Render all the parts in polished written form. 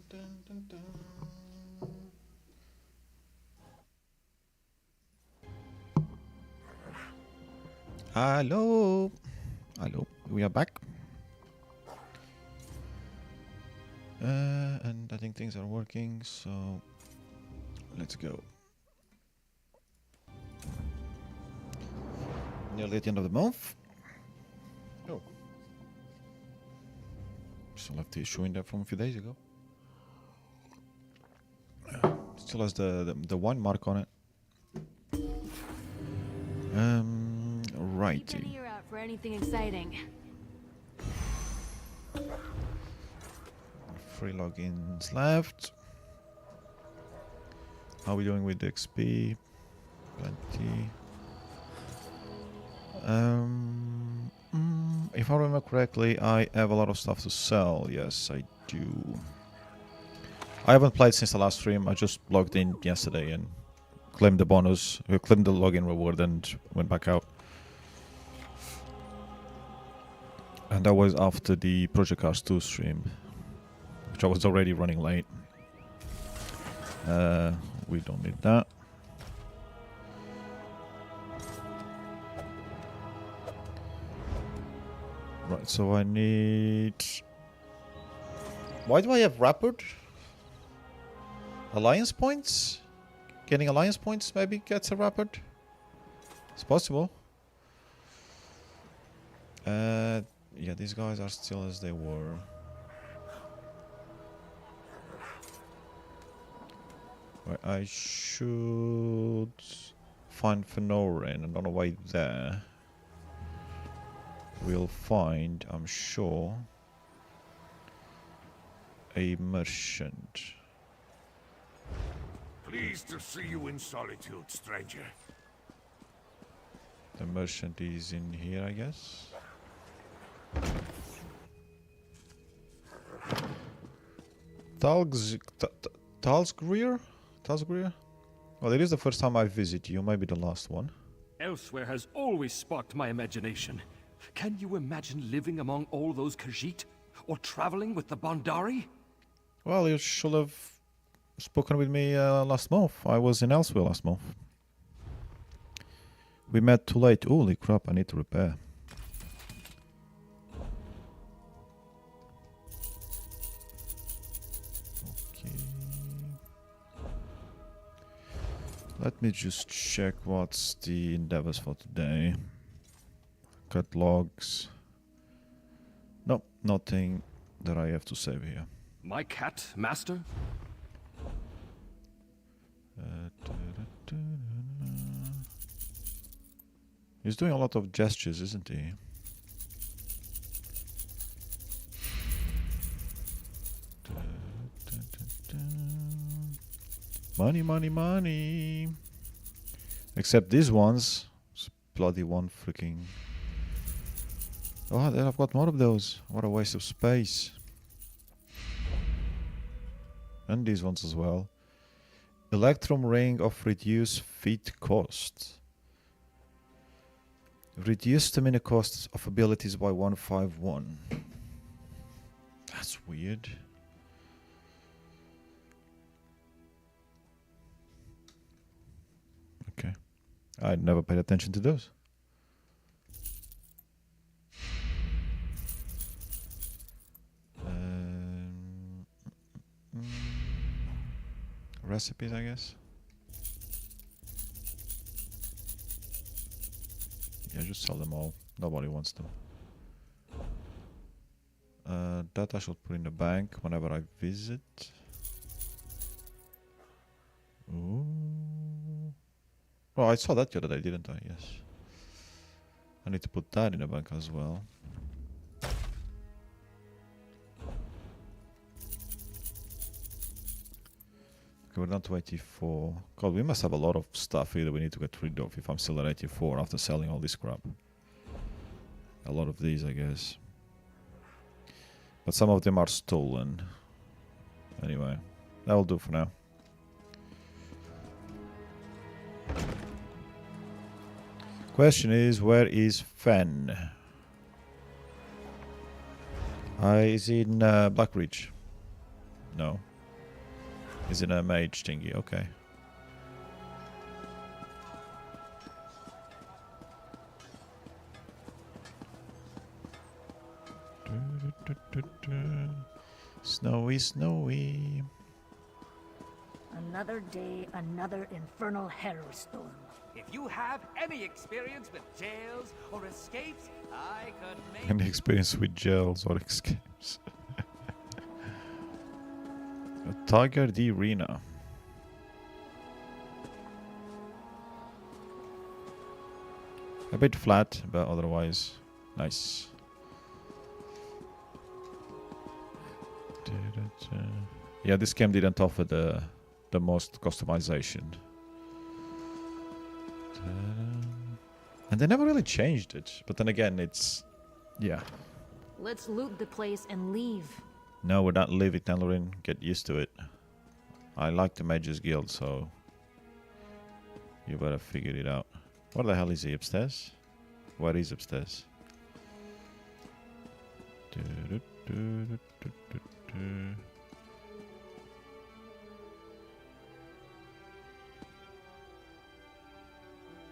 dun, dun, dun. Hello. Hello. We are back. And I think things are working, so let's go. Nearly at the end of the month. Oh. Still have the issue in there from a few days ago. Still has the one mark on it. Righty. Keep an ear out for anything exciting. 3 logins left. How are we doing with the XP? Plenty. If I remember correctly, I have a lot of stuff to sell. Yes, I do. I haven't played since the last stream. I just logged in yesterday and claimed the bonus, claimed the login reward and went back out. And that was after the Project Cars 2 stream, which I was already running late. We don't need that. Right, so I need... Why do I have Rapid? Alliance points? Getting alliance points maybe gets a Rapid? It's possible. Yeah, these guys are still as they were. Right, I should find Fenorin. And on the way there, we'll find, I'm sure, a merchant. Pleased to see you in solitude, stranger. The merchant is in here, I guess. Talsgreer? Talsgreer? Well, it is the first time I visit you, maybe the last one. Elsewhere has always sparked my imagination. Can you imagine living among all those Khajiit? Or traveling with the Bondari? Well, you should have spoken with me last month. I was in Elsewhere last month. We met too late. Holy crap, I need to repair. Okay. Let me just check what's the endeavors for today. Cut logs. No, nothing that I have to save here. My cat, master? He's doing a lot of gestures, isn't he? Money, money, money. Except these ones. It's bloody one freaking... Oh, then I've got more of those. What a waste of space. And these ones as well. Electrum ring of reduced feat cost. Reduce stamina costs of abilities by 151. That's weird. Okay. I never paid attention to those. Recipes, I guess. Yeah, just sell them all. Nobody wants them. That I should put in the bank whenever I visit. Ooh. Oh, I saw that the other day, didn't I? Yes. I need to put that in the bank as well. Okay, we're down to 84. God, we must have a lot of stuff here that we need to get rid of if I'm still at 84 after selling all this crap. A lot of these, I guess. But some of them are stolen. Anyway, that'll do for now. Question is, where is Fen? Is he in Blackridge? No. Is it a mage thingy? Okay. Snowy, snowy. Another day, another infernal storm. If you have any experience with jails or escapes, I could make... Any experience with gels or escapes? A Tiger D Arena. A bit flat, but otherwise nice. Yeah, this game didn't offer the most customization. And they never really changed it. But then again, it's... yeah. Let's loot the place and leave. No, we're not leaving, Nelorin. Get used to it. I like the Mages Guild, so... you better figure it out. What the hell is he, upstairs? Where is upstairs?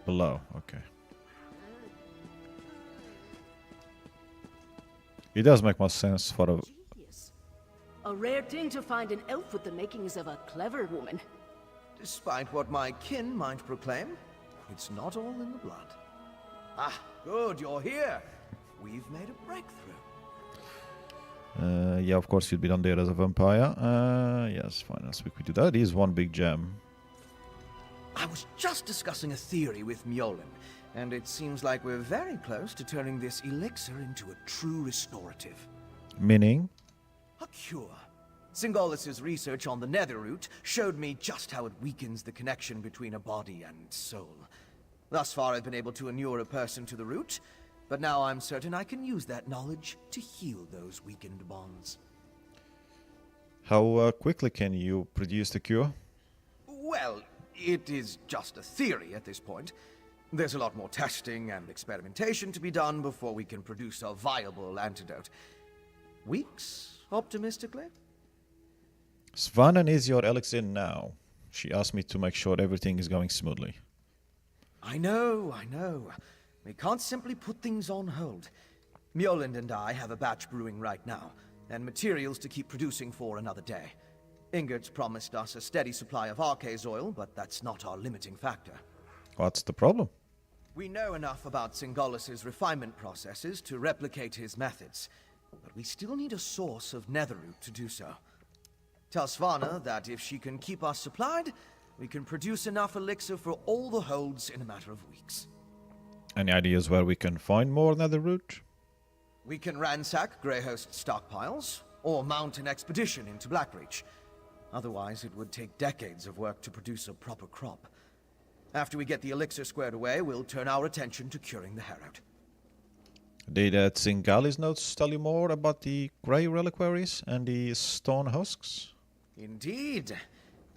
Below, okay. It does make more sense for a... Genius. A rare thing to find an elf with the makings of a clever woman. Despite what my kin might proclaim, it's not all in the blood. Ah, good, you're here. We've made a breakthrough. Yeah, of course you'd be done there as a vampire. Yes, fine, I'll speak with you. That is one big gem. I was just discussing a theory with Mjolnir, and it seems like we're very close to turning this elixir into a true restorative. Meaning? A cure. Singolis's research on the nether root showed me just how it weakens the connection between a body and soul. Thus far I've been able to inure a person to the root, but now I'm certain I can use that knowledge to heal those weakened bonds. How quickly can you produce the cure? Well, it is just a theory at this point. There's a lot more testing and experimentation to be done before we can produce a viable antidote. Weeks, optimistically? Svanen is your elixir now. She asked me to make sure everything is going smoothly. I know. We can't simply put things on hold. Mjolnir and I have a batch brewing right now, and materials to keep producing for another day. Ingert's promised us a steady supply of Arcase oil, but that's not our limiting factor. What's the problem? We know enough about Singolis's refinement processes to replicate his methods, but we still need a source of netherroot to do so. Tell Svanna that if she can keep us supplied, we can produce enough elixir for all the holds in a matter of weeks. Any ideas where we can find more netherroot? We can ransack Greyhost stockpiles, or mount an expedition into Blackreach. Otherwise, it would take decades of work to produce a proper crop. After we get the elixir squared away, we'll turn our attention to curing the Herald. Did Zingali's notes tell you more about the grey reliquaries and the stone husks? Indeed.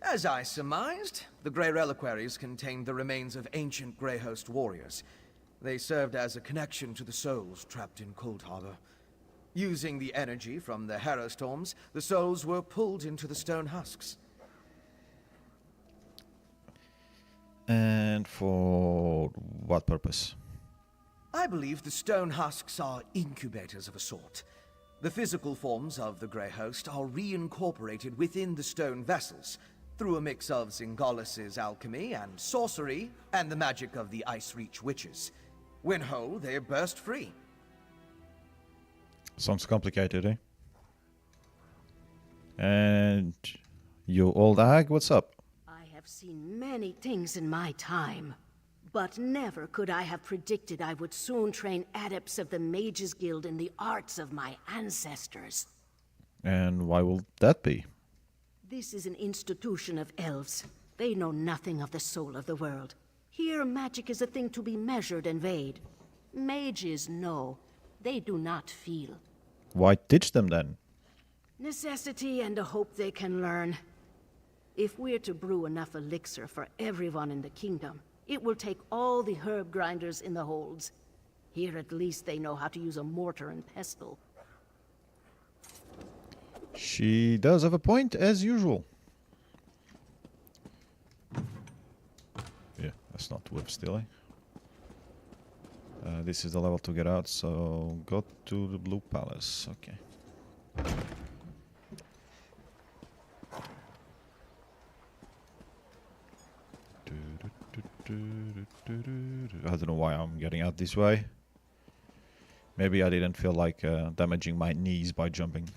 As I surmised, the Grey Reliquaries contained the remains of ancient Greyhost warriors. They served as a connection to the souls trapped in Cold Harbor. Using the energy from the Harrow Storms, the souls were pulled into the stone husks. And for what purpose? I believe the stone husks are incubators of a sort. The physical forms of the Grey Host are reincorporated within the stone vessels, through a mix of Singolis's alchemy and sorcery, and the magic of the Ice Reach witches. When whole, they burst free. Sounds complicated, eh? And you old hag, what's up? I have seen many things in my time, but never could I have predicted I would soon train adepts of the Mages Guild in the arts of my ancestors. And why will that be? This is an institution of elves. They know nothing of the soul of the world. Here, magic is a thing to be measured and weighed. Mages know. They do not feel. Why teach them then? Necessity and a hope they can learn. If we're to brew enough elixir for everyone in the kingdom, it will take all the herb grinders in the holds. Here at least they know how to use a mortar and pestle. She does have a point, as usual. That's not whip stealing. This is the level to get out, so go to the Blue Palace. Okay. I don't know why I'm getting out this way. Maybe I didn't feel like damaging my knees by jumping.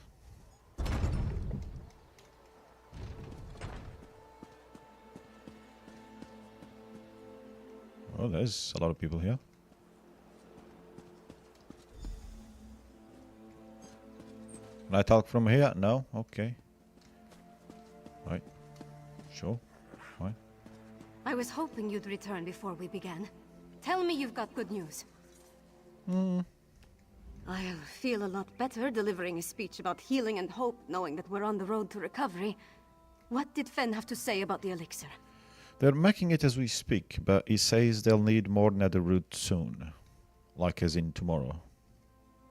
Oh, there's a lot of people here. Can I talk from here? No? Okay. Right. Sure. Fine. I was hoping you'd return before we began. Tell me you've got good news. I'll feel a lot better delivering a speech about healing and hope, knowing that we're on the road to recovery. What did Fen have to say about the elixir? They're making it as we speak, but he says they'll need more nether root soon. Like as in tomorrow.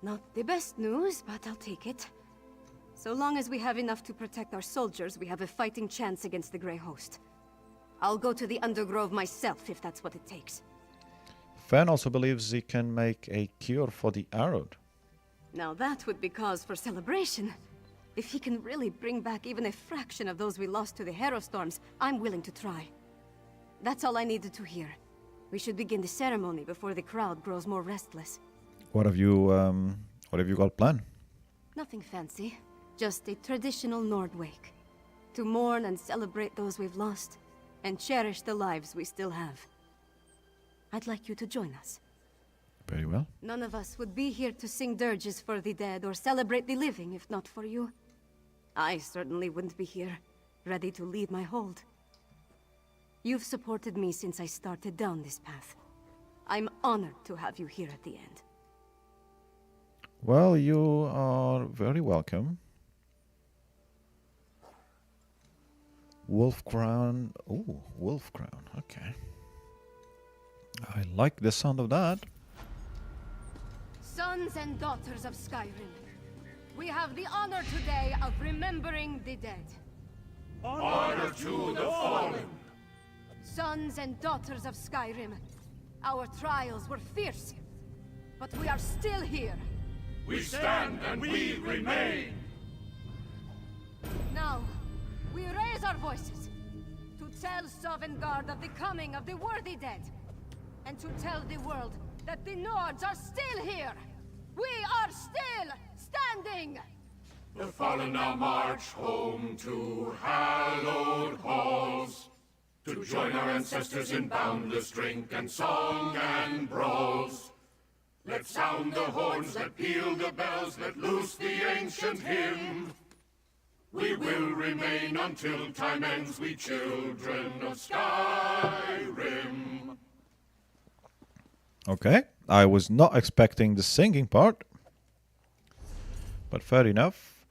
Not the best news, but I'll take it. So long as we have enough to protect our soldiers, we have a fighting chance against the Grey Host. I'll go to the Undergrove myself, if that's what it takes. Fen also believes he can make a cure for the arrowed. Now that would be cause for celebration. If he can really bring back even a fraction of those we lost to the Harrowstorms, I'm willing to try. That's all I needed to hear. We should begin the ceremony before the crowd grows more restless. What have you got planned? Nothing fancy. Just a traditional Nord wake. To mourn and celebrate those we've lost, and cherish the lives we still have. I'd like you to join us. Very well. None of us would be here to sing dirges for the dead or celebrate the living if not for you. I certainly wouldn't be here, ready to lead my hold. You've supported me since I started down this path. I'm honored to have you here at the end. Well, you are very welcome. Wolf Crown. Oh, Wolf Crown. Okay. I like the sound of that. Sons and daughters of Skyrim, we have the honor today of remembering the dead. Honor to the fallen. Sons and daughters of Skyrim, our trials were fierce, but we are still here. We stand and we remain. Now, we raise our voices to tell Sovngarde of the coming of the worthy dead, and to tell the world that the Nords are still here. We are still standing! The fallen now march home to hallowed halls, to join our ancestors in boundless drink and song and brawls. Let sound the horns, let peal the bells, let loose the ancient hymn. We will remain until time ends, we children of Skyrim. Okay. I was not expecting the singing part. But fair enough.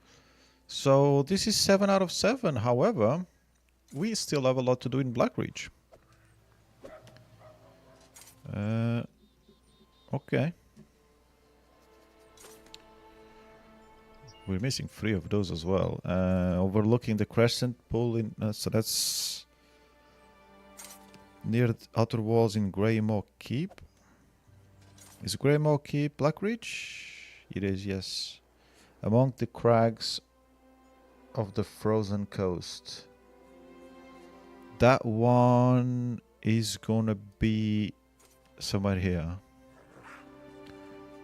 So this is 7 out of 7. However, we still have a lot to do in Blackreach. Okay. We're missing 3 of those as well. Overlooking the crescent pool in... so that's... near the outer walls in Greymore Keep. Is Greymore Keep Blackreach? It is, yes. Among the crags of the frozen coast. That one is gonna be somewhere here.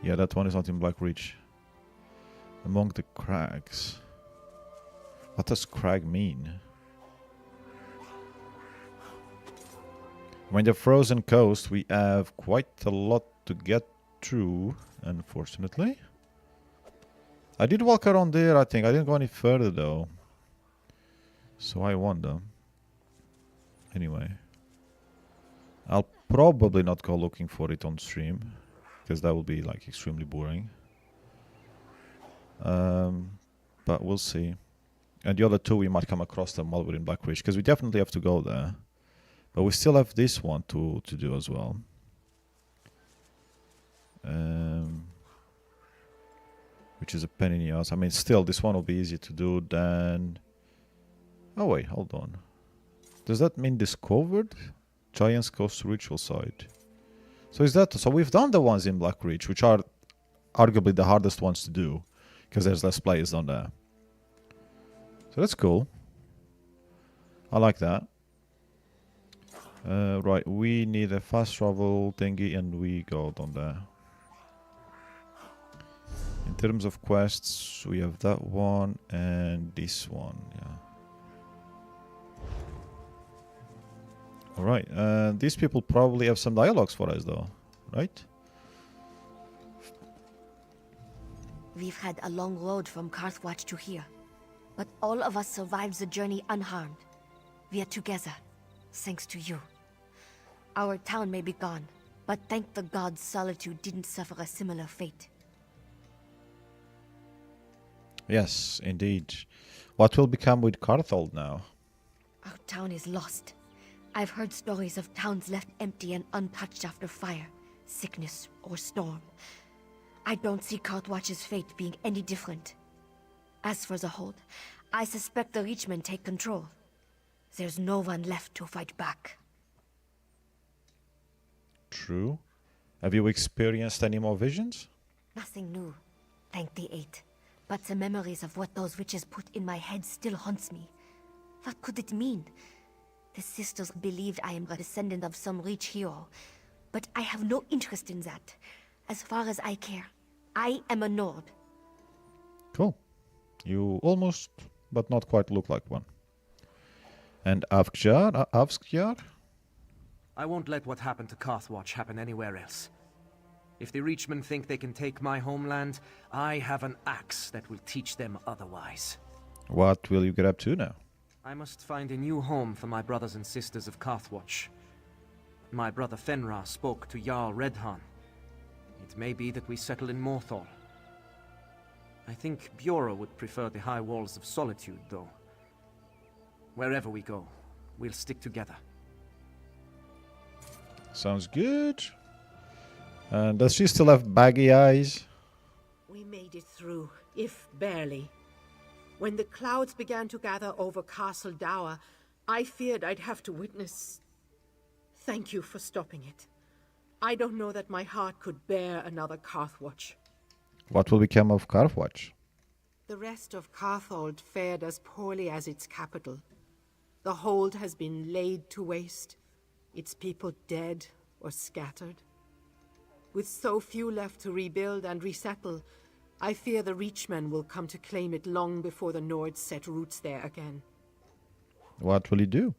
Yeah, that one is not in Blackreach. Among the crags. What does crag mean? I mean, the frozen coast, we have quite a lot to get through, unfortunately. I did walk around there, I think. I didn't go any further, though. So I wonder. Anyway. I'll probably not go looking for it on stream. Because that will be, like, extremely boring. But we'll see. And the other 2, we might come across them while we're in Blackreach. Because we definitely have to go there. But we still have this one to do as well. Which is a pain in the ass. I mean, still, this one will be easier to do than... Oh, wait, hold on. Does that mean discovered? Giant's Coast Ritual site. So is that... So we've done the ones in Blackreach, which are arguably the hardest ones to do, because there's less players down there. So that's cool. I like that. Right, we need a fast travel thingy, and we go down there. In terms of quests, we have that one and this one, yeah. Alright, these people probably have some dialogues for us though, right? We've had a long road from Karthwatch to here, but all of us survived the journey unharmed. We are together, thanks to you. Our town may be gone, but thank the gods Solitude didn't suffer a similar fate. Yes, indeed. What will become with Carthold now? Our town is lost. I've heard stories of towns left empty and untouched after fire, sickness, or storm. I don't see Karthwatch's fate being any different. As for the Hold, I suspect the Reachmen take control. There's no one left to fight back. True. Have you experienced any more visions? Nothing new, thank the Eight. But the memories of what those witches put in my head still haunts me. What could it mean? The sisters believed I am a descendant of some Reach hero, but I have no interest in that. As far as I care, I am a Nord. Cool. You almost, but not quite look like one. And Avskjar? I won't let what happened to Karthwatch happen anywhere else. If the Reachmen think they can take my homeland, I have an axe that will teach them otherwise. What will you get up to now? I must find a new home for my brothers and sisters of Karthwatch. My brother Fenra spoke to Jarl Redhan. It may be that we settle in Morthal. I think Bjorra would prefer the high walls of Solitude, though. Wherever we go, we'll stick together. Sounds good. And does she still have baggy eyes? We made it through, if barely. When the clouds began to gather over Castle Dower, I feared I'd have to witness... Thank you for stopping it. I don't know that my heart could bear another Karthwatch. What will become of Karthwatch? The rest of Carthold fared as poorly as its capital. The hold has been laid to waste, its people dead or scattered. With so few left to rebuild and resettle, I fear the Reachmen will come to claim it long before the Nords set roots there again. What will you do?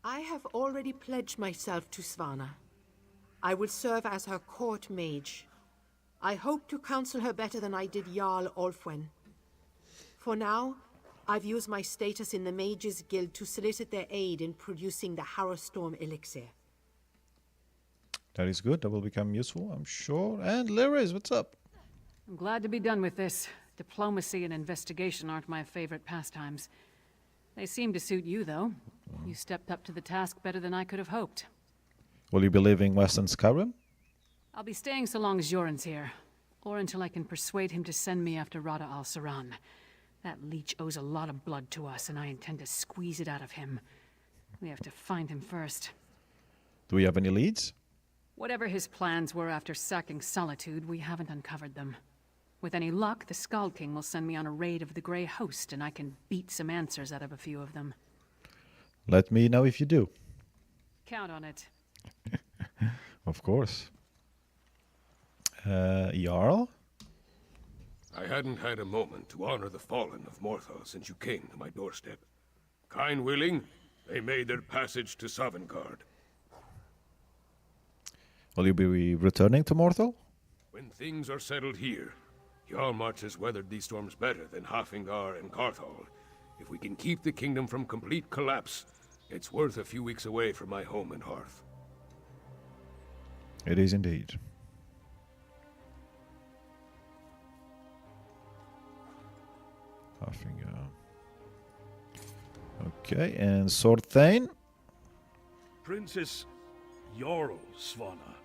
I have already pledged myself to Svanna. I will serve as her court mage. I hope to counsel her better than I did Jarl Olfwen. For now, I've used my status in the Mages Guild to solicit their aid in producing the Harrowstorm elixir. That is good. That will become useful, I'm sure. And Lyris, what's up? I'm glad to be done with this. Diplomacy and investigation aren't my favorite pastimes. They seem to suit you, though. You stepped up to the task better than I could have hoped. Will you be leaving Western Skyrim? I'll be staying so long as Yoren's here. Or until I can persuade him to send me after Rada al-Saran. That leech owes a lot of blood to us, and I intend to squeeze it out of him. We have to find him first. Do we have any leads? Whatever his plans were after sacking Solitude, we haven't uncovered them. With any luck, the Skald King will send me on a raid of the Grey Host, and I can beat some answers out of a few of them. Let me know if you do. Count on it. Of course. Jarl? I hadn't had a moment to honor the fallen of Morthal since you came to my doorstep. Kind willing, they made their passage to Sovngarde. Will you be returning to Morthal? When things are settled here, Jarl March has weathered these storms better than Hafingar and Karthal. If we can keep the kingdom from complete collapse, it's worth a few weeks away from my home and hearth. It is indeed. Okay, and Sorthane? Princess Jarl Svanna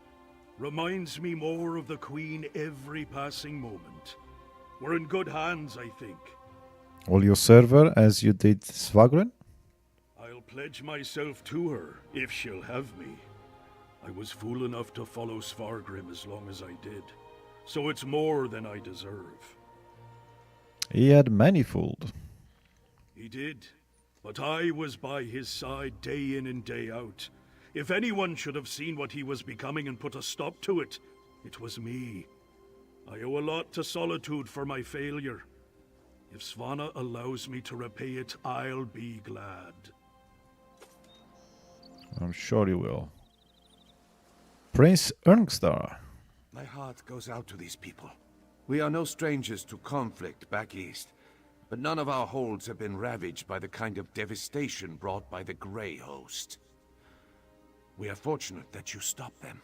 reminds me more of the Queen every passing moment. We're in good hands, I think. Will you serve her as you did Svagren? I'll pledge myself to her, if she'll have me. I was fool enough to follow Svargrim as long as I did, so it's more than I deserve. He had manifold. He did, but I was by his side day in and day out. If anyone should have seen what he was becoming and put a stop to it, it was me. I owe a lot to Solitude for my failure. If Svanna allows me to repay it, I'll be glad. I'm sure you will. Prince Ernstar. My heart goes out to these people. We are no strangers to conflict back east, but none of our holds have been ravaged by the kind of devastation brought by the Grey Host. We are fortunate that you stopped them.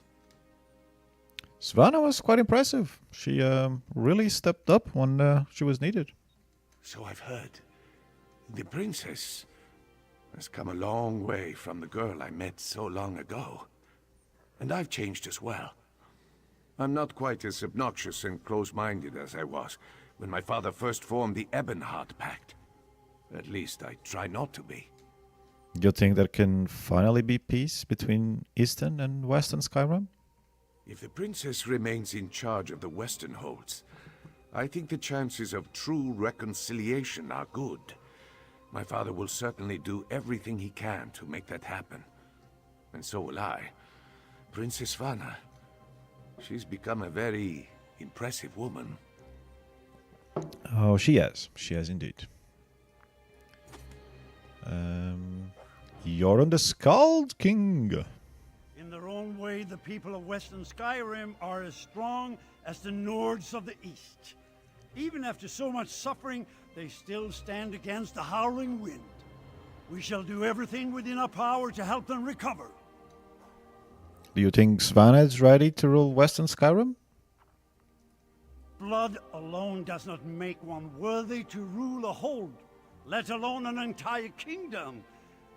Svanna was quite impressive. She really stepped up when she was needed. So I've heard. The princess has come a long way from the girl I met so long ago. And I've changed as well. I'm not quite as obnoxious and close-minded as I was when my father first formed the Ebonheart Pact. At least I try not to be. Do you think there can finally be peace between Eastern and Western Skyrim? If the princess remains in charge of the Western holds, I think the chances of true reconciliation are good. My father will certainly do everything he can to make that happen. And so will I. Princess Svanna, she's become a very impressive woman. Oh, she has. She has indeed. You're on the Skald King. In their own way, the people of Western Skyrim are as strong as the Nords of the East. Even after so much suffering, they still stand against the howling wind. We shall do everything within our power to help them recover. Do you think Svanna is ready to rule Western Skyrim? Blood alone does not make one worthy to rule a hold, let alone an entire kingdom.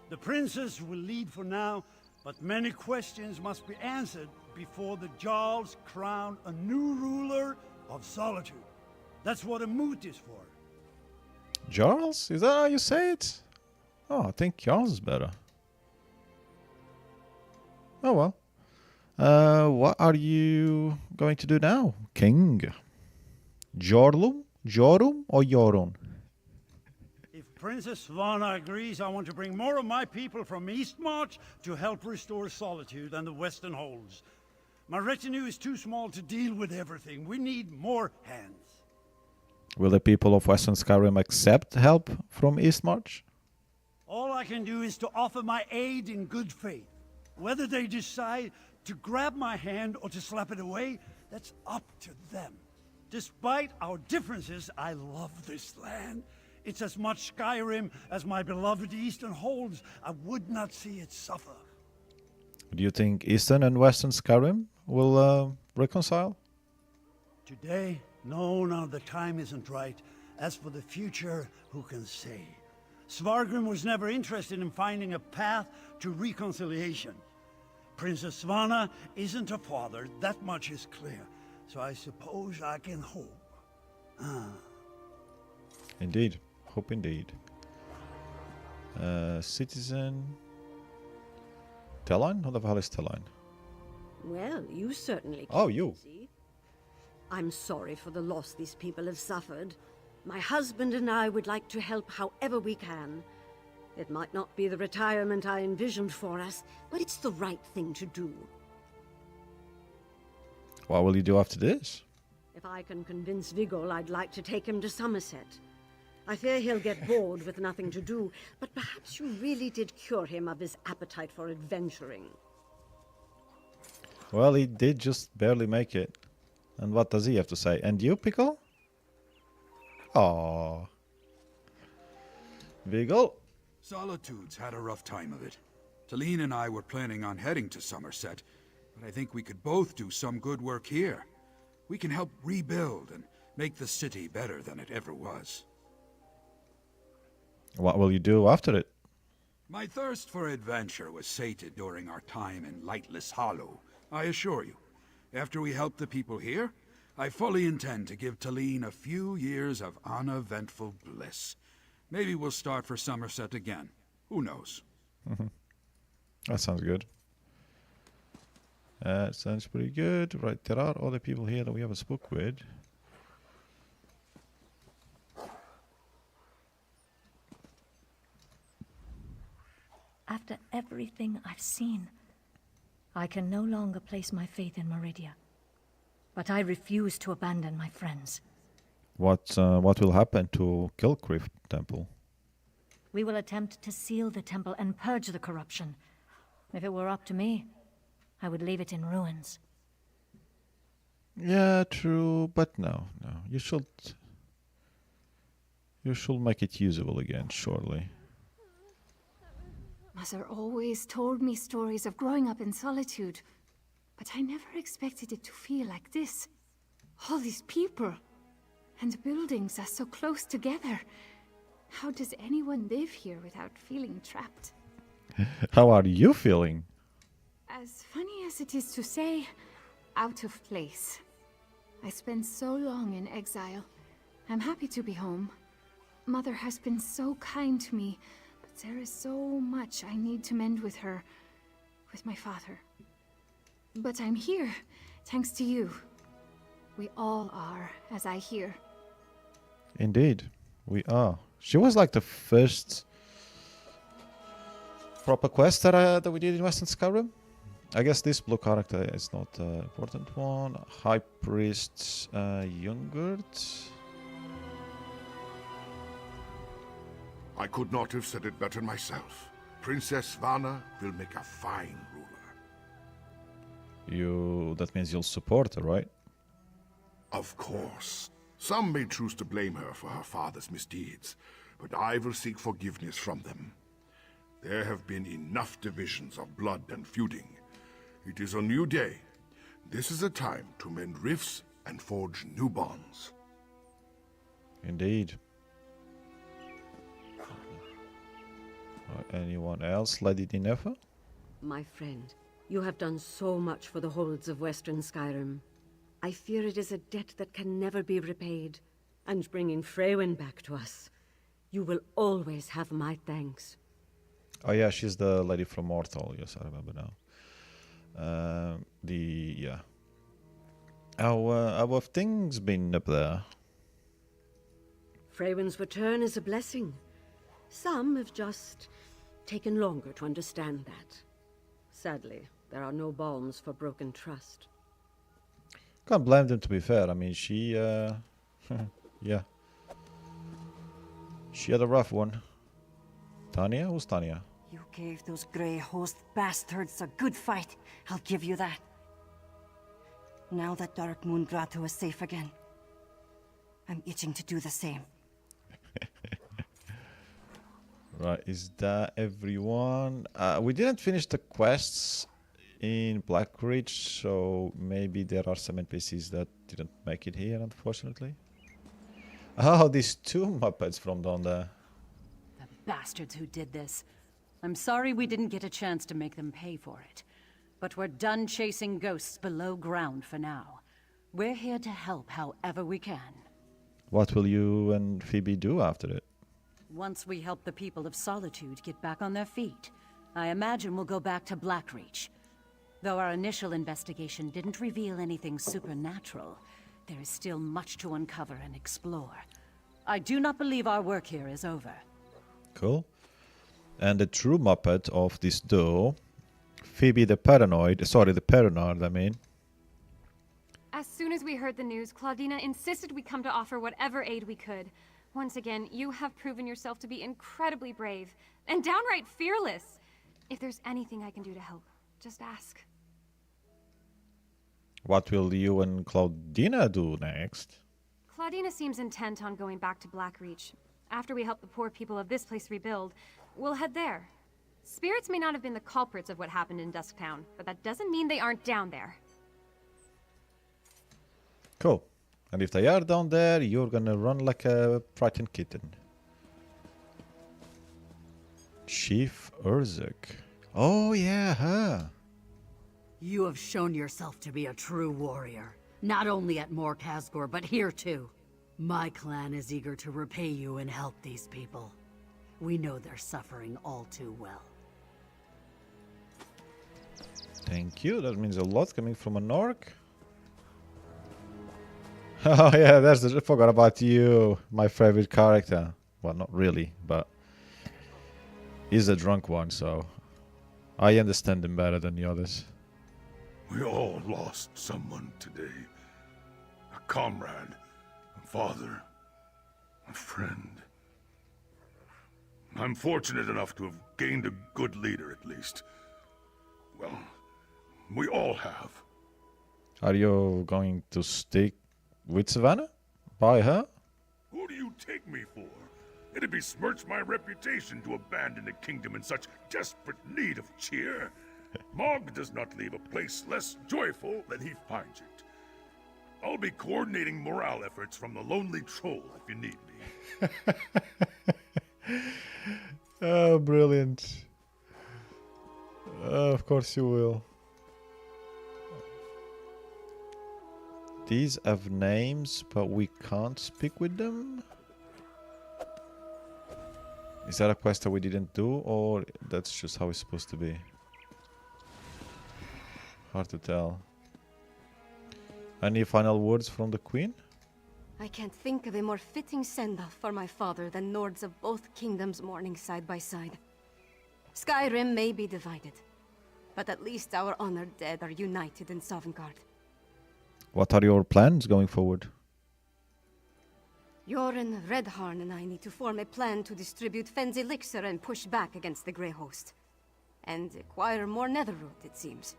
The princess will lead for now, but many questions must be answered before the Jarls crown a new ruler of Solitude. That's what a moot is for. Jarls? Is that how you say it? Oh, I think Jarls is better. Oh well. What are you going to do now, King? Jorlum? Jorum or Jorun? If Princess Svanna agrees, I want to bring more of my people from Eastmarch to help restore Solitude and the Western Holds. My retinue is too small to deal with everything. We need more hands. Will the people of Western Skyrim accept help from Eastmarch? All I can do is to offer my aid in good faith. Whether they decide to grab my hand or to slap it away, that's up to them. Despite our differences, I love this land. It's as much Skyrim as my beloved Eastern holds. I would not see it suffer. Do you think Eastern and Western Skyrim will reconcile? Today, no, the time isn't right. As for the future, who can say? Svargrim was never interested in finding a path to reconciliation. Princess Svanna isn't a father, that much is clear. So I suppose I can hope. Indeed. Hope indeed. Citizen... Telline? Who the hell is Telline? Well, you certainly Oh, you. see. I'm sorry for the loss these people have suffered. My husband and I would like to help however we can. It might not be the retirement I envisioned for us, but it's the right thing to do. What will you do after this? If I can convince Vigol, I'd like to take him to Somerset. I fear he'll get bored with nothing to do, but perhaps you really did cure him of his appetite for adventuring. Well, he did just barely make it. And what does he have to say? And you, Pickle? Aww. Vigil? Solitude's had a rough time of it. Talene and I were planning on heading to Somerset, but I think we could both do some good work here. We can help rebuild and make the city better than it ever was. What will you do after it? My thirst for adventure was sated during our time in Lightless Hollow, I assure you. After we help the people here, I fully intend to give Talene a few years of uneventful bliss. Maybe we'll start for Somerset again. Who knows? That sounds good. Sounds pretty good. Right, there are other people here that we haven't spoke with. After everything I've seen, I can no longer place my faith in Meridia. But I refuse to abandon my friends. What will happen to Kilcreef Temple? We will attempt to seal the temple and purge the corruption. If it were up to me, I would leave it in ruins. Yeah, true, but no. You should make it usable again, surely. Mother always told me stories of growing up in solitude, but I never expected it to feel like this. All these people, and buildings are so close together. How does anyone live here without feeling trapped? How are you feeling? As funny as it is to say, out of place. I spent so long in exile. I'm happy to be home. Mother has been so kind to me, but there is so much I need to mend with her, with my father. But I'm here, thanks to you. We all are, as I hear. Indeed, we are. She was like the first proper quest that we did in Western Skyrim. I guess this blue character is not an important one. High Priest Jungert. I could not have said it better myself. Princess Vana will make a fine ruler. That means you'll support her, right? Of course. Some may choose to blame her for her father's misdeeds, but I will seek forgiveness from them. There have been enough divisions of blood and feuding. It is a new day. This is a time to mend rifts and forge new bonds. Indeed. Anyone else, Lady Dinefa? My friend, you have done so much for the holds of Western Skyrim. I fear it is a debt that can never be repaid. And bringing Freywin back to us, you will always have my thanks. Oh yeah, she's the lady from Mortal. Yes, I remember now. How have things been up there? Freywin's return is a blessing. Some have just taken longer to understand that. Sadly, there are no balms for broken trust. Can't blame them, to be fair. I mean, she, yeah. She had a rough one. Tanya? Who's Tanya? You gave those Grey Host bastards a good fight, I'll give you that. Now that Dark Moon Grotto is safe again, I'm itching to do the same. Right, is that everyone? We didn't finish the quests in Blackridge, so maybe there are some NPCs that didn't make it here, unfortunately. Oh, these two Muppets from down there. The bastards who did this. I'm sorry we didn't get a chance to make them pay for it. But we're done chasing ghosts below ground for now. We're here to help however we can. What will you and Phoebe do after it? Once we help the people of Solitude get back on their feet, I imagine we'll go back to Blackreach. Though our initial investigation didn't reveal anything supernatural, there is still much to uncover and explore. I do not believe our work here is over. Cool. And the true Muppet of this duo, Phoebe the Paranoid, I mean. As soon as we heard the news, Claudina insisted we come to offer whatever aid we could. Once again, you have proven yourself to be incredibly brave and downright fearless. If there's anything I can do to help, just ask. What will you and Claudina do next? Claudina seems intent on going back to Blackreach. After we help the poor people of this place rebuild, we'll head there. Spirits may not have been the culprits of what happened in Dusktown, but that doesn't mean they aren't down there. Cool. And if they are down there, you're gonna run like a frightened kitten. Chief Urzuk. Oh yeah, her. You have shown yourself to be a true warrior. Not only at Mor Khazgor, but here too. My clan is eager to repay you and help these people. We know they're suffering all too well. Thank you. That means a lot coming from an orc. Oh yeah, I forgot about you. My favorite character. Well, not really, but he's a drunk one, so I understand him better than the others. We all lost someone today. A comrade, a father, a friend. I'm fortunate enough to have gained a good leader, at least. Well, we all have. Are you going to stick with Savannah? By her? Who do you take me for? It'd besmirch my reputation to abandon a kingdom in such desperate need of cheer. Mog does not leave a place less joyful than he finds it. I'll be coordinating morale efforts from the Lonely Troll if you need me. Oh, brilliant. Of course you will. These have names, but we can't speak with them? Is that a quest that we didn't do, or that's just how it's supposed to be? Hard to tell. Any final words from the Queen? I can't think of a more fitting send-off for my father than lords of both kingdoms mourning side by side. Skyrim may be divided, but at least our honored dead are united in Sovngarde. What are your plans going forward? Yoren, Redharn and I need to form a plan to distribute Fenn's elixir and push back against the Grey Host. And acquire more netherroot, it seems.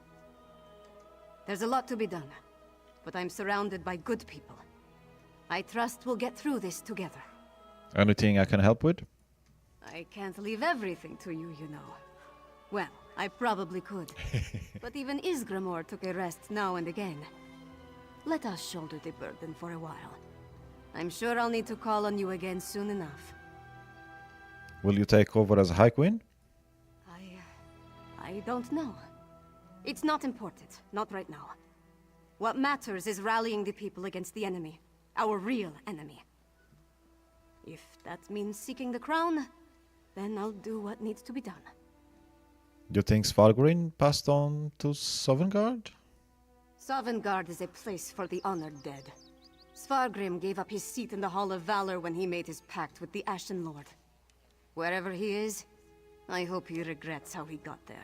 There's a lot to be done, but I'm surrounded by good people. I trust we'll get through this together. Anything I can help with? I can't leave everything to you, you know. Well, I probably could. But even Isgramor took a rest now and again. Let us shoulder the burden for a while. I'm sure I'll need to call on you again soon enough. Will you take over as High Queen? I don't know. It's not important, not right now. What matters is rallying the people against the enemy. Our real enemy. If that means seeking the crown, then I'll do what needs to be done. Do you think Svargrim passed on to Sovngarde? Sovngarde is a place for the honored dead. Svargrim gave up his seat in the Hall of Valor when he made his pact with the Ashen Lord. Wherever he is, I hope he regrets how he got there.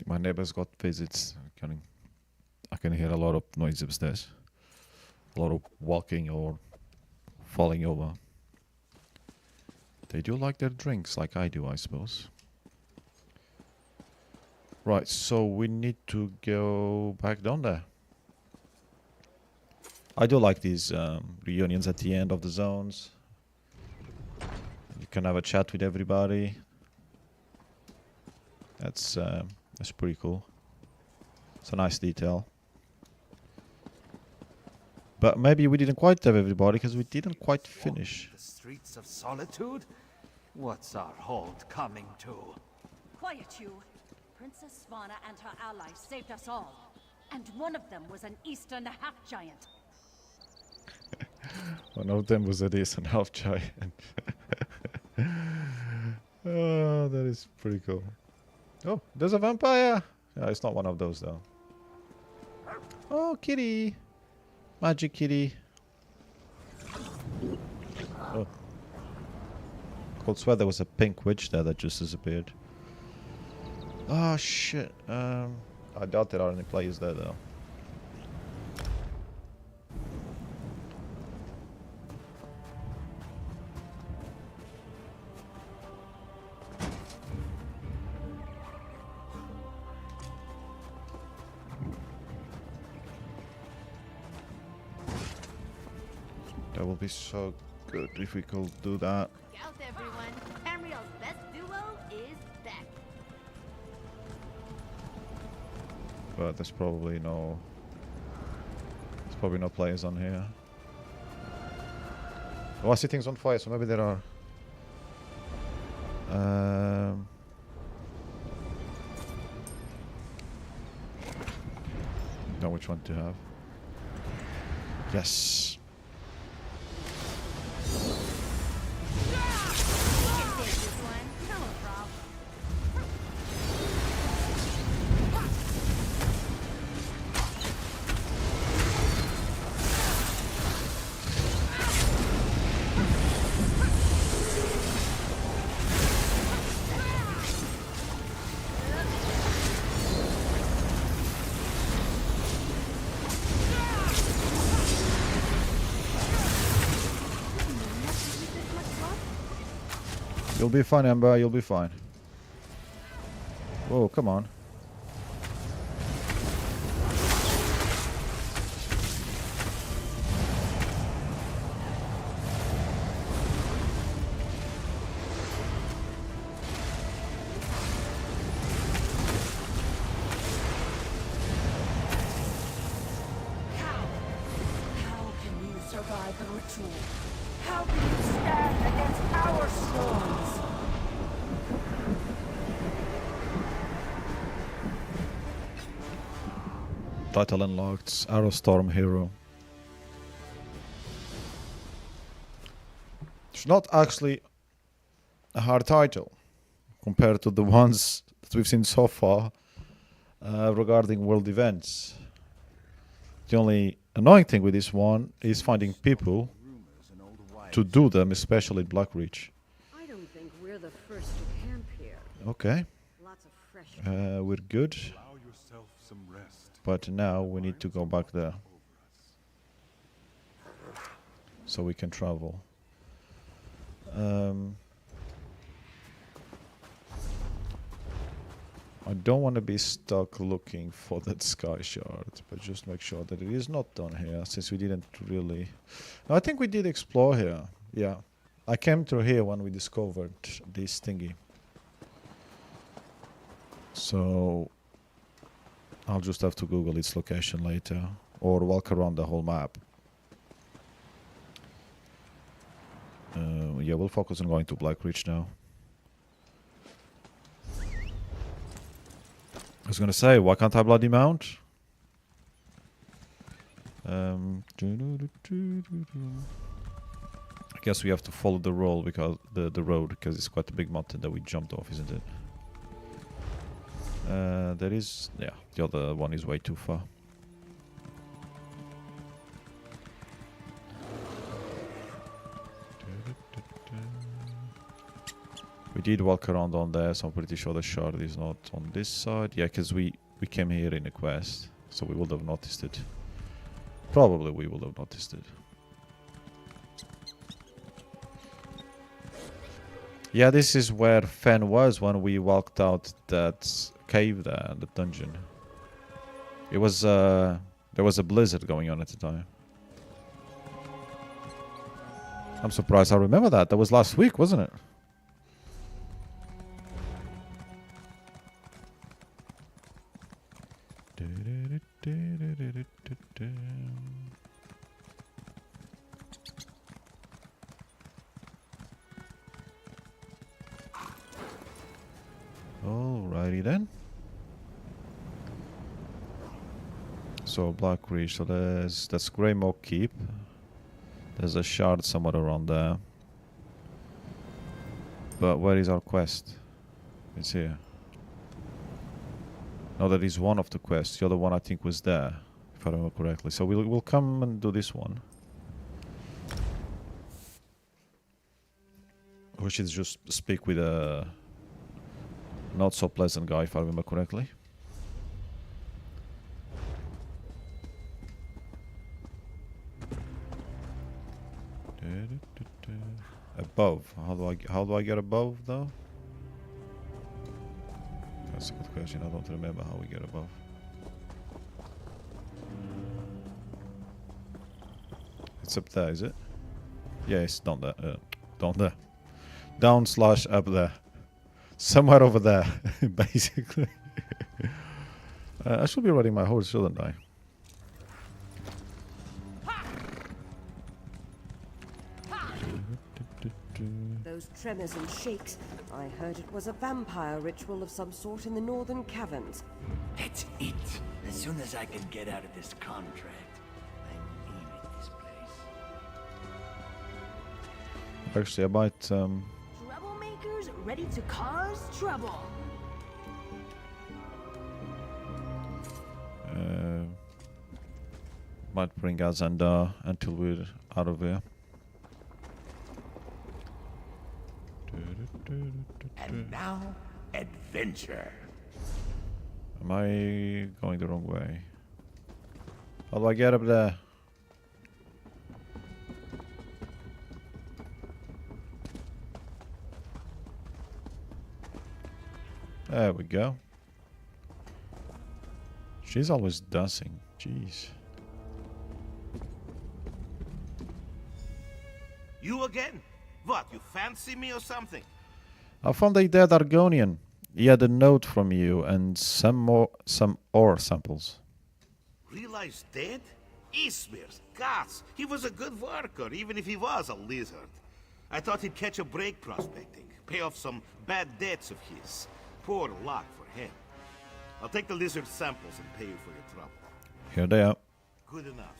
My neighbors got visits. I can hear a lot of noise upstairs. A lot of walking or falling over. They do like their drinks like I do, I suppose. Right, so we need to go back down there. I do like these reunions at the end of the zones. You can have a chat with everybody. That's pretty cool. It's a nice detail. But maybe we didn't quite have everybody because we didn't quite finish. The streets of solitude? What's our hold coming to? Quiet you. Princess Svanna and her allies saved us all. And one of them was an Eastern half-giant. One of them was a decent half-giant. Oh, that is pretty cool. Oh, there's a vampire! Yeah, it's not one of those though. Oh, kitty! Magic kitty. Oh. Cold swear there was a pink witch there that just disappeared. Oh shit. I doubt there are any players there though. That will be so good if we could do that. Out everyone. Tamriel's best duo is back. But there's probably no players on here. Oh, I see things on fire, so maybe there are. Know which one to have. Yes. You'll be fine, Ember. You'll be fine. Whoa, come on. How can you survive the ritual? How can you stand against our storms? Title unlocked. Arrow Storm Hero. It's not actually a hard title compared to the ones that we've seen so far regarding world events. The only annoying thing with this one is finding people to do them, especially at Blackreach. I don't think we're the first to camp here. Okay. Lots of fresh We're good. Allow yourself some rest. But now we need to go back there. So we can travel. I don't want to be stuck looking for that sky shard, but just make sure that it is not done here, since we didn't really... No, I think we did explore here. Yeah. I came through here when we discovered this thingy. So I'll just have to Google its location later, or walk around the whole map. Yeah, we'll focus on going to Blackreach now. I was gonna say, why can't I bloody mount? I guess we have to follow the road because the road, because it's quite a big mountain that we jumped off, isn't it? There is, yeah, the other one is way too far. We did walk around on there, so I'm pretty sure the shard is not on this side. Yeah, because we came here in a quest, so we would have noticed it. Probably we would have noticed it. Yeah, this is where Fen was when we walked out that cave there, the dungeon. It was, there was a blizzard going on at the time. I'm surprised I remember that. That was last week, wasn't it? Alrighty then. So Blackreach, so that's Greymoor Keep. There's a shard somewhere around there. But where is our quest? It's here. No, that is one of the quests. The other one I think was there, if I remember correctly. So we'll come and do this one. We should just speak with a not so pleasant guy, if I remember correctly. Above. How do I get above though? That's a good question. I don't remember how we get above. It's up there, is it? Yeah, it's down there. Down there. Down / up there. Somewhere over there, basically. I should be riding my horse, shouldn't I? Those tremors and shakes. I heard it was a vampire ritual of some sort in the northern caverns. That's it. The soon as I can get out of this contract, I'm leaving this place. Actually, I might Troublemakers ready to cause trouble. might bring Azanda until we're out of here. And now, adventure. Am I going the wrong way? How do I get up there? There we go. She's always dancing. Jeez. You again? What, you fancy me or something? I found a dead Argonian. He had a note from you and some ore samples. Realize dead? Ismir's gods, he was a good worker, even if he was a lizard. I thought he'd catch a break prospecting, pay off some bad debts of his. Poor luck for him. I'll take the lizard samples and pay you for your trouble. Here they are. Good enough.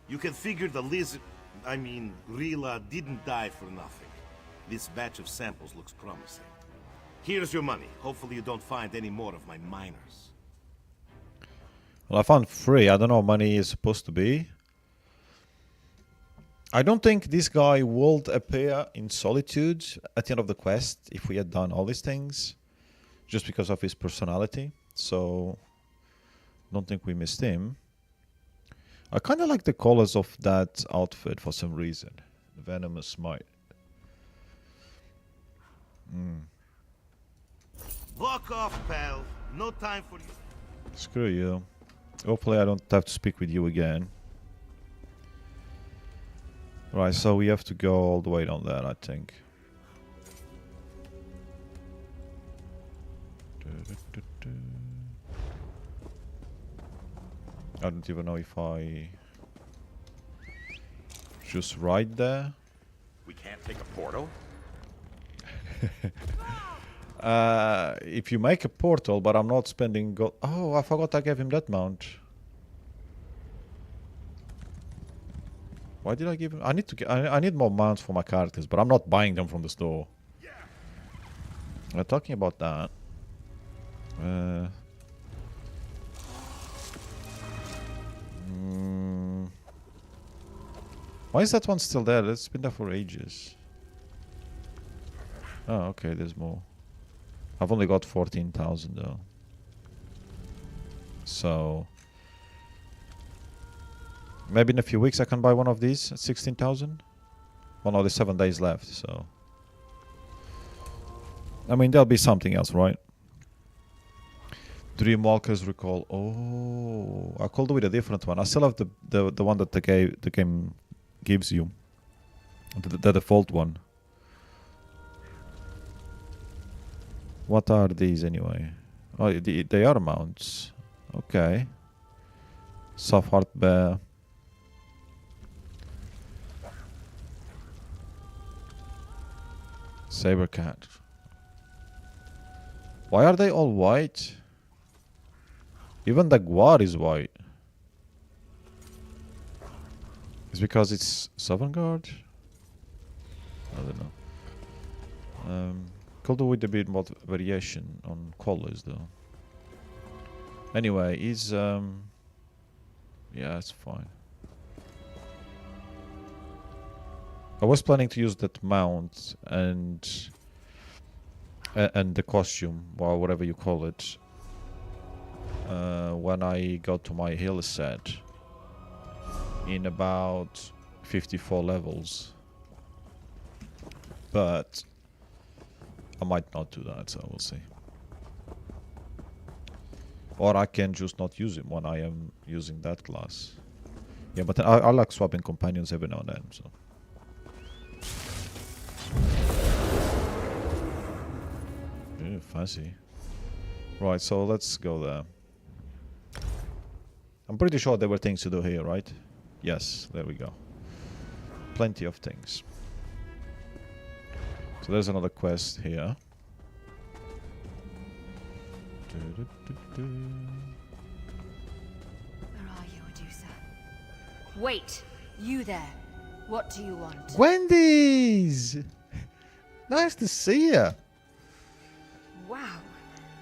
You can figure the lizard... I mean, Rila didn't die for nothing. This batch of samples looks promising. Here's your money. Hopefully you don't find any more of my miners. Well, I found 3. I don't know how many is supposed to be. I don't think this guy would appear in Solitude at the end of the quest if we had done all these things. Just because of his personality. So, don't think we missed him. I kind of like the colors of that outfit for some reason. The Venomous Smite. Walk off, pal. No time for you. Screw you. Hopefully I don't have to speak with you again. Right, so we have to go all the way down there, I think. I don't even know if I just right there. We can't take a portal? If you make a portal, but I'm not spending gold. Oh, I forgot I gave him that mount. Why did I give him? I need to get. I need more mounts for my characters, but I'm not buying them from the store. We're talking about that. Why is that one still there? It's been there for ages. Oh, okay, there's more. I've only got 14,000 though. So maybe in a few weeks I can buy one of these at 16,000. Well, no, there's 7 days left, so I mean there'll be something else, right? Dreamwalker's Recall. Oh, I could do with a different one. I still have the one that the game gives you, the default one. What are these anyway? Oh, they are mounts. Okay. Soft Heart Bear. Saber Cat. Why are they all white? Even the Guar is white. It's because it's Southern Guard? I don't know. Could do with a bit more variation on colors though. Anyway, he's yeah, it's fine. I was planning to use that mount and the costume, or whatever you call it, when I go to my hill set in about 54 levels, but I might not do that, so we'll see. Or I can just not use it when I am using that class. Yeah, but I like swapping companions every now and then, so. Yeah, fancy. Right, so let's go there. I'm pretty sure there were things to do here, right? Yes, there we go. Plenty of things. So there's another quest here. Wait, you there. What do you want? Wendy's! Nice to see you. Wow.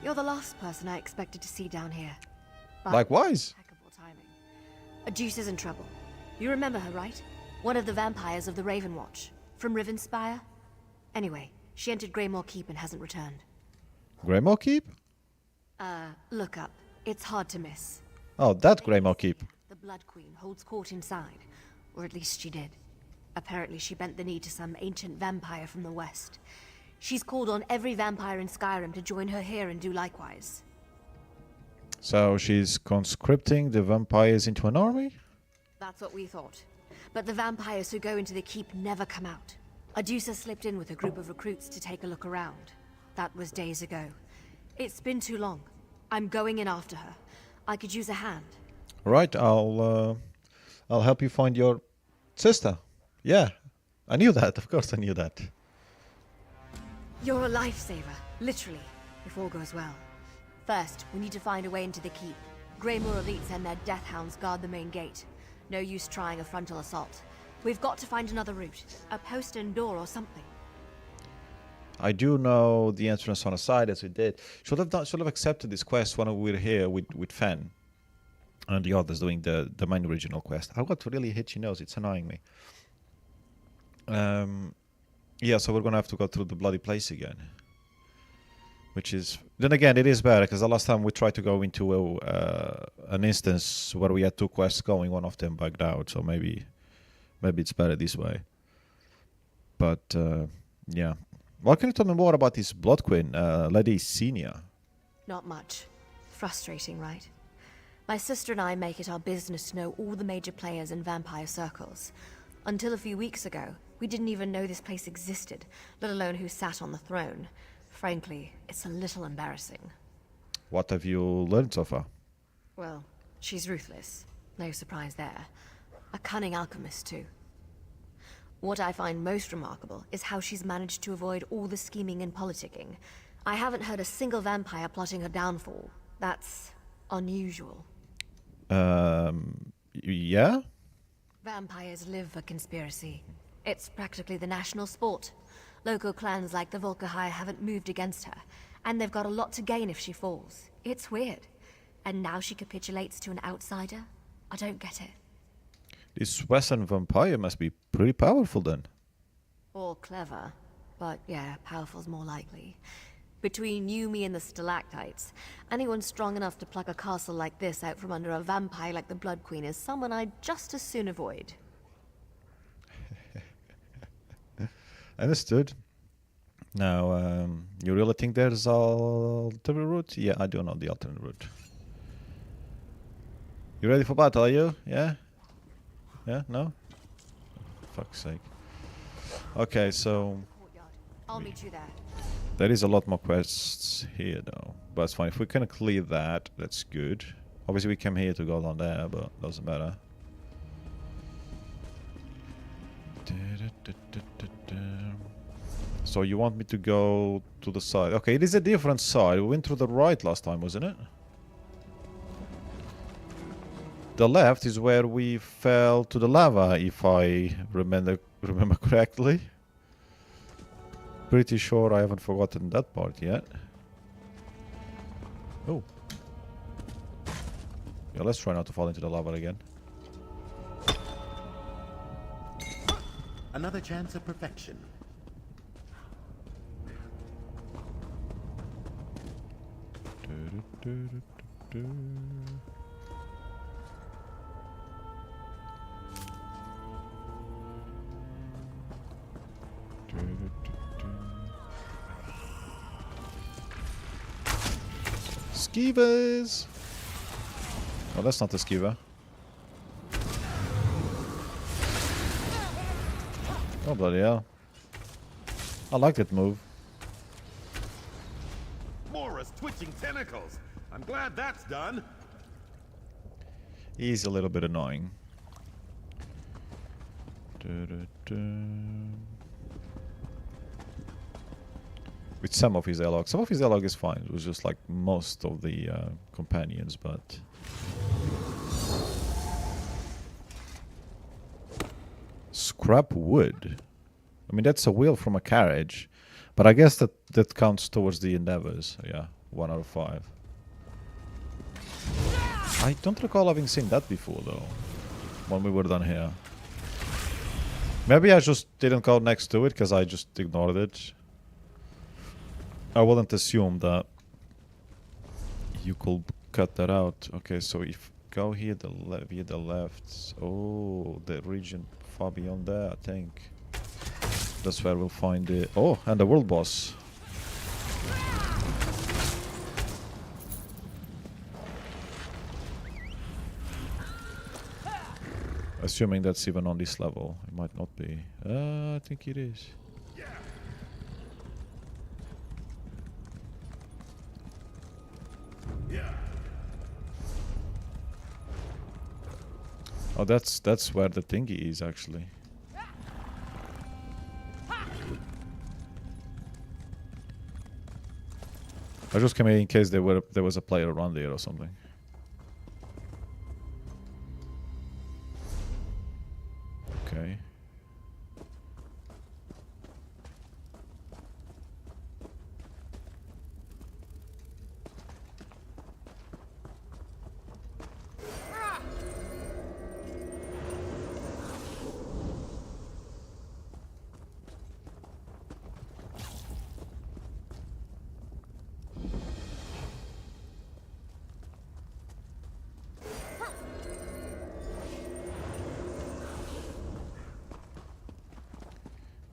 You're the last person I expected to see down here. But Likewise. impeccable timing. Adeuce is in trouble. You remember her, right? One of the vampires of the Raven Watch. From Rivenspire? Anyway, she entered Greymore Keep and hasn't returned. Greymore Keep? Look up. It's hard to miss. Oh, that Greymore Keep. The Blood Queen holds court inside. Or at least she did. Apparently she bent the knee to some ancient vampire from the west. She's called on every vampire in Skyrim to join her here and do likewise. So she's conscripting the vampires into an army? That's what we thought. But the vampires who go into the keep never come out. Adusa slipped in with a group of recruits to take a look around. That was days ago. It's been too long. I'm going in after her. I could use a hand. Right, I'll help you find your sister. Yeah, I knew that. Of course I knew that. You're a lifesaver, literally, if all goes well. First, we need to find a way into the keep. Greymoor elites and their death hounds guard the main gate. No use trying a frontal assault. We've got to find another route. A postern door or something. I do know the entrance on the side, as we did. Should have accepted this quest when we were here with Fen and the others doing the main original quest. I got really itchy nose. It's annoying me. Yeah, so we're gonna have to go through the bloody place again. Which is... Then again, it is better, because the last time we tried to go into an instance where we had 2 quests going, one of them bugged out, so maybe it's better this way. But, yeah. Well, can you tell me more about this Blood Queen, Lady Senior? Not much. Frustrating, right? My sister and I make it our business to know all the major players in vampire circles. Until a few weeks ago, we didn't even know this place existed, let alone who sat on the throne. Frankly, it's a little embarrassing. What have you learned so far? Well, she's ruthless. No surprise there. A cunning alchemist, too. What I find most remarkable is how she's managed to avoid all the scheming and politicking. I haven't heard a single vampire plotting her downfall. That's unusual. Yeah? Vampires live for conspiracy. It's practically the national sport. Local clans like the Volkahai haven't moved against her, and they've got a lot to gain if she falls. It's weird. And now she capitulates to an outsider? I don't get it. This Western vampire must be pretty powerful then. Or clever. But yeah, powerful's more likely. Between you, me, and the stalactites, anyone strong enough to pluck a castle like this out from under a vampire like the Blood Queen is someone I'd just as soon avoid. Understood. Now, you really think there's alternate route? Yeah, I do know the alternate route. You ready for battle, are you? Yeah? Yeah? No? For fuck's sake. Okay, so... I'll meet you there. There is a lot more quests here, though. But it's fine. If we can clear that, that's good. Obviously, we came here to go down there, but doesn't matter. So you want me to go to the side? Okay, it is a different side. We went through the right last time, wasn't it? The left is where we fell to the lava, if I remember correctly. Pretty sure I haven't forgotten that part yet. Oh. Yeah, let's try not to fall into the lava again. Another chance of perfection. Skeevers! Oh, that's not a skeever. Oh, bloody hell. I like that move. Mora's twitching tentacles. I'm glad that's done. He's a little bit annoying. With some of his dialogue. Some of his dialogue is fine. It was just like most of the companions, but... Scrap wood. I mean, that's a wheel from a carriage. But I guess that counts towards the endeavors. Yeah, 1 out of 5. I don't recall having seen that before, though. When we were done here. Maybe I just didn't go next to it because I just ignored it. I wouldn't assume that you could cut that out. Okay, so if go here via the left. Oh, the region far beyond there, I think. That's where we'll find it. Oh, and the world boss. Assuming that's even on this level. It might not be. I think it is. Oh, that's where the thingy is actually. I just came here in case there was a player around there or something. Okay.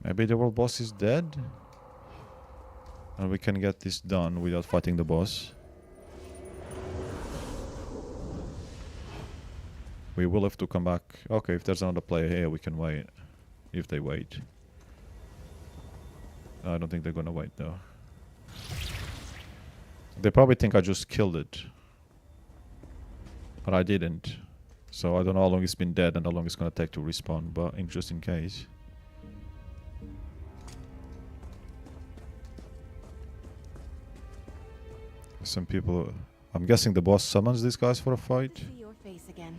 Maybe the world boss is dead? And we can get this done without fighting the boss. We will have to come back. Okay, if there's another player here, we can wait. If they wait. I don't think they're gonna wait though. They probably think I just killed it. But I didn't. So I don't know how long it's been dead and how long it's gonna take to respawn, but just in case. Some people... I'm guessing the boss summons these guys for a fight. See your face again.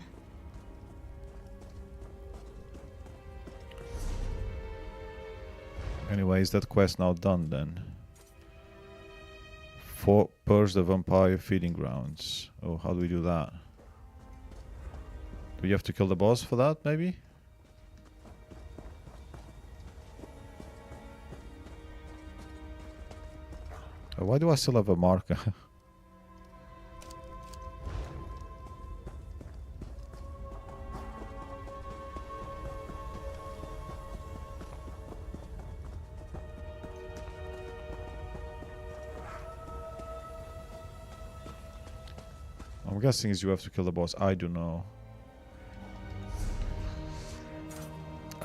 Anyway, is that quest now done then? Purge the vampire feeding grounds. Oh, how do we do that? Do you have to kill the boss for that, maybe? Why do I still have a marker? I'm guessing is you have to kill the boss. I do know.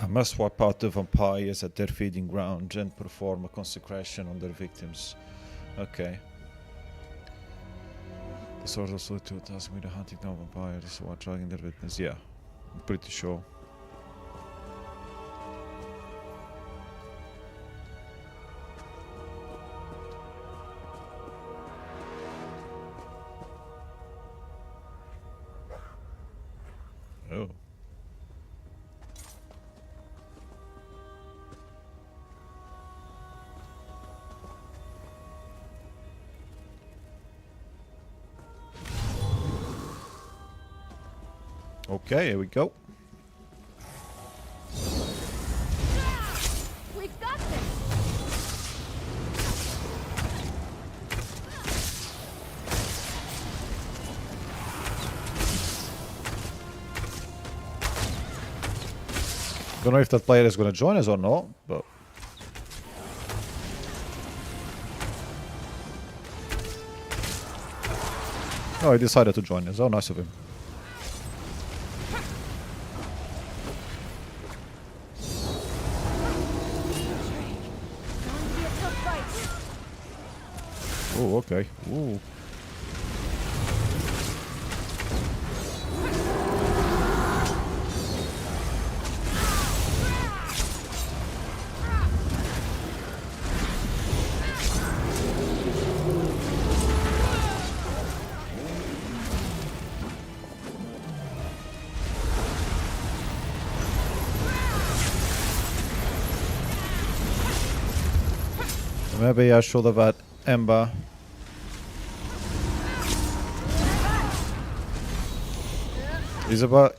I must wipe out the vampires at their feeding ground and perform a consecration on their victims. Okay. The Sword of Solitude tasked me to hunting down vampires while dragging their witness. Yeah, I'm pretty sure. Oh. Okay, here we go. We've got this. Don't know if that player is gonna join us or not, but oh, he decided to join us. Oh, nice of him. Oh, okay. Ooh. Maybe I should have had Ember. Isabel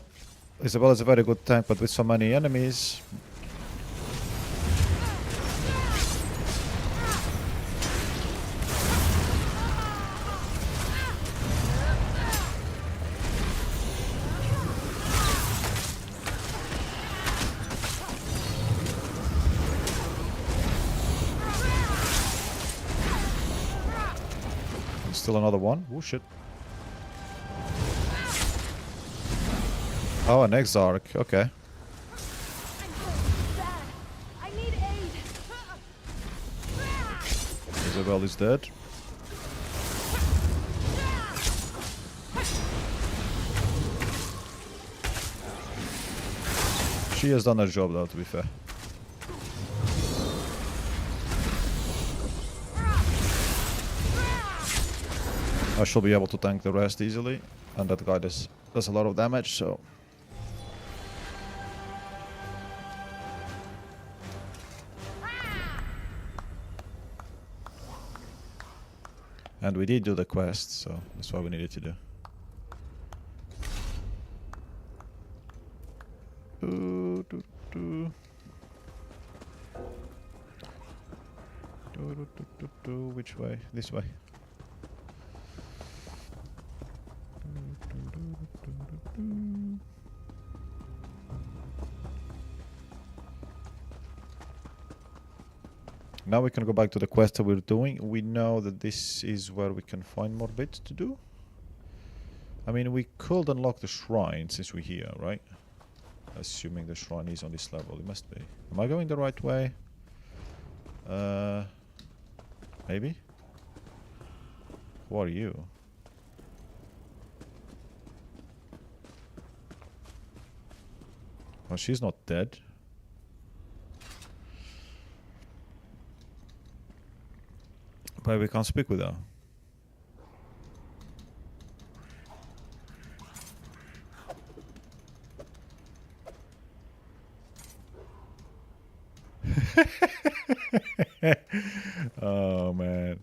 is a very good tank, but with so many enemies. Still another one. Oh shit. Oh, an Exarch. Okay. I need aid. Isabel is dead. She has done her job though, to be fair. I should be able to tank the rest easily, and that guy does a lot of damage, so... And we did do the quest, so that's what we needed to do. Which way? This way. Now we can go back to the quest that we're doing. We know that this is where we can find more bits to do. I mean, we could unlock the shrine since we're here, right? Assuming the shrine is on this level. It must be. Am I going the right way? Maybe? Who are you? Well, she's not dead. But we can't speak with her. Oh man,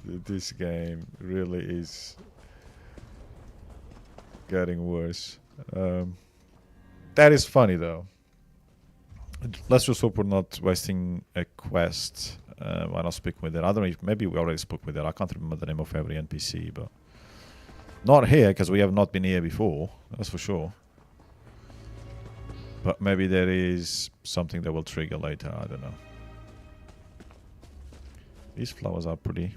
this game really is getting worse. That is funny though. Let's just hope we're not wasting a quest. When I speak with her. I don't know if maybe we already spoke with her. I can't remember the name of every NPC, but not here because we have not been here before. That's for sure. But maybe there is something that will trigger later. I don't know. These flowers are pretty.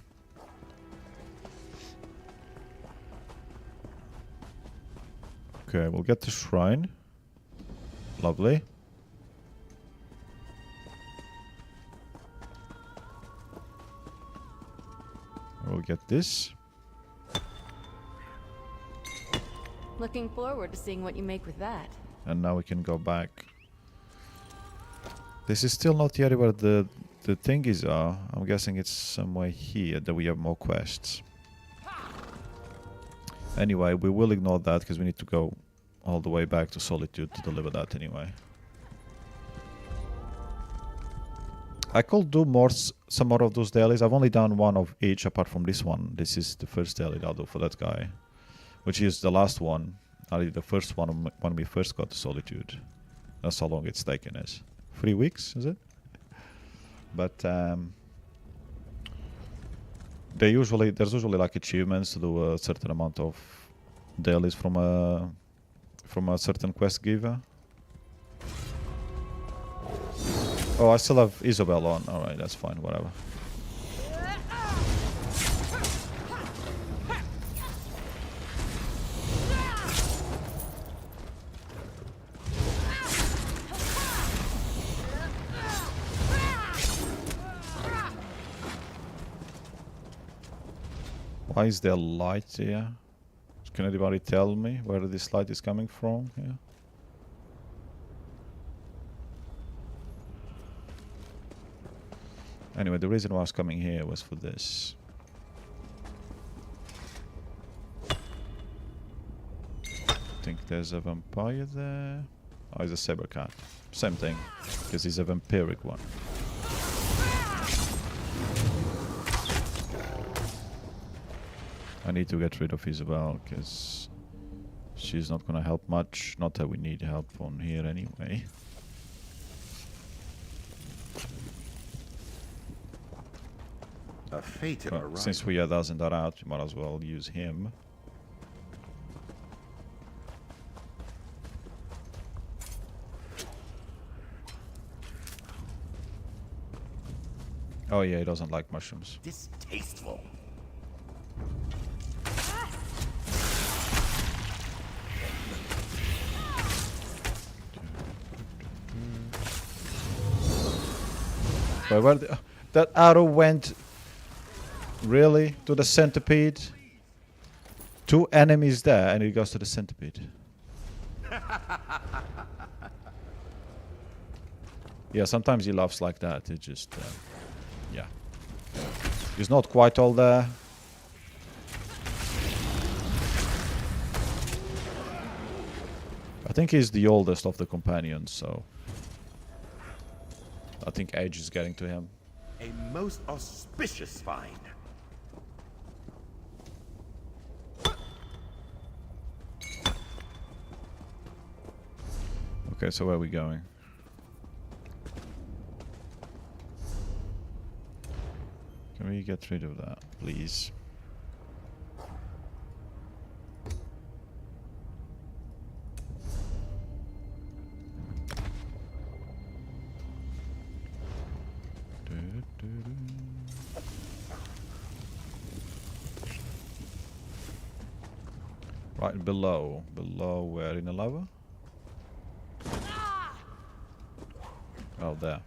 Okay, we'll get the shrine. Lovely. We'll get this. Looking forward to seeing what you make with that. And now we can go back. This is still not the area where the thingies are. I'm guessing it's somewhere here that we have more quests. Anyway, we will ignore that because we need to go all the way back to Solitude to deliver that anyway. I could do some more of those dailies. I've only done one of each apart from this one. This is the first daily I'll do for that guy, which is the last one. I did the first one when we first got to Solitude. That's how long it's taken us. 3 weeks, is it? But there's usually like achievements to do a certain amount of dailies from a certain quest giver. Oh, I still have Isabel on. Alright, that's fine, whatever. Why is there light here? Can anybody tell me where this light is coming from here? Anyway, the reason why I was coming here was for this. I think there's a vampire there. Oh, he's a saber cat. Same thing, because he's a vampiric one. I need to get rid of Isabel, because she's not gonna help much. Not that we need help on here anyway. A fated But arrival. since we are doesn't are out, we might as well use him. Oh yeah, he doesn't like mushrooms. Distasteful. But where that arrow went really to the centipede? 2 enemies there and it goes to the centipede. Yeah, sometimes he laughs like that. It just, yeah. He's not quite all there. I think he's the oldest of the companions, so I think age is getting to him. A most auspicious find. Okay, so where are we going? Can we get rid of that, please? Right below. Below where? In the lava? Oh, there.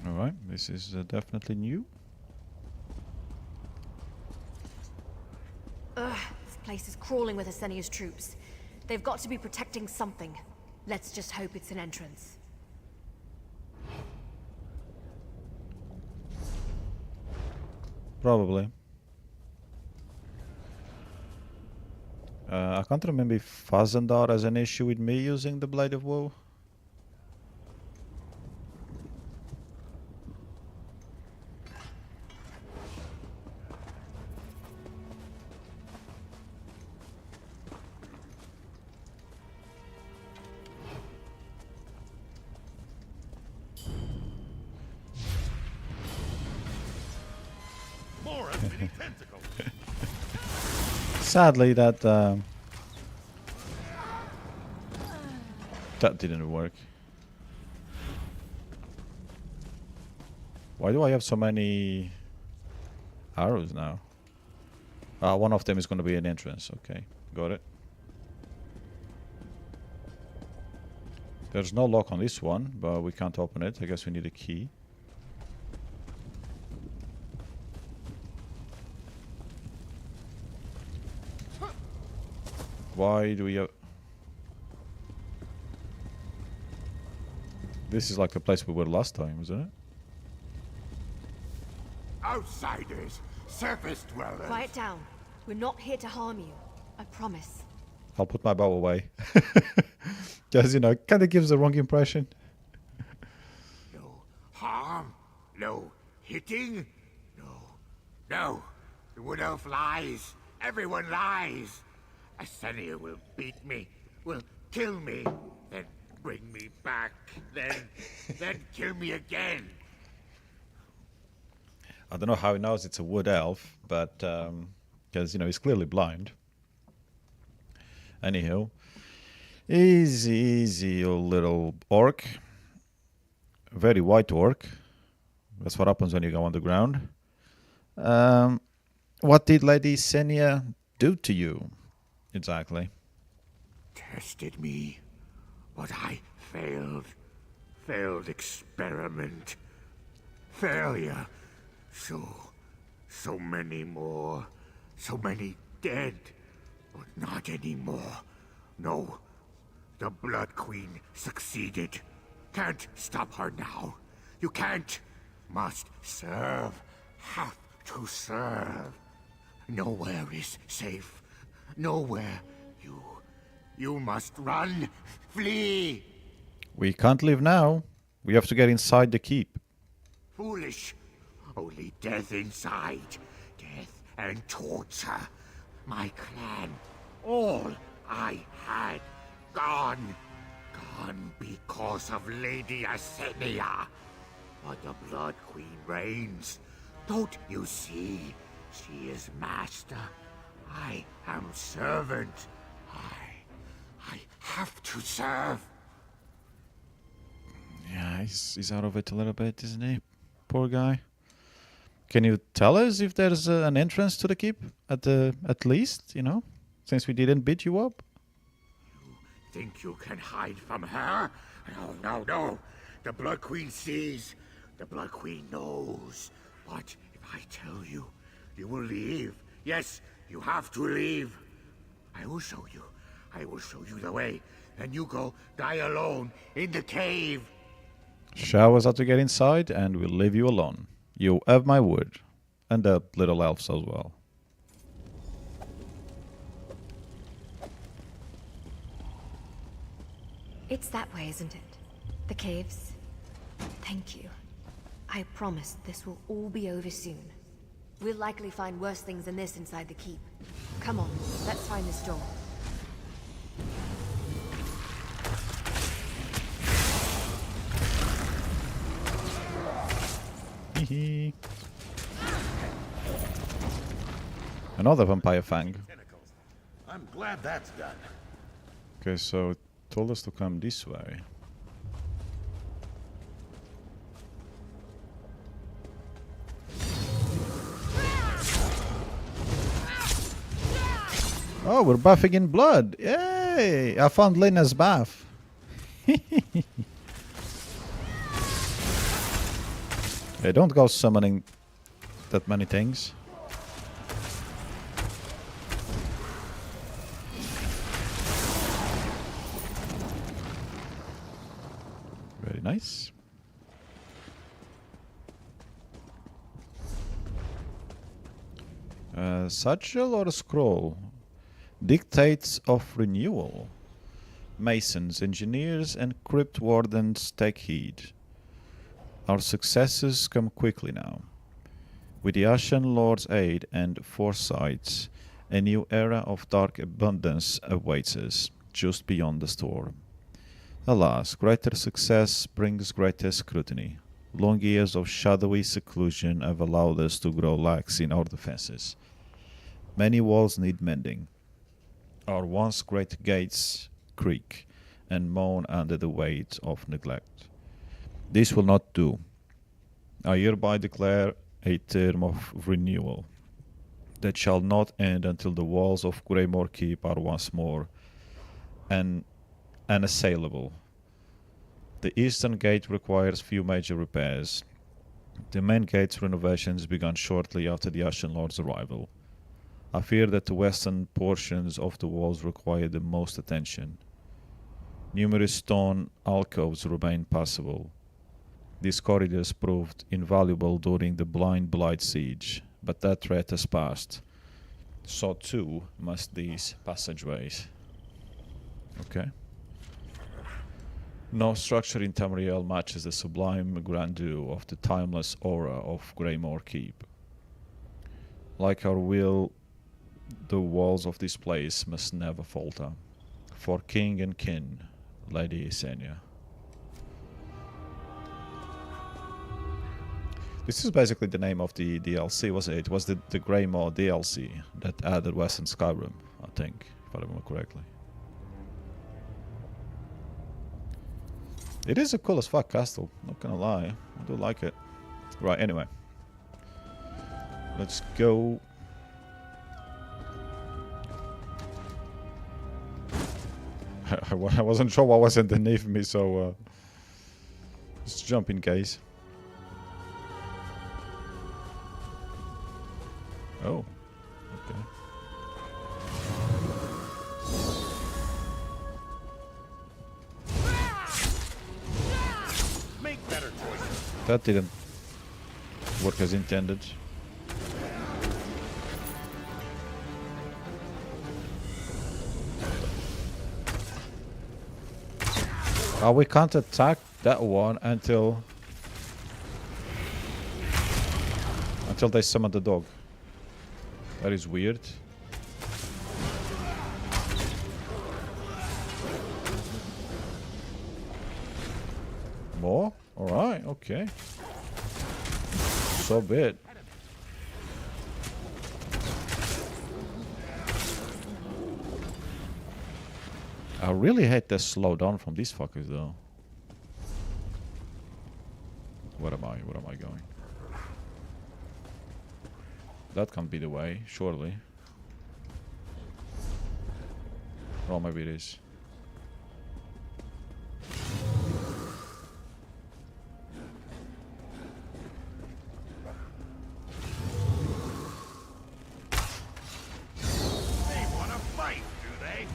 Alright, this is definitely new. Ugh, this place is crawling with Asenia's troops. They've got to be protecting something. Let's just hope it's an entrance. Probably. I can't remember if Fazendar has an issue with me using the Blade of Woe. More spinning tentacles. Sadly, that that didn't work. Why do I have so many arrows now? One of them is going to be an entrance. Okay, got it. There's no lock on this one, but we can't open it. I guess we need a key. Why do we have... This is like the place we were last time, isn't it? Outsiders, surface dwellers. Quiet down. We're not here to harm you. I promise. I'll put my bow away. Because, you know, it kind of gives the wrong impression. No harm, no hitting, no. The Wood Elf lies. Everyone lies. Asenia will beat me, will kill me, then bring me back, then kill me again. I don't know how he knows it's a wood elf, but because you know he's clearly blind. Anyhow, easy old little orc, very white orc. That's what happens when you go underground. What did Lady Senia do to you, exactly? Tested me, but I failed. Failed experiment. Failure. So many more. So many dead. But not anymore. No. The Blood Queen succeeded. Can't stop her now. You can't. Must serve. Have to serve. Nowhere is safe. Nowhere. You must run. Flee. We can't leave now. We have to get inside the keep. Foolish. Only death inside. Death and torture. My clan. All I had. Gone. Gone because of Lady Asenia. But the Blood Queen reigns. Don't you see? She is master. I am servant. I have to serve. Yeah, he's out of it a little bit, isn't he? Poor guy. Can you tell us if there's an entrance to the keep? At least, you know? Since we didn't beat you up? Think you can hide from her? No, no, no. The Blood Queen sees. The Blood Queen knows. But if I tell you, you will leave. Yes, you have to leave. I will show you. I will show you the way. Then you go die alone in the cave. Show us how to get inside and we'll leave you alone. You have my word. And the little elves as well. It's that way, isn't it? The caves. Thank you. I promise this will all be over soon. We'll likely find worse things than this inside the keep. Come on, let's find this door. Hehe. Another vampire fang. I'm glad that's done. Okay, so it told us to come this way. Oh, we're buffing in blood. Yay! I found Lena's buff. Hey, don't go summoning that many things. Very nice. Satchel or a scroll? Dictates of renewal. Masons, engineers, and crypt wardens take heed. Our successes come quickly now. With the Ashen Lord's aid and foresight, a new era of dark abundance awaits us, just beyond the storm. Alas, greater success brings greater scrutiny. Long years of shadowy seclusion have allowed us to grow lax in our defenses. Many walls need mending. Our once great gates creak and moan under the weight of neglect. This will not do. I hereby declare a term of renewal that shall not end until the walls of Greymore Keep are once more unassailable. The eastern gate requires few major repairs. The main gate's renovations began shortly after the Ashen Lord's arrival. I fear that the western portions of the walls require the most attention. Numerous stone alcoves remain passable. These corridors proved invaluable during the Blind Blight siege, but that threat has passed. So too must these passageways. Okay. No structure in Tamriel matches the sublime grandeur of the timeless aura of Greymore Keep. Like our will, the walls of this place must never falter. For king and kin, Lady Asenia. This is basically the name of the DLC, was it? It was the Greymore DLC that added Western Skyrim, I think, if I remember correctly. It is a cool as fuck castle, not gonna lie. I do like it. Right, anyway. Let's go. I wasn't sure what was underneath me, so let's jump in case. Oh, okay. Make better choices. That didn't work as intended. We can't attack that one until they summon the dog. That is weird. More? Alright, okay. So be it. I really hate the slow down from these fuckers though. Where am I? Where am I going? That can't be the way, surely. Oh, maybe it is. They want to fight, do they?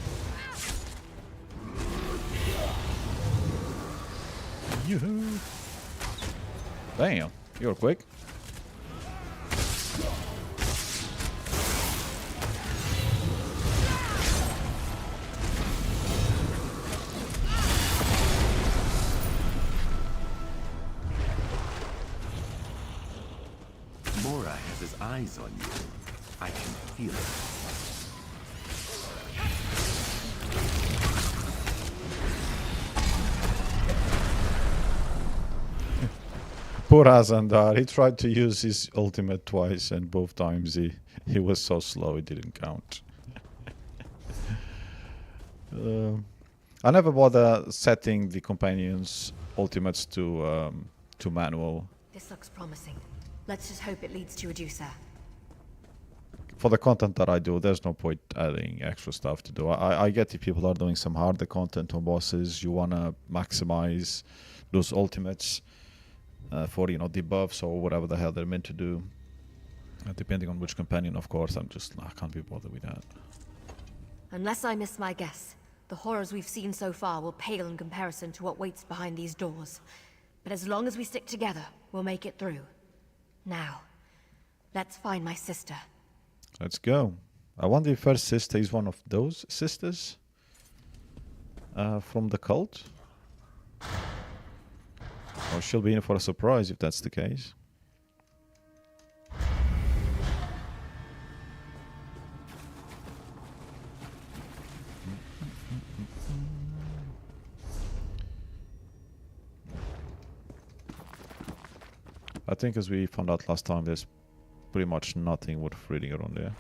Yoo-hoo. Damn, you're quick. Mora has his eyes on you. I can feel it. Poor Azandar, he tried to use his ultimate twice and both times he was so slow it didn't count. I never bother setting the companions' ultimates to manual. This looks promising. Let's just hope it leads to a juicer. For the content that I do, there's no point adding extra stuff to do. I get if people are doing some harder content on bosses, you wanna maximize those ultimates for, you know, debuffs or whatever the hell they're meant to do. Depending on which companion, of course, I can't be bothered with that. Unless I miss my guess, the horrors we've seen so far will pale in comparison to what waits behind these doors. But as long as we stick together, we'll make it through. Now, let's find my sister. Let's go. I wonder if her sister is one of those sisters from the cult. Or she'll be in for a surprise if that's the case. I think as we found out last time, there's pretty much nothing worth reading around there.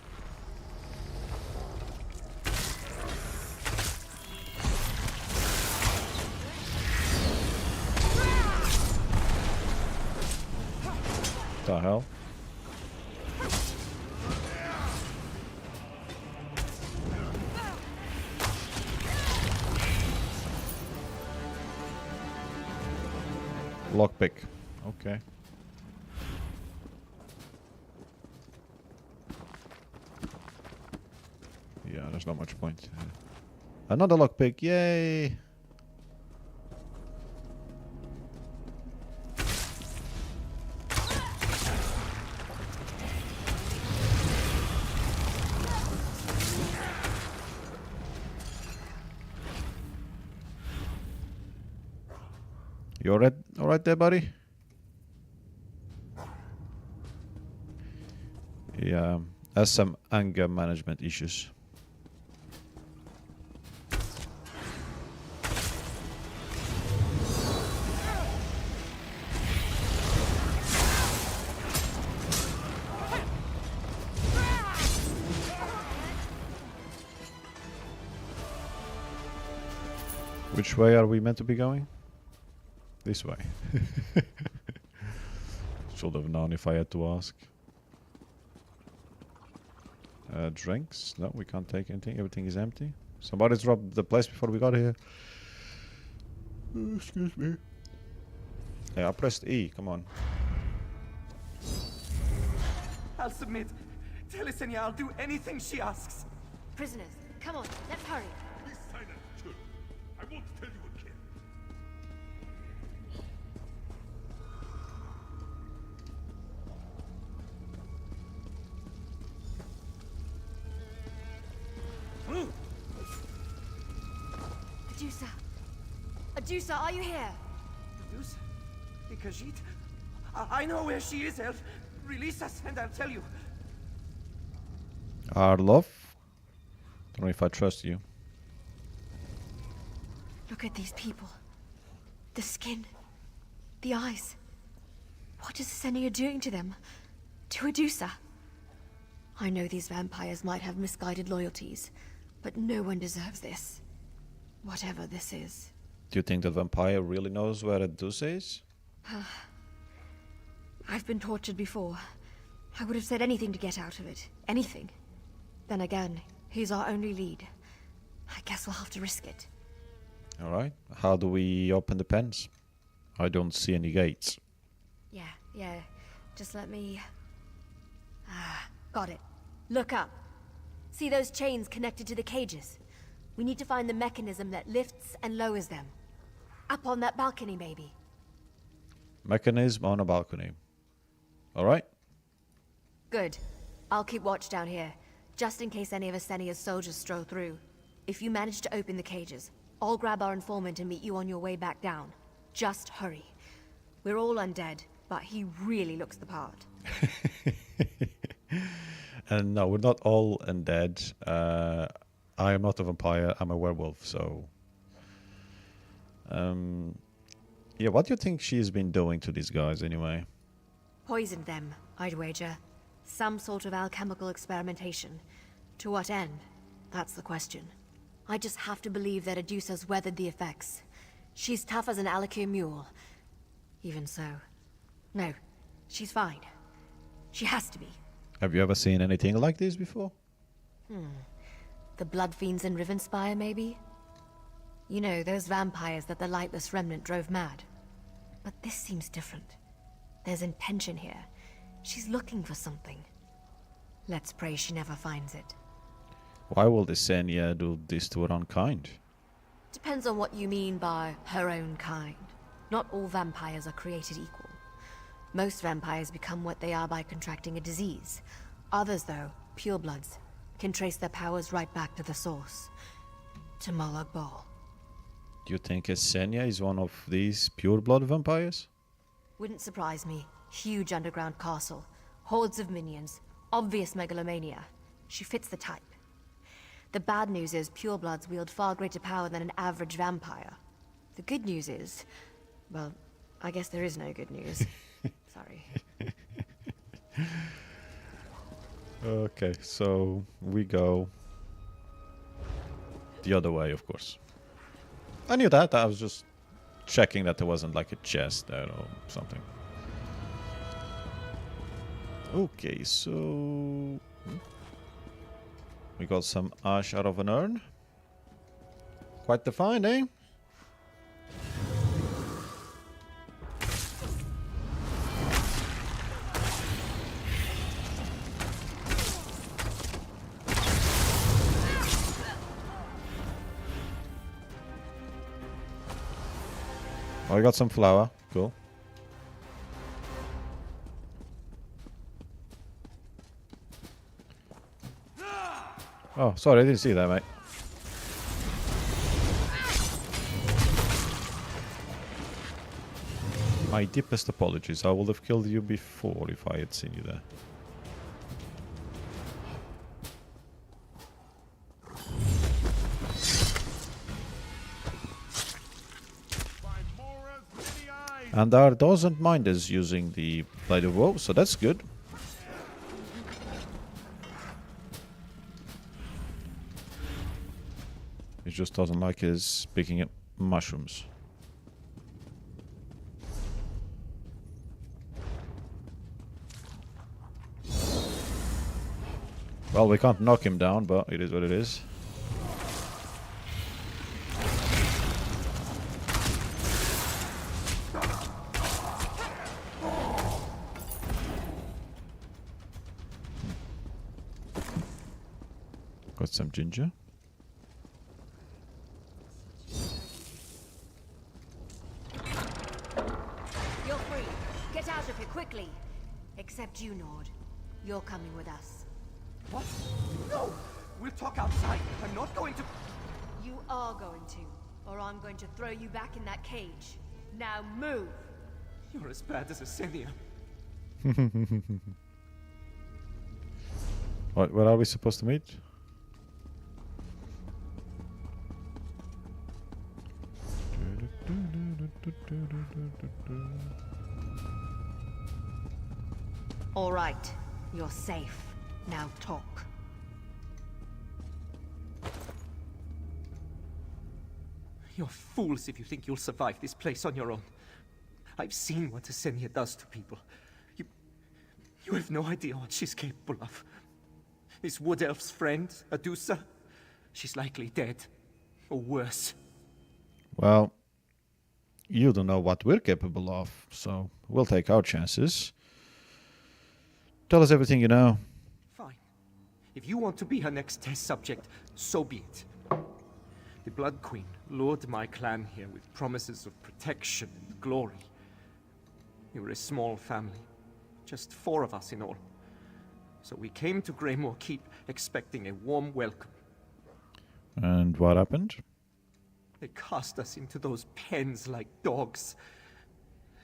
The hell? Lockpick. Okay. Yeah, there's not much point. Another lockpick, yay! You alright there, buddy? Yeah, has some anger management issues. Which way are we meant to be going? This way. Should have known if I had to ask. Drinks? No, we can't take anything. Everything is empty. Somebody's robbed the place before we got here. Excuse me. Yeah, I pressed E. Come on. I'll submit. Tell Yesenia I'll do anything she asks. Prisoners, come on, let's hurry. Be silent, children. I won't tell you again. A juicer. A Adusa, are you here? Medusa? Ikajit? I know where she is, Elf. Release us and I'll tell you. Arlov? Don't know if I trust you. Look at these people. The skin. The eyes. What is Senia doing to them? To Adusa? I know these vampires might have misguided loyalties, but no one deserves this. Whatever this is. Do you think the vampire really knows where Adusa is? I've been tortured before. I would have said anything to get out of it. Anything. Then again, he's our only lead. I guess we'll have to risk it. Alright. How do we open the pens? I don't see any gates. Yeah. Just let me... got it. Look up. See those chains connected to the cages? We need to find the mechanism that lifts and lowers them. Up on that balcony, maybe. Mechanism on a balcony. Alright. Good. I'll keep watch down here, just in case any of Asenia's soldiers stroll through. If you manage to open the cages, I'll grab our informant and meet you on your way back down. Just hurry. We're all undead, but he really looks the part. And no, we're not all undead. I am not a vampire, I'm a werewolf, so... yeah, what do you think she's been doing to these guys, anyway? Poisoned them, I'd wager. Some sort of alchemical experimentation. To what end? That's the question. I just have to believe that Adusa's weathered the effects. She's tough as an Alikir mule. Even so. No, she's fine. She has to be. Have you ever seen anything like this before? The blood fiends in Rivenspire, maybe? You know, those vampires that the Lightless Remnant drove mad. But this seems different. There's intention here. She's looking for something. Let's pray she never finds it. Why will the Senia do this to her own kind? Depends on what you mean by her own kind. Not all vampires are created equal. Most vampires become what they are by contracting a disease. Others, though, purebloods, can trace their powers right back to the source. To Molag Bal. Do you think Senia is one of these pure-blood vampires? Wouldn't surprise me. Huge underground castle. Hordes of minions. Obvious megalomania. She fits the type. The bad news is purebloods wield far greater power than an average vampire. The good news is... well, I guess there is no good news. Sorry. Okay, so we go the other way, of course. I knew that. I was just checking that there wasn't like a chest there or something. Okay, so we got some ash out of an urn. Quite the find, eh? Oh, I got some flour. Cool. Oh, sorry, I didn't see that, mate. My deepest apologies. I would have killed you before if I had seen you there. And our doesn't mind us using the Blade of Woe, so that's good. It just doesn't like us picking up mushrooms. Well, we can't knock him down, but it is what it is. Got some ginger. You're free. Get out of here quickly. Except you, Nord. You're coming with us. What? No! We'll talk outside. I'm not going to... You are going to. or I'm going to throw you back in that cage. Now move! You're as bad as Asenia. What, where are we supposed to meet? All right, you're safe. Now talk. You're fools if you think you'll survive this place on your own. I've seen what Asenia does to people. You have no idea what she's capable of. This Wood Elf's friend, Adusa, she's likely dead. Or worse. Well, you don't know what we're capable of, so we'll take our chances. Tell us everything you know. Fine. If you want to be her next test subject, so be it. The Blood Queen lured my clan here with promises of protection and glory. We were a small family, just 4 of us in all. So we came to Greymore Keep expecting a warm welcome. And what happened? They cast us into those pens like dogs.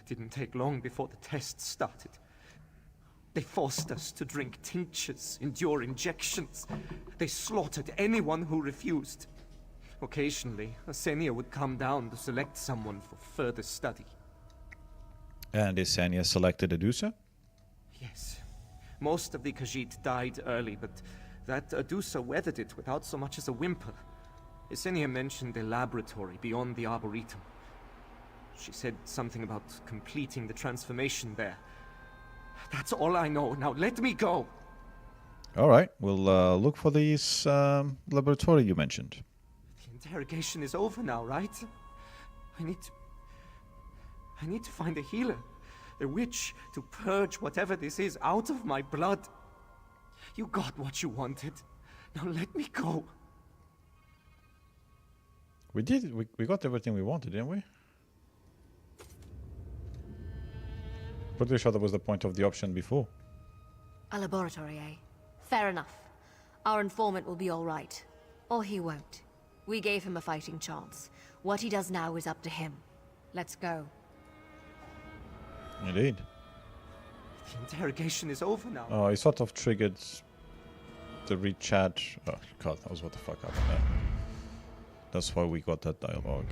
It didn't take long before the tests started. They forced us to drink tinctures, endure injections. They slaughtered anyone who refused. Occasionally, Asenia would come down to select someone for further study. And Asenia selected Adusa? Yes. Most of the Khajiit died early, but that Adusa weathered it without so much as a whimper. Asenia mentioned a laboratory beyond the Arboretum. She said something about completing the transformation there. That's all I know. Now let me go! Alright, we'll look for this laboratory you mentioned. The interrogation is over now, right? I need to find a healer. A witch to purge whatever this is out of my blood. You got what you wanted. Now let me go. We did. We got everything we wanted, didn't we? Pretty sure that was the point of the option before. A laboratory, eh? Fair enough. Our informant will be all right. Or he won't. We gave him a fighting chance. What he does now is up to him. Let's go. Indeed. The interrogation is over now. Oh, he sort of triggered the rechat. Oh god, that was what the fuck happened there. That's why we got that dialogue.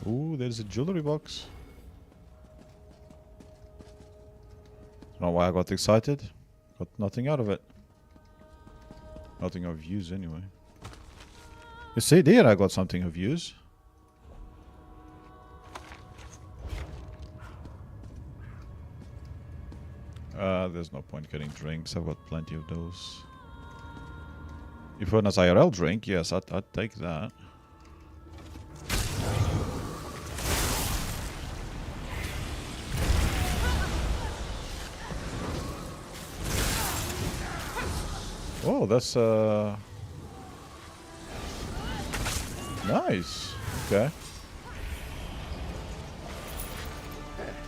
Ooh, there's a jewelry box. Don't know why I got excited. Got nothing out of it. Nothing of use anyway. You see there, I got something of use. There's no point getting drinks. I've got plenty of those. If it was an IRL drink, yes, I'd take that. Oh, that's nice. Okay.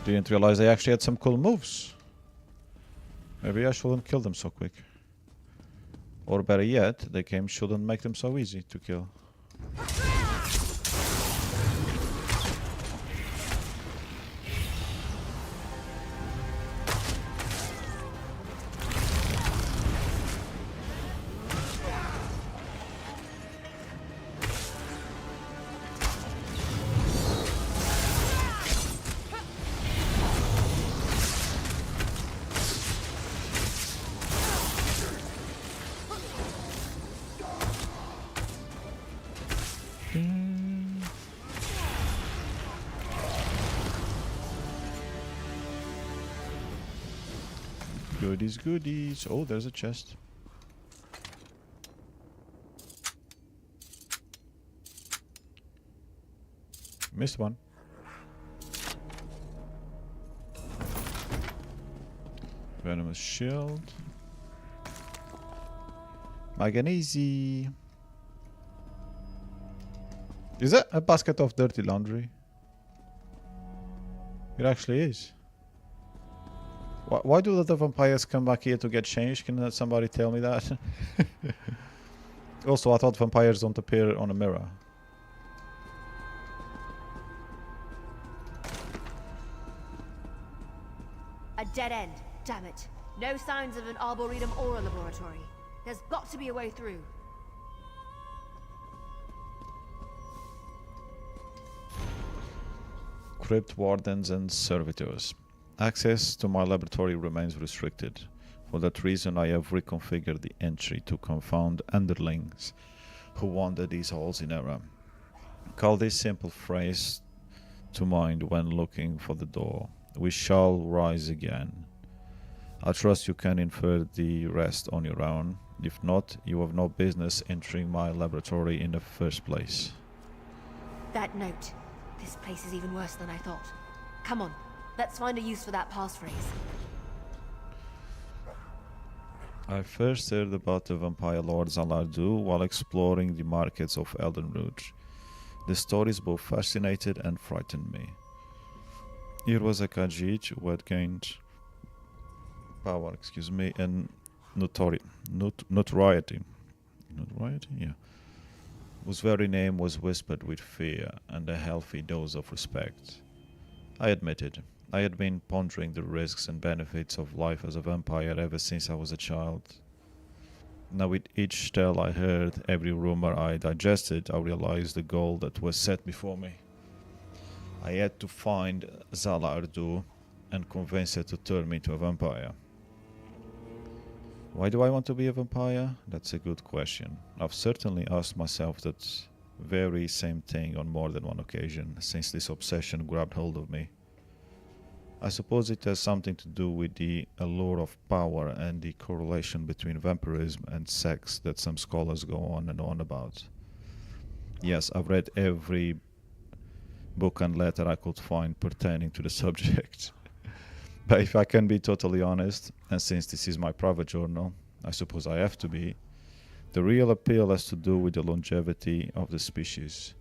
Didn't realize they actually had some cool moves. Maybe I shouldn't kill them so quick. Or better yet, the game shouldn't make them so easy to kill. Goodies, goodies. Oh, there's a chest. Missed one. Venomous shield. Manganese. Is that a basket of dirty laundry? It actually is. Why do the vampires come back here to get changed? Can somebody tell me that? Also, I thought vampires don't appear on a mirror. A dead end, damn it. No signs of an arboretum or a laboratory. There's got to be a way through. Crypt wardens and servitors. Access to my laboratory remains restricted. For that reason, I have reconfigured the entry to confound underlings who wander these halls in error. Call this simple phrase to mind when looking for the door. We shall rise again. I trust you can infer the rest on your own. If not, you have no business entering my laboratory in the first place. That note. This place is even worse than I thought. Come on, let's find a use for that passphrase. I first heard about the vampire lord Zalardu while exploring the markets of Eldenroot. The stories both fascinated and frightened me. Here was a Khajiit who had gained power, and notoriety, yeah, whose very name was whispered with fear and a healthy dose of respect. I admitted, I had been pondering the risks and benefits of life as a vampire ever since I was a child. Now with each tale I heard, every rumor I digested, I realized the goal that was set before me. I had to find Zalardu and convince her to turn me into a vampire. Why do I want to be a vampire? That's a good question. I've certainly asked myself that very same thing on more than one occasion since this obsession grabbed hold of me. I suppose it has something to do with the allure of power and the correlation between vampirism and sex that some scholars go on and on about. Yes, I've read every book and letter I could find pertaining to the subject. But if I can be totally honest, and since this is my private journal, I suppose I have to be, the real appeal has to do with the longevity of the species.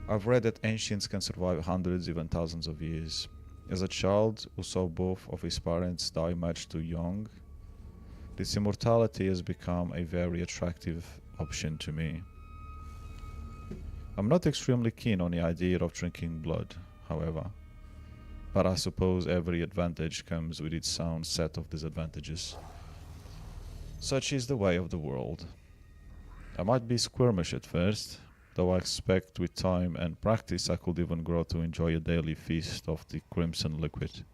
I've read that ancients can survive hundreds, even thousands of years. As a child who saw both of his parents die much too young, this immortality has become a very attractive option to me. I'm not extremely keen on the idea of drinking blood, however. But I suppose every advantage comes with its own set of disadvantages. Such is the way of the world. I might be squirmish at first, though I expect with time and practice I could even grow to enjoy a daily feast of the crimson liquid.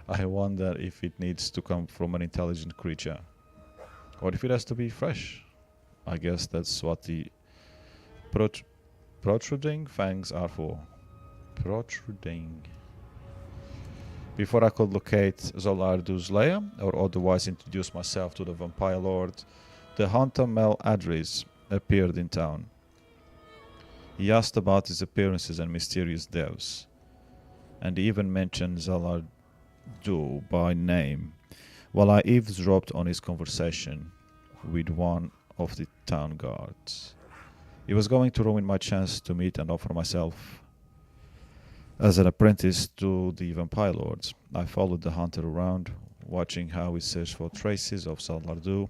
I wonder if it needs to come from an intelligent creature, or if it has to be fresh. I guess that's what the protruding fangs are for. Protruding. Before I could locate Zalardu's lair, or otherwise introduce myself to the vampire lord, the hunter Mel Adris appeared in town. He asked about his appearances and mysterious deaths, and even mentioned Zalardu by name, while I eavesdropped on his conversation with one of the town guards. He was going to ruin my chance to meet and offer myself as an apprentice to the vampire lords. I followed the hunter around, watching how he searched for traces of Zalardu.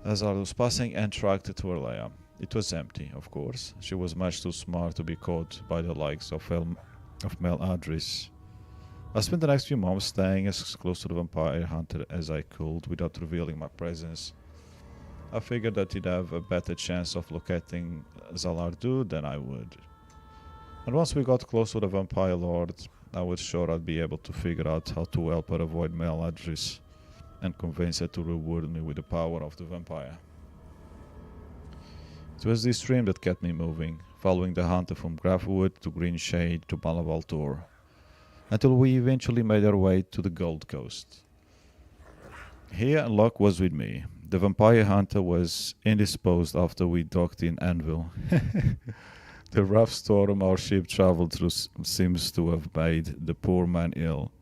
As I was passing and tracked to her lair. It was empty, of course. She was much too smart to be caught by the likes of Mel Adris. I spent the next few months staying as close to the vampire hunter as I could without revealing my presence. I figured that he'd have a better chance of locating Zalardu than I would. And once we got close to the vampire lord, I was sure I'd be able to figure out how to help her avoid Mel Adris and convince her to reward me with the power of the vampire. It was this dream that kept me moving, following the hunter from Grafwood to Greenshade to Malavaltor, until we eventually made our way to the Gold Coast. Here luck was with me. The vampire hunter was indisposed after we docked in Anvil. The rough storm our ship traveled through seems to have made the poor man ill.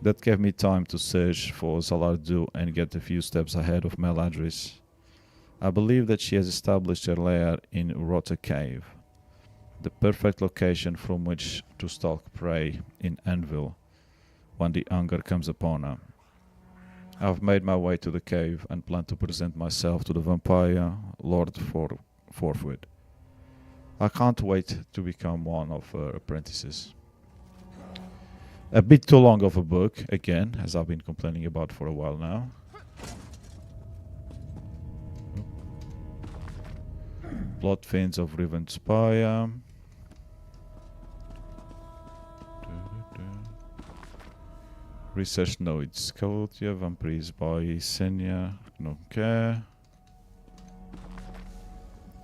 That gave me time to search for Zalardu and get a few steps ahead of Meladris. I believe that she has established her lair in Rota Cave, the perfect location from which to stalk prey in Anvil when the hunger comes upon her. I've made my way to the cave and plan to present myself to the vampire Lord forthwith. I can't wait to become one of her apprentices. A bit too long of a book, again, as I've been complaining about for a while now. Blood Fiends of Riven Spire. Research notes. Cautia, Vampires by Senya. No care.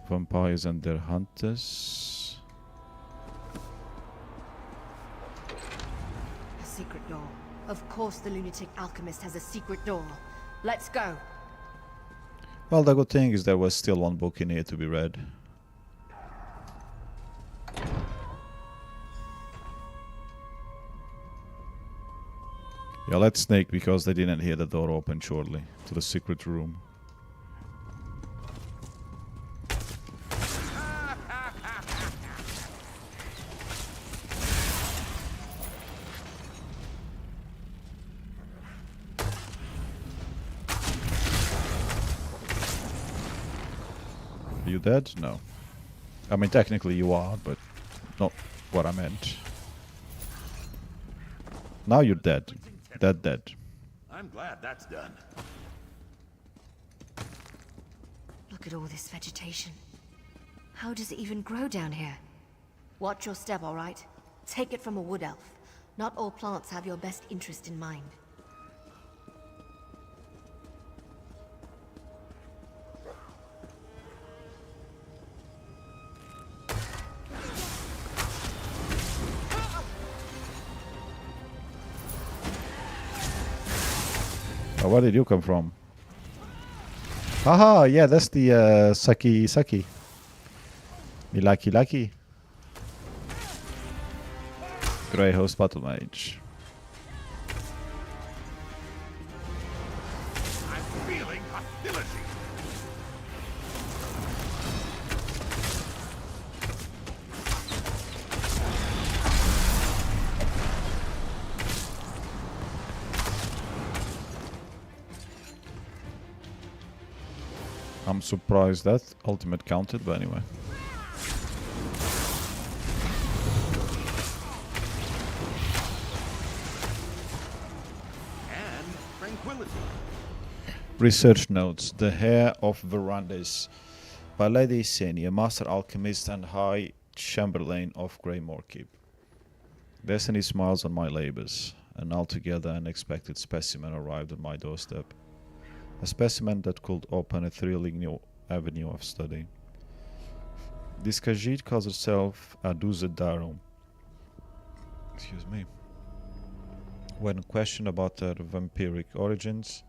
Vampires and their hunters. A secret door. Of course the lunatic alchemist has a secret door. Let's go. Well, the good thing is there was still one book in here to be read. Yeah, let's sneak because they didn't hear the door open shortly to the secret room. Are you dead? No. I mean, technically you are, but not what I meant. Now you're dead. Dead. I'm glad that's done. Look at all this vegetation. How does it even grow down here? Watch your step, all right? Take it from a wood elf. Not all plants have your best interest in mind. Oh, where did you come from? Haha, yeah, that's the Saki. Me lucky. Grey Host Battle Mage. I'm feeling hostility. I'm surprised that ultimate counted, but anyway. And tranquility. Research notes. The Hair of Verandis by Lady Senia, Master Alchemist and High Chamberlain of Greymore Keep. Destiny smiles on my labors. An altogether unexpected specimen arrived on my doorstep. A specimen that could open a thrilling new avenue of study. This Khajiit calls herself Aduza Darum. Excuse me. When questioned about her vampiric origins,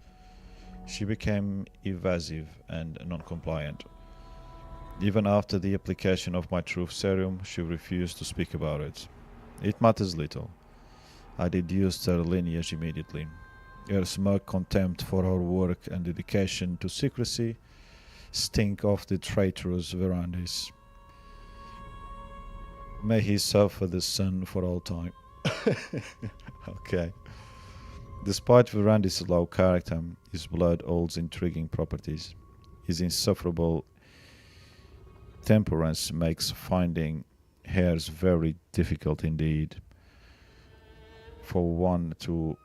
she became evasive and non-compliant. Even after the application of my truth serum, she refused to speak about it. It matters little. I deduced her lineage immediately. Her smug contempt for our work and dedication to secrecy stink of the traitorous Verandis. May he suffer the sun for all time. Okay. Despite Verandis' low character, his blood holds intriguing properties. His insufferable temperance makes finding hairs very difficult indeed. For one to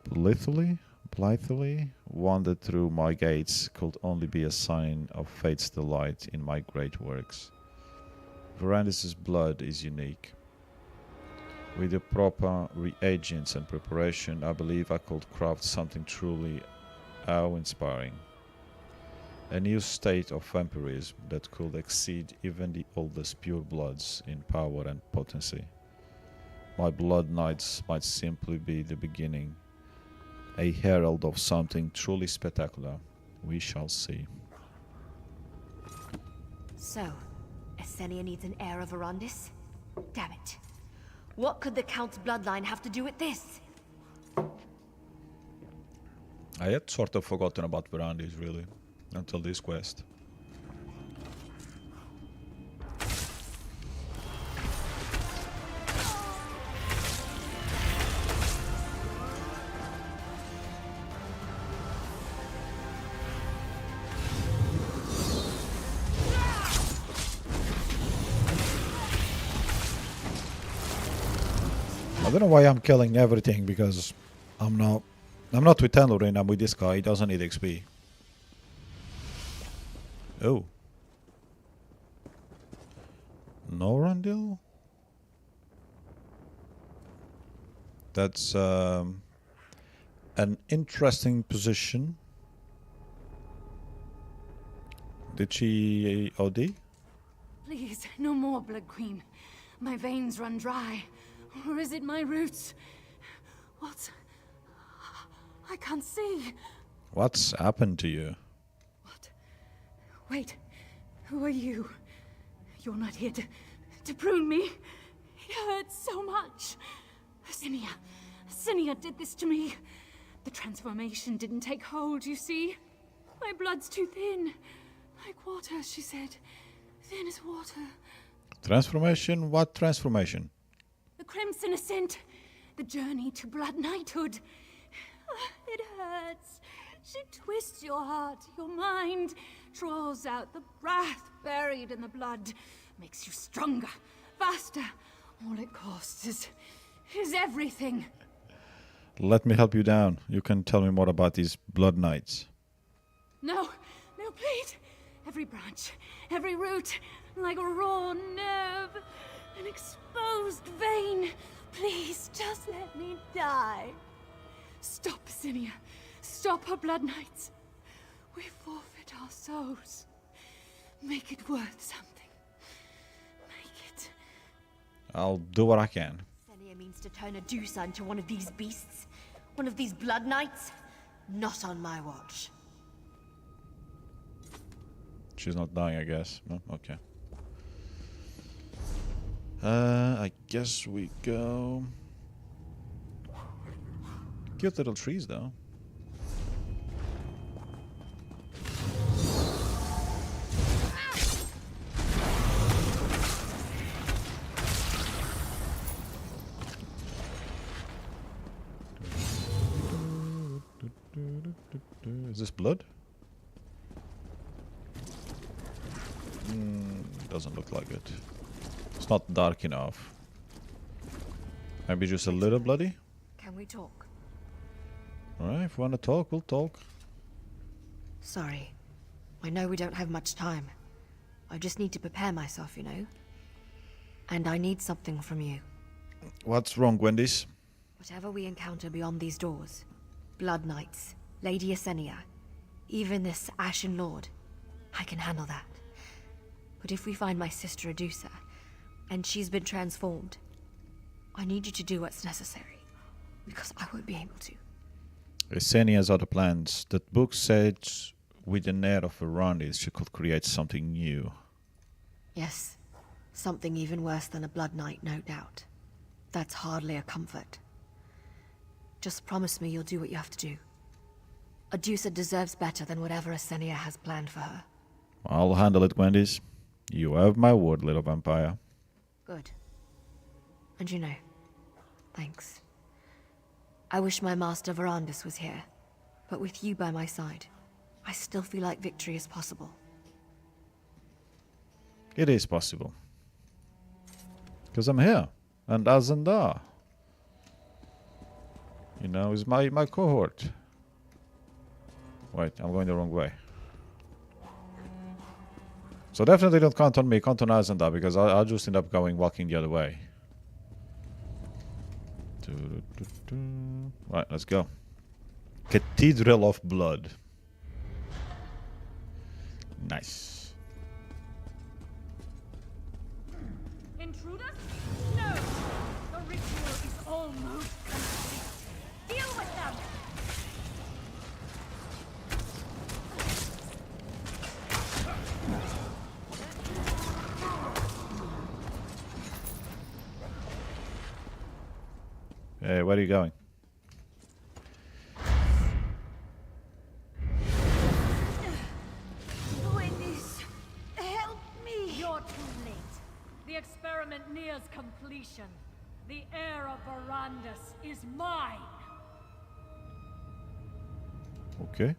blithely wander through my gates could only be a sign of fate's delight in my great works. Verandis' blood is unique. With the proper reagents and preparation, I believe I could craft something truly awe-inspiring. A new state of vampirism that could exceed even the oldest pure bloods in power and potency. My blood knights might simply be the beginning, a herald of something truly spectacular. We shall see. So, a Esenia needs an heir of Arandis? Damn it. What could the Count's bloodline have to do with this? I had sort of forgotten about Verandis, really, until this quest. I don't know why I'm killing everything, because I'm not with Tenlorin, I'm with this guy. He doesn't need XP. Oh. No Randil? That's an interesting position. Did she OD? Please, no more, Blood Queen. My veins run dry. Or is it my roots? What? I can't see. What's happened to you? What? Wait. Who are you? You're not here to prune me. It hurts so much. Cinia did this to me. The transformation didn't take hold, you see? My blood's too thin. Like water, she said. Thin as water. Transformation? What transformation? The Crimson Ascent. The journey to Blood Knighthood. It hurts. She twists your heart, your mind, draws out the wrath buried in the blood, makes you stronger, faster. All it costs is everything. Let me help you down. You can tell me more about these Blood Knights. No, please. Every branch, every root, like a raw nerve, an exposed vein. Please, just let me die. Stop, Cinia. Stop her Blood Knights. We forfeit our souls. Make it worth something. Make it. I'll do what I can. Esenia means to turn Adusa into one of these beasts? One of these Blood Knights? Not on my watch. She's not dying, I guess. No? Okay. I guess we go... Cute little trees, though. Is this blood? Doesn't look like it. It's not dark enough. Maybe just a little bloody? Can we talk? Alright, if we want to talk, we'll talk. Sorry. I know we don't have much time. I just need to prepare myself, you know? And I need something from you. What's wrong, Wendy's? Whatever we encounter beyond these doors. Blood Knights, Lady Esenia, even this Ashen Lord. I can handle that. But if we find my sister Adusa, and she's been transformed, I need you to do what's necessary. Because I won't be able to. Esenia's other plans. That book said with an air of Arandis she could create something new. Yes. Something even worse than a Blood Knight, no doubt. That's hardly a comfort. Just promise me you'll do what you have to do. Adusa deserves better than whatever Esenia has planned for her. I'll handle it, Wendy's. You have my word, little vampire. Good. And you know, thanks. I wish my master Verandis was here, but with you by my side, I still feel like victory is possible. It is possible. Because I'm here. And Azandar. You know, is my cohort. Wait, I'm going the wrong way. So definitely don't count on me, count on Azandar, because I'll just end up walking the other way. Right, let's go. Cathedral of Blood. Nice. Intruders? No! The ritual is almost complete. Deal with them! Where are you going? Witness, help me! You're too late. The experiment nears completion. The heir of Verandus is mine. Okay.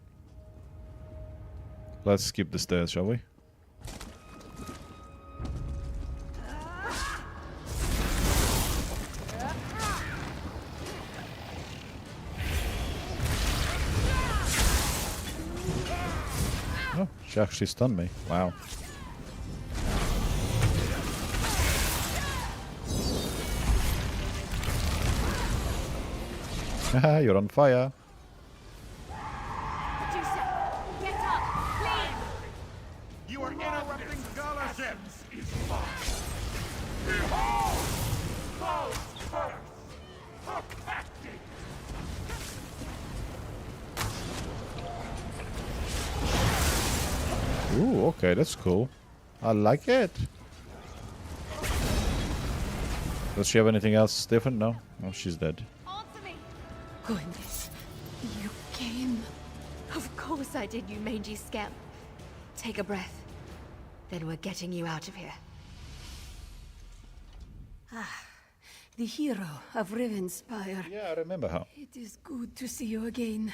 Let's skip the stairs, shall we? Oh, she actually stunned me. Wow. Haha, you're on fire. Get up, please! You are interrupting scholarships! Behold! Those first! Perfecting! Ooh, okay, that's cool. I like it. Does she have anything else different? No? Oh, she's dead. Goodness, you came. Of course I did, you mangy scamp. Take a breath. Then we're getting you out of here. Ah, the hero of Rivenspire. Yeah, I remember her. It is good to see you again.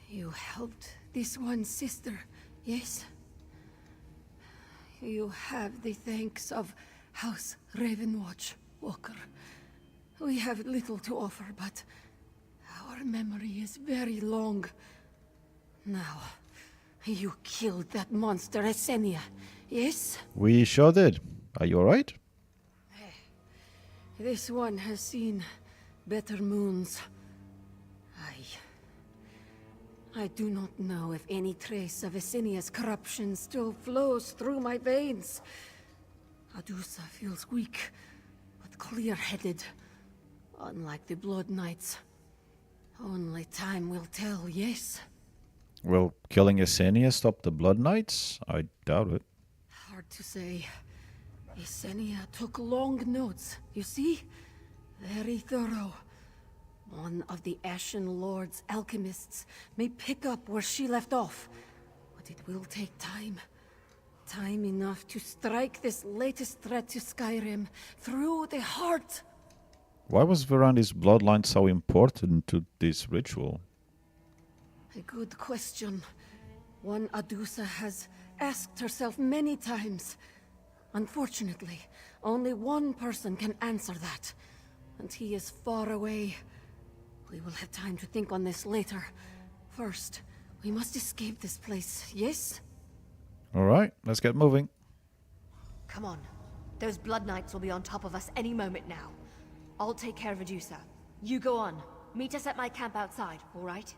You helped this one sister, yes? You have the thanks of House Ravenwatch, Walker. We have little to offer, but our memory is very long. Now, you killed that monster Esenia, yes? We sure did. Are you alright? This one has seen better moons. I do not know if any trace of Esenia's corruption still flows through my veins. Adusa feels weak, but clear-headed. Unlike the Blood Knights. Only time will tell, yes? Will killing Esenia stop the Blood Knights? I doubt it. Hard to say. Esenia took long notes, you see? Very thorough. One of the Ashen Lord's alchemists may pick up where she left off. But it will take time. Time enough to strike this latest threat to Skyrim through the heart. Why was Verandi's bloodline so important to this ritual? A good question. One Adusa has asked herself many times. Unfortunately, only one person can answer that. And he is far away. We will have time to think on this later. First, we must escape this place, yes? Alright, let's get moving. Come on. Those Blood Knights will be on top of us any moment now. I'll take care of Adusa. You go on. Meet us at my camp outside, alright?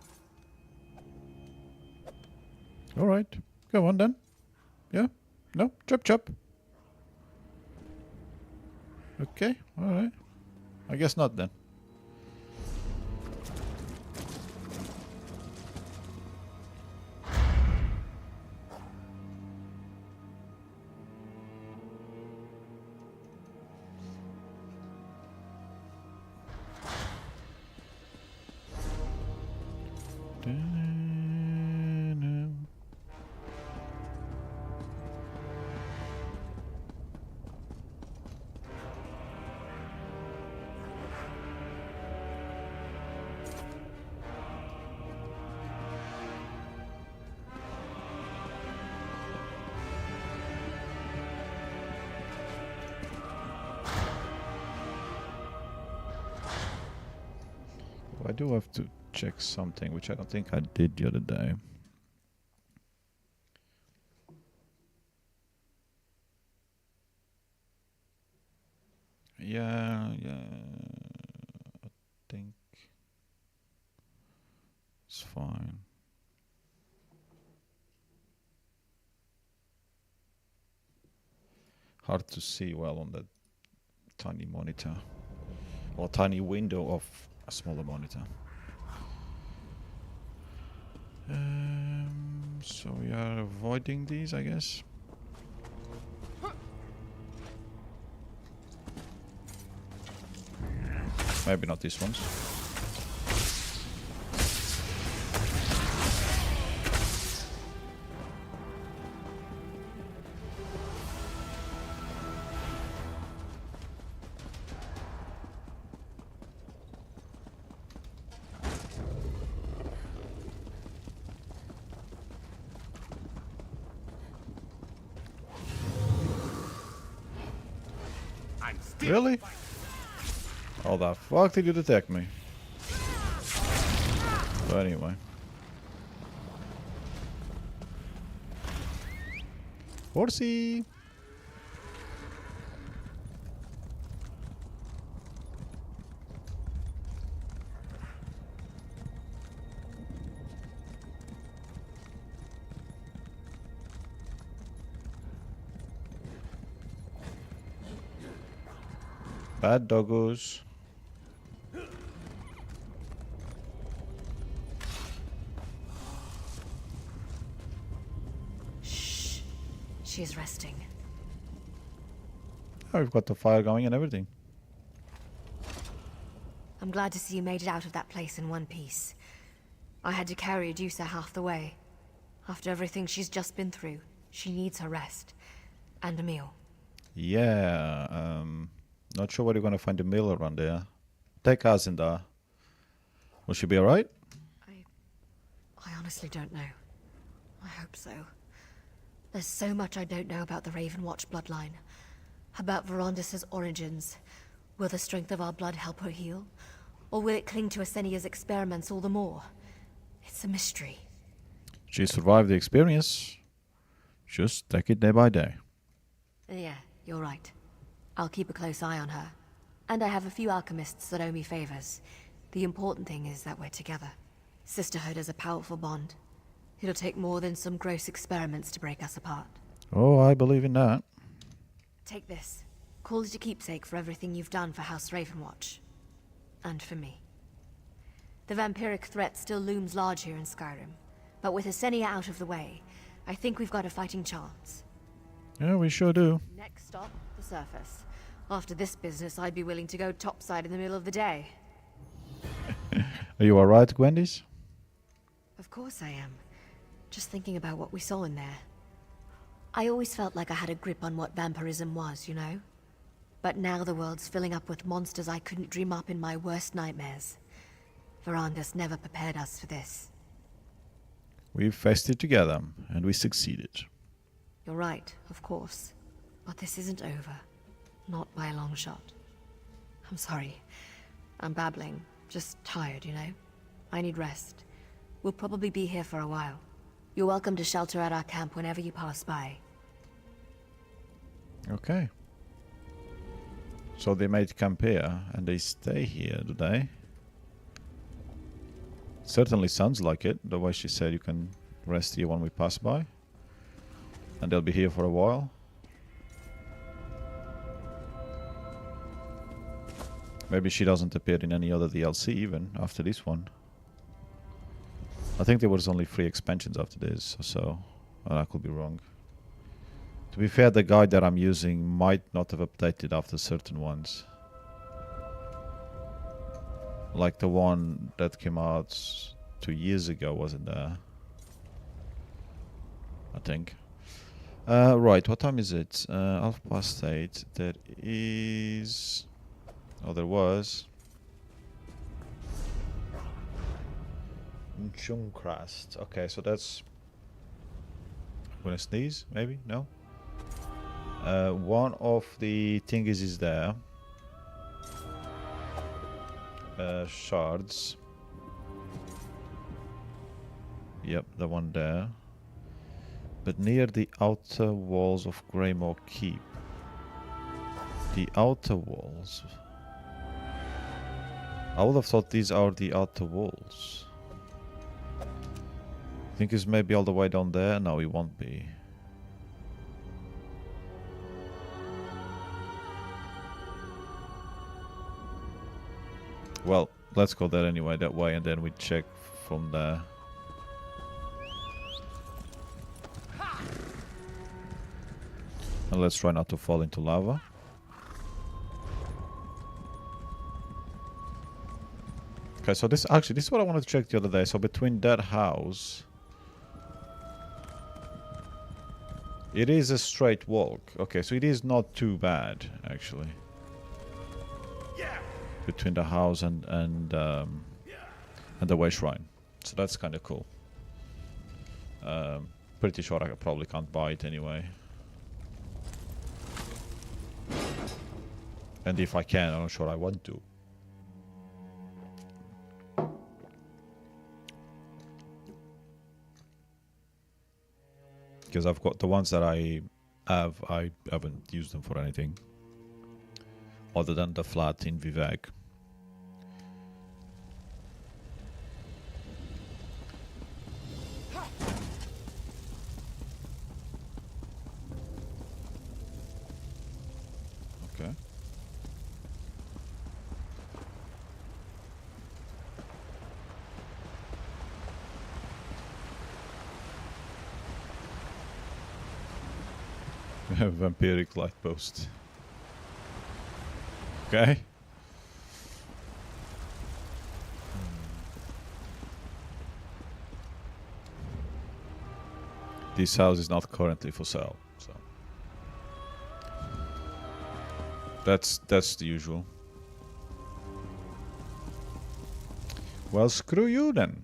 Alright, go on then. Yeah? No? Chop chop. Okay, alright. I guess not then. I do have to check something, which I don't think I did the other day. Yeah, I think it's fine. Hard to see well on that tiny monitor, or tiny window of a smaller monitor. So we are avoiding these, I guess. Maybe not these ones. Really? How the fuck did you detect me? But anyway. Horsey! Bad doggos. Shh. She's resting. Oh, we've got the fire going and everything. I'm glad to see you made it out of that place in one piece. I had to carry Adusa half the way. After everything she's just been through, she needs her rest. And a meal. Yeah, not sure where you're gonna find a meal around there. Take us in there. Will she be alright? I honestly don't know. I hope so. There's so much I don't know about the Ravenwatch bloodline. About Verondis' origins. Will the strength of our blood help her heal? Or will it cling to Asenia's experiments all the more? It's a mystery. She survived the experience. Just take it day by day. Yeah, you're right. I'll keep a close eye on her. And I have a few alchemists that owe me favors. The important thing is that we're together. Sisterhood is a powerful bond. It'll take more than some gross experiments to break us apart. Oh, I believe in that. Take this. Call it a keepsake for everything you've done for House Ravenwatch. And for me. The vampiric threat still looms large here in Skyrim. But with Asenia out of the way, I think we've got a fighting chance. Yeah, we sure do. Next stop, the surface. After this business, I'd be willing to go topside in the middle of the day. Are you alright, Gwendis? Of course I am. Just thinking about what we saw in there. I always felt like I had a grip on what vampirism was, you know? But now the world's filling up with monsters I couldn't dream up in my worst nightmares. Verondis never prepared us for this. We faced it together, and we succeeded. You're right, of course. But this isn't over. Not by a long shot. I'm sorry. I'm babbling. Just tired, you know? I need rest. We'll probably be here for a while. You're welcome to shelter at our camp whenever you pass by. Okay. So they made camp here, and they stay here, do they? Certainly sounds like it, the way she said you can rest here when we pass by. And they'll be here for a while. Maybe she doesn't appear in any other DLC even after this one. I think there was only 3 expansions after this, so I could be wrong. To be fair, the guide that I'm using might not have updated after certain ones. Like the one that came out 2 years ago, wasn't there? I think. Right, what time is it? 8:30. There is... Oh, there was... Junkrast. Okay, so that's... I'm gonna sneeze, maybe? No? One of the thingies is there. Shards. Yep, the one there. But near the outer walls of Greymore Keep. The outer walls. I would have thought these are the outer walls. Think it's maybe all the way down there? No, it won't be. Well, let's go there anyway, that way, and then we check from there. And let's try not to fall into lava. Okay, so this is what I wanted to check the other day. So between that house, it is a straight walk. Okay, so it is not too bad actually. Between the house and the way shrine, so that's kind of cool. Pretty sure I probably can't buy it anyway. And if I can, I'm not sure I want to. Because I've got the ones that I haven't used them for anything. Other than the flat in Vivek. Okay. Vampiric light post. Okay. This house is not currently for sale, so that's the usual. Well, screw you then.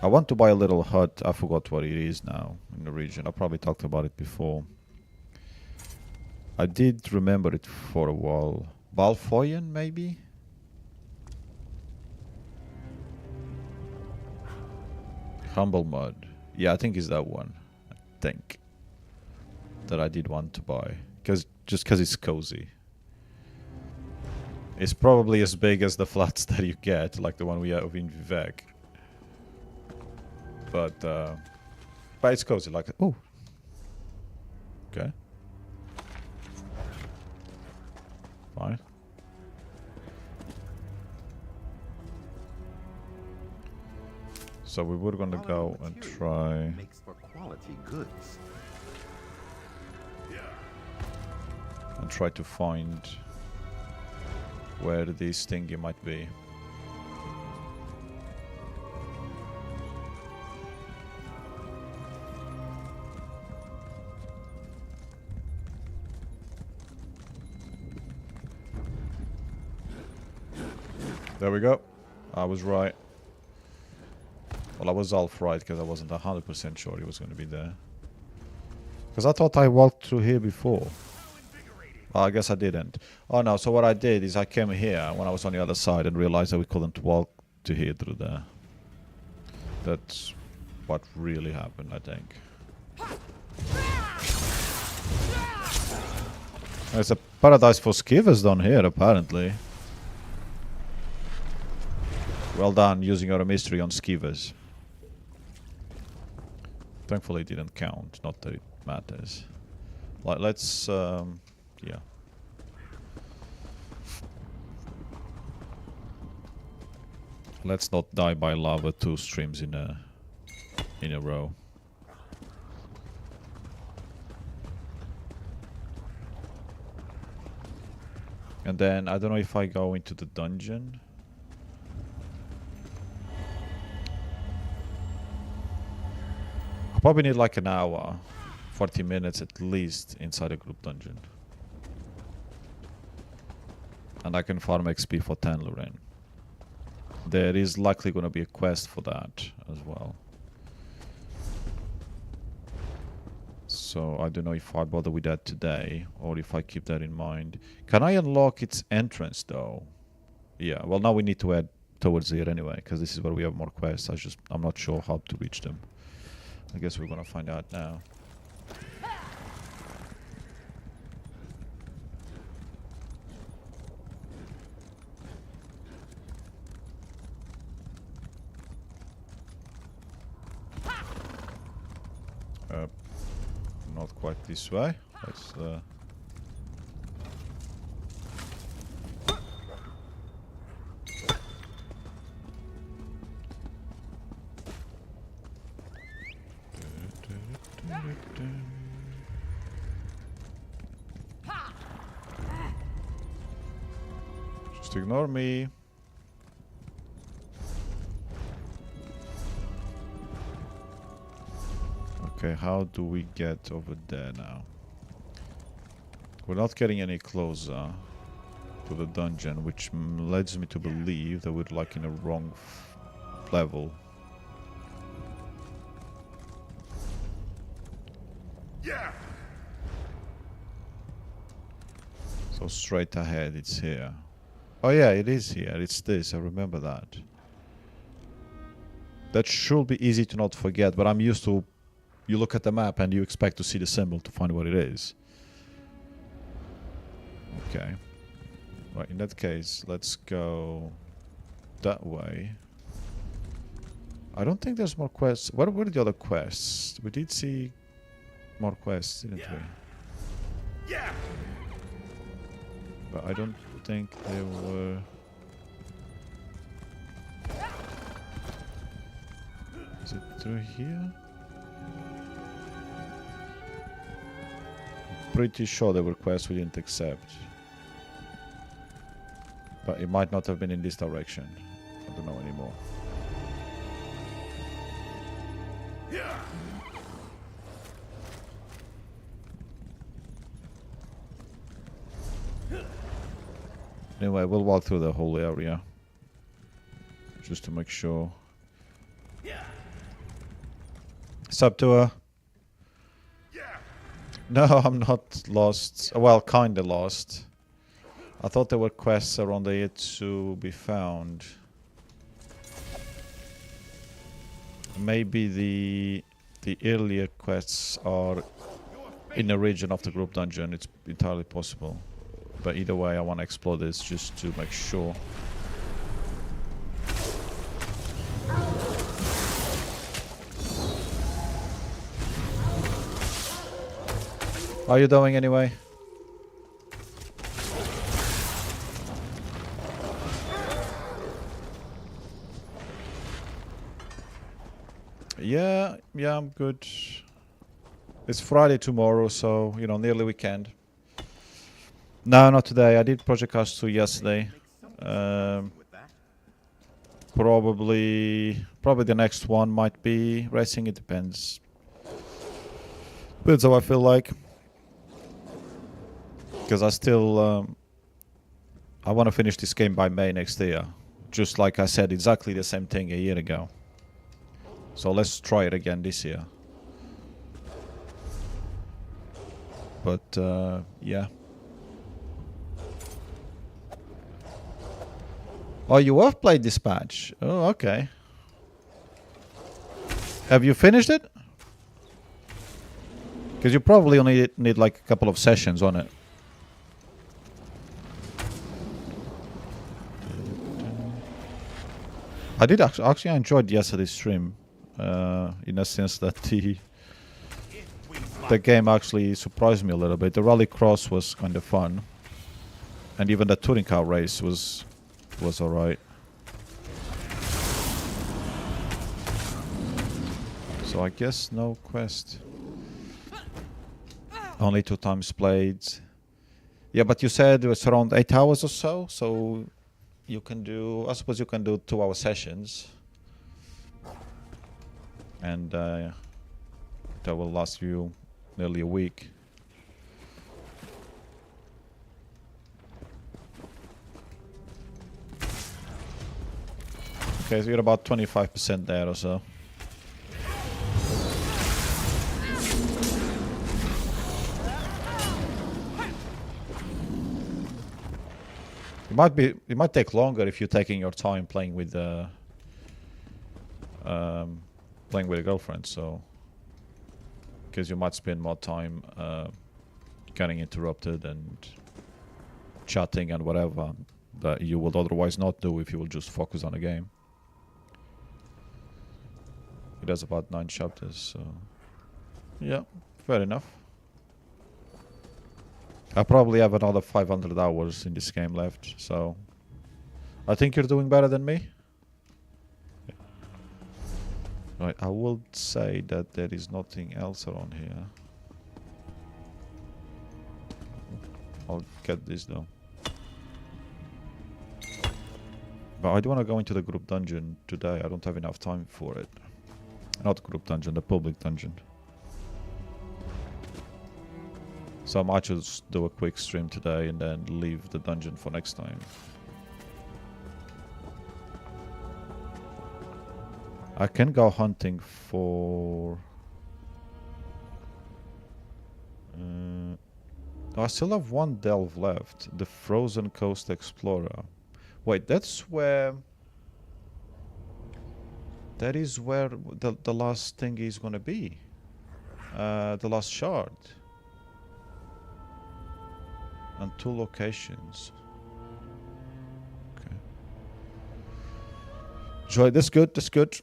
I want to buy a little hut. I forgot what it is now in the region. I probably talked about it before. I did remember it for a while. Balfoyan, maybe? Humble Mud. Yeah, I think it's that one. I think. That I did want to buy. Just because it's cozy. It's probably as big as the flats that you get, like the one we have in Vivek. But it's cozy, like, oh. Okay. Fine. So we were gonna go and try. Makes for quality goods. And try to find where this thingy might be. There we go. I was right. Well, I was half right because I wasn't 100% sure he was going to be there. Because I thought I walked through here before. Oh, I guess I didn't. Oh no, so what I did is I came here when I was on the other side and realized that we couldn't walk to here through there. That's what really happened, I think. There's a paradise for skivers down here, apparently. Well done, using your mystery on skivers. Thankfully it didn't count, not that it matters. Like, let's, yeah. Let's not die by lava 2 streams in a row. And then, I don't know if I go into the dungeon. I probably need like an hour, 40 minutes at least inside a group dungeon. And I can farm XP for Tanlurin. There is likely going to be a quest for that as well. So I don't know if I bother with that today or if I keep that in mind. Can I unlock its entrance though? Yeah, well now we need to head towards here anyway, because this is where we have more quests. I'm not sure how to reach them. I guess we're gonna find out now. Not quite this way. Let's Just ignore me. Okay, how do we get over there now? We're not getting any closer to the dungeon, which leads me to believe that we're like in a wrong level. Yeah. So straight ahead, it's here. Oh yeah, it is here. It's this. I remember that. That should be easy to not forget, but I'm used to... You look at the map and you expect to see the symbol to find what it is. Okay. Right, in that case, let's go that way. I don't think there's more quests. What were the other quests? We did see more quests, didn't we? Yeah. But I don't think they were... Is it through here? I'm pretty sure there were quests we didn't accept. But it might not have been in this direction. I don't know anymore. Yeah. Anyway, we'll walk through the whole area. Just to make sure. Sup, Tua? No, I'm not lost. Well, kinda lost. I thought there were quests around here to be found. Maybe the earlier quests are in the region of the group dungeon. It's entirely possible. But either way, I want to explore this just to make sure. How are you doing anyway? Yeah, I'm good. It's Friday tomorrow, so, you know, nearly weekend. No, not today. I did Project Cast 2 yesterday. Probably the next one might be racing. It depends. Depends how I feel like. Because I still... I want to finish this game by May next year. Just like I said, exactly the same thing a year ago. So let's try it again this year. But, yeah. Oh, you have played this patch? Oh, okay. Have you finished it? Because you probably only need like a couple of sessions on it. I did actually I enjoyed yesterday's stream. In a sense that the game actually surprised me a little bit. The rallycross was kind of fun. And even the touring car race was alright. So I guess no quest. Only 2 times played. Yeah, but you said it was around 8 hours or so. So you can do, I suppose you can do 2-hour sessions. And that will last you nearly a week. Okay, so you're about 25% there or so. It might take longer if you're taking your time playing with a girlfriend, so because you might spend more time getting interrupted and chatting and whatever that you would otherwise not do if you would just focus on a game. It has about 9 chapters, so yeah, fair enough. I probably have another 500 hours in this game left, so I think you're doing better than me. Right, I will say that there is nothing else around here. I'll get this though. But I do want to go into the group dungeon today. I don't have enough time for it. Not group dungeon, the public dungeon. So I might just do a quick stream today and then leave the dungeon for next time. I can go hunting for... I still have one delve left. The Frozen Coast Explorer. Wait, that's where... That is where the last thing is gonna be. The last shard. And 2 locations. Okay. Joy, that's good, that's good.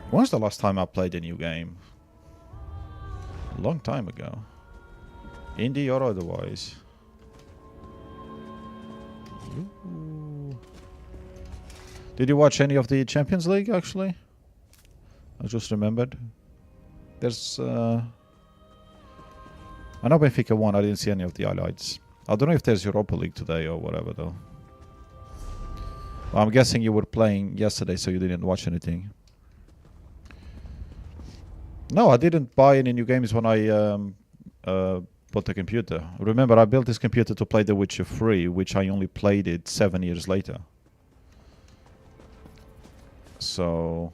When was the last time I played a new game? A long time ago. Indie or otherwise. Ooh. Did you watch any of the Champions League, actually? I just remembered. There's... I know Benfica won, I didn't see any of the highlights. I don't know if there's Europa League today or whatever, though. Well, I'm guessing you were playing yesterday, so you didn't watch anything. No, I didn't buy any new games when I bought the computer. Remember, I built this computer to play The Witcher 3, which I only played it 7 years later. So...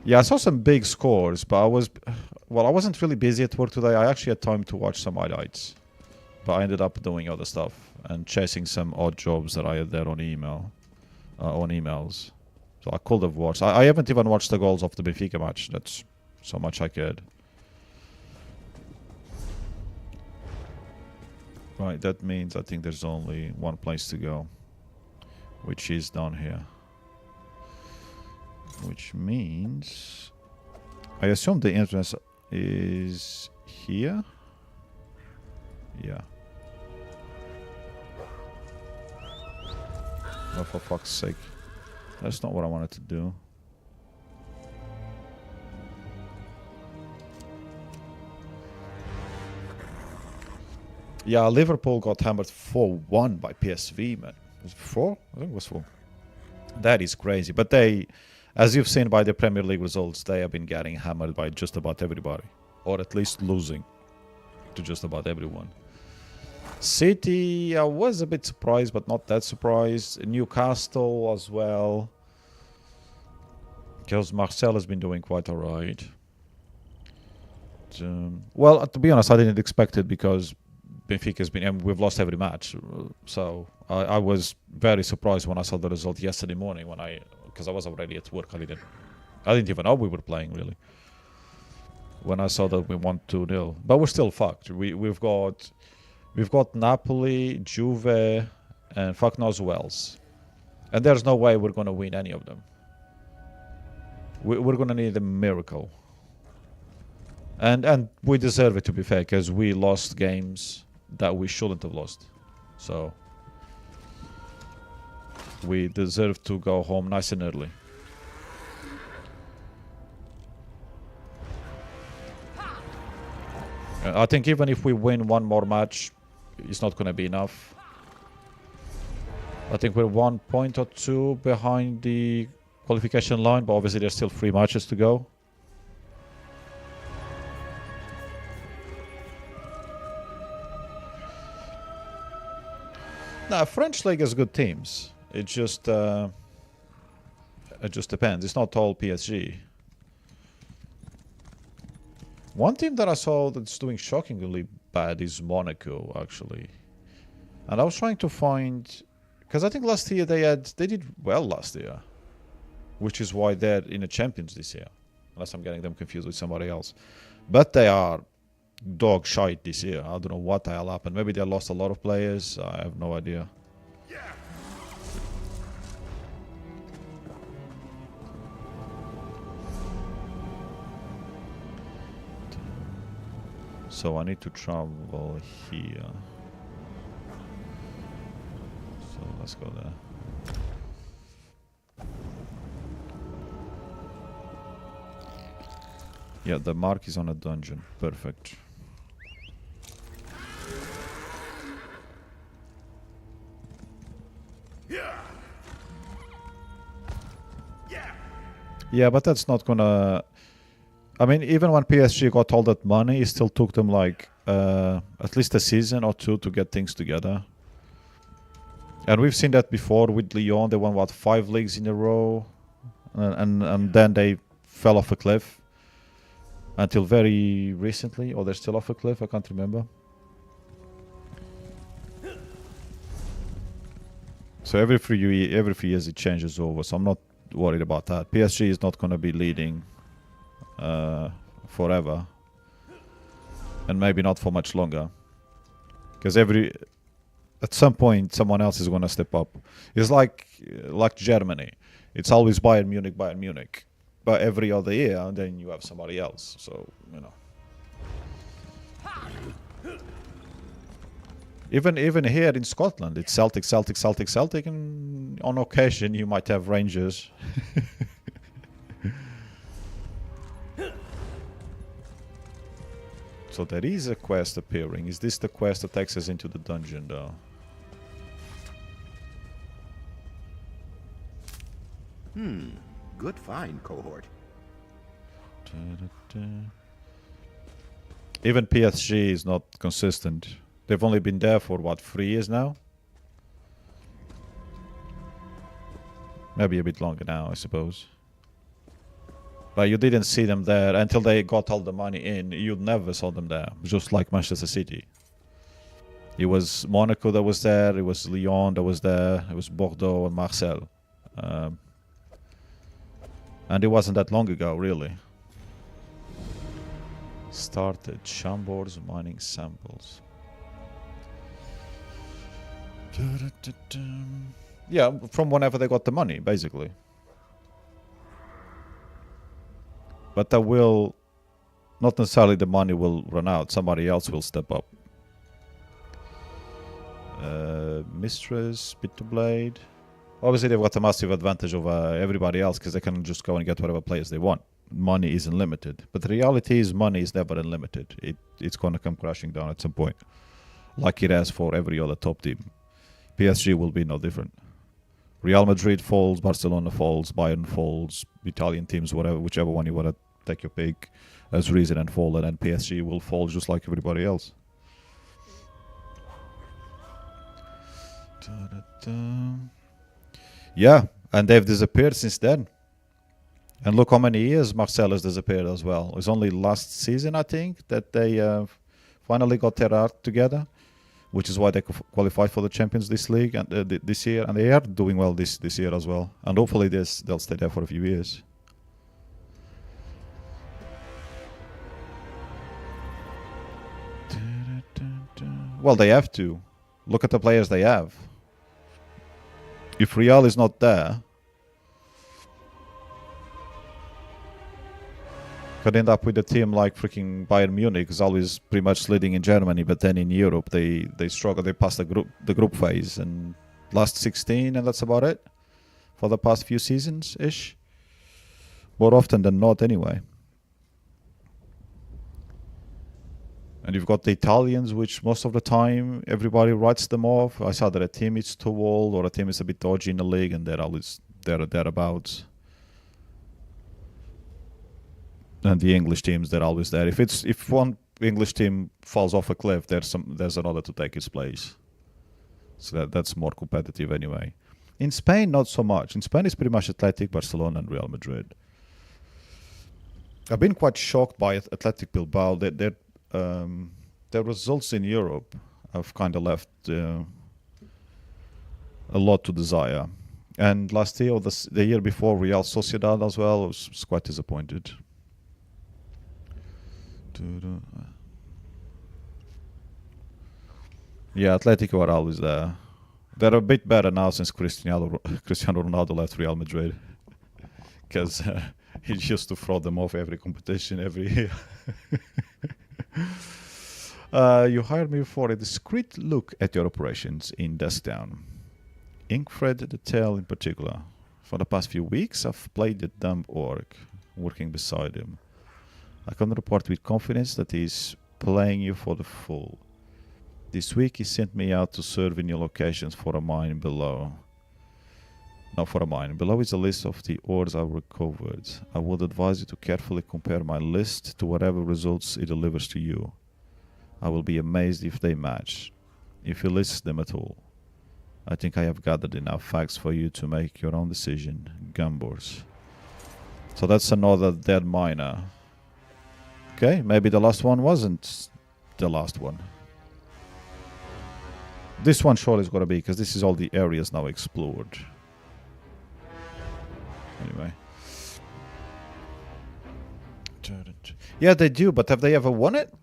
Yeah, I saw some big scores, but I wasn't really busy at work today. I actually had time to watch some highlights. But I ended up doing other stuff and chasing some odd jobs that I had there on emails. So I could have watched. I haven't even watched the goals of the Benfica match. That's so much I cared. Right, that means I think there's only one place to go, which is down here. Which means... I assume the entrance is here? Yeah. Oh, for fuck's sake. That's not what I wanted to do. Yeah, Liverpool got hammered 4-1 by PSV, man. Was it 4? I think it was 4. That is crazy. But they... As you've seen by the Premier League results, they have been getting hammered by just about everybody. Or at least losing to just about everyone. City, I was a bit surprised, but not that surprised. Newcastle as well. Because Marcel has been doing quite alright. Well, to be honest, I didn't expect it because Benfica's been... and we've lost every match. So I was very surprised when I saw the result yesterday morning when because I was already at work. I didn't even know we were playing, really. When I saw that we won 2-0. But we're still fucked. We've got Napoli, Juve, and fuck knows who else. And there's no way we're going to win any of them. We're going to need a miracle. And we deserve it, to be fair, because we lost games that we shouldn't have lost. So... we deserve to go home nice and early. I think even if we win one more match, it's not going to be enough. I think we're 1 point or 2 behind the qualification line, but obviously there's still 3 matches to go. Nah, French League has good teams. It just depends. It's not all PSG. One team that I saw that's doing shockingly bad is Monaco, actually. And I was trying to find... because I think last year they did well last year. Which is why they're in the Champions this year. Unless I'm getting them confused with somebody else. But they are dog shite this year. I don't know what the hell happened. Maybe they lost a lot of players. I have no idea. So I need to travel here. So let's go there. Yeah, the mark is on a dungeon. Perfect. Yeah, but that's not gonna... I mean, even when PSG got all that money, it still took them like at least a season or two to get things together. And we've seen that before with Lyon. They won, what, 5 leagues in a row? And then they fell off a cliff. Until very recently. Or they're still off a cliff, I can't remember. So every few years it changes over. So I'm not worried about that. PSG is not going to be leading forever. And maybe not for much longer. Because at some point, someone else is going to step up. It's like Germany. It's always Bayern Munich. But every other year, and then you have somebody else. So, you know. Even here in Scotland, it's Celtic, and on occasion you might have Rangers. So there is a quest appearing. Is this the quest that takes us into the dungeon, though? Good find, cohort. Even PSG is not consistent. They've only been there for, what, 3 years now? Maybe a bit longer now, I suppose. But you didn't see them there until they got all the money in. You never saw them there, just like Manchester City. It was Monaco that was there, it was Lyon that was there, it was Bordeaux and Marseille. And it wasn't that long ago, really. Started Chambord's mining samples. Yeah, from whenever they got the money, basically. But that will... Not necessarily the money will run out. Somebody else will step up. Mistress, Bitter Blade... Obviously, they've got a massive advantage over everybody else because they can just go and get whatever players they want. Money is unlimited. But the reality is money is never unlimited. It's going to come crashing down at some point. Like it has for every other top team. PSG will be no different. Real Madrid falls, Barcelona falls, Bayern falls, Italian teams, whatever, whichever one you want to take your pick, has risen and fallen, and PSG will fall just like everybody else. Yeah, and they've disappeared since then. And look how many years Marcel has disappeared as well. It was only last season, I think, that they finally got their act together, which is why they qualified for the Champions League and this year. And they are doing well this year as well. And hopefully they'll stay there for a few years. Well, they have to. Look at the players they have. If Real is not there, could end up with a team like freaking Bayern Munich, is always pretty much leading in Germany, but then in Europe they struggle. They pass the group phase and last 16, and that's about it for the past few seasons ish. More often than not, anyway. And you've got the Italians, which most of the time everybody writes them off. I saw that a team is too old or a team is a bit dodgy in the league, and they're always thereabouts. And the English teams, they're always there. If one English team falls off a cliff, there's another to take its place. So that's more competitive anyway. In Spain, not so much. In Spain, it's pretty much Athletic, Barcelona, and Real Madrid. I've been quite shocked by Athletic Bilbao. Their results in Europe have kind of left a lot to desire. And last year, or the year before, Real Sociedad as well, I was quite disappointed. Yeah, Atletico are always there. They're a bit better now since Cristiano Ronaldo left Real Madrid. Because he used to throw them off every competition, every year. You hired me for a discreet look at your operations in Dusktown. Inkfred the Tale in particular. For the past few weeks, I've played the dumb orc, working beside him. I can report with confidence that he's playing you for the full. This week he sent me out to serve in your locations for a mine below. No, for a mine. Below is a list of the ores I've recovered. I would advise you to carefully compare my list to whatever results it delivers to you. I will be amazed if they match, if you list them at all. I think I have gathered enough facts for you to make your own decision. Gumbors. So that's another dead miner. Okay, maybe the last one wasn't the last one. This one surely is going to be, because this is all the areas now explored. Anyway. Yeah, they do, but have they ever won it?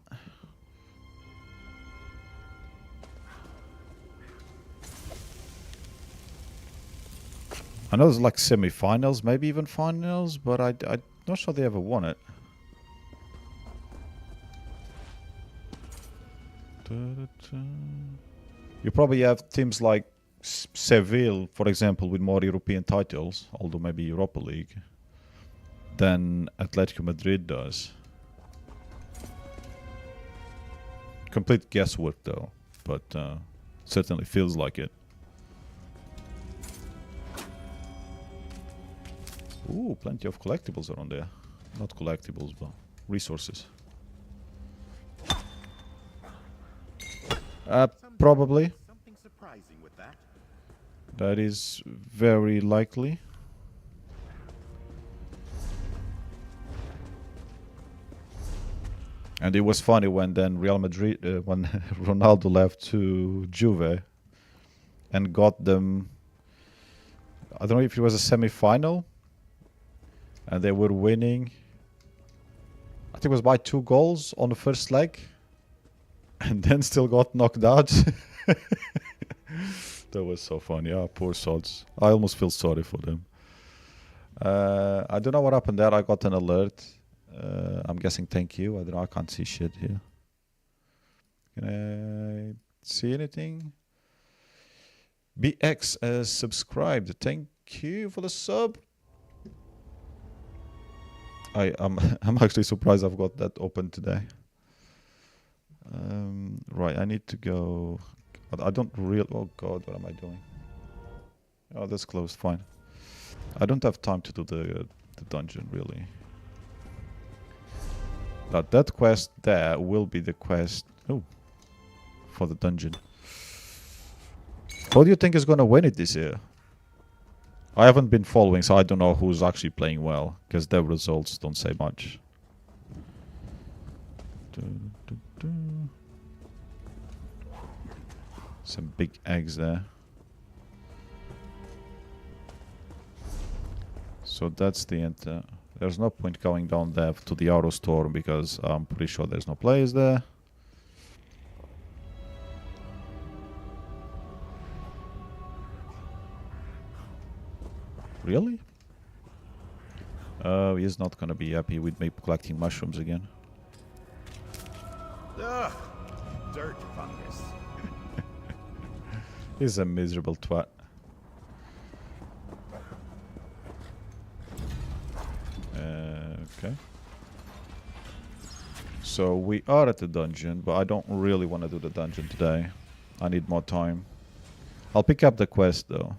I know there's like semi-finals, maybe even finals, but I'm not sure they ever won it. You probably have teams like Seville, for example, with more European titles, although maybe Europa League, than Atletico Madrid does. Complete guesswork though, but certainly feels like it. Ooh, plenty of collectibles around there. Not collectibles, but resources. Probably. Something surprising with that. That is very likely. And it was funny when then Real Madrid, when Ronaldo left to Juve and got them, I don't know if it was a semi-final, and they were winning. I think it was by 2 goals on the first leg, and then still got knocked out. That was so funny. Yeah, poor sods. I almost feel sorry for them. I don't know what happened there. I got an alert. I'm guessing thank you. I don't know. I can't see shit here. Can I see anything? BX subscribed. Thank you for the sub. I'm actually surprised I've got that open today. Right, I need to go. I don't really. Oh God, what am I doing? Oh, that's closed. Fine. I don't have time to do the dungeon really. But that quest there will be the quest. Oh, for the dungeon. Who do you think is gonna win it this year? I haven't been following, so I don't know who's actually playing well, because their results don't say much. Some big eggs there. So that's the enter. There's no point going down there to the auto store, because I'm pretty sure there's no players there. Really? Oh, he's not gonna be happy with me collecting mushrooms again. Ugh, dirt fungus. He's a miserable twat. Okay. So we are at the dungeon, but I don't really want to do the dungeon today. I need more time. I'll pick up the quest though.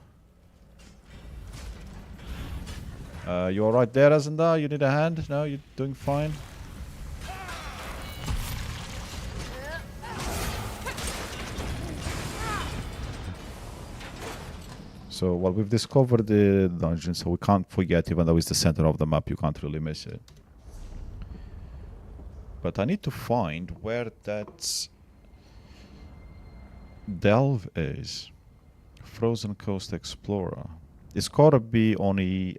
You alright there, Azanda? You need a hand? No, you're doing fine? So, well, we've discovered the dungeon, so we can't forget, even though it's the center of the map, you can't really miss it. But I need to find where that delve is. Frozen Coast Explorer. It's gotta be on the,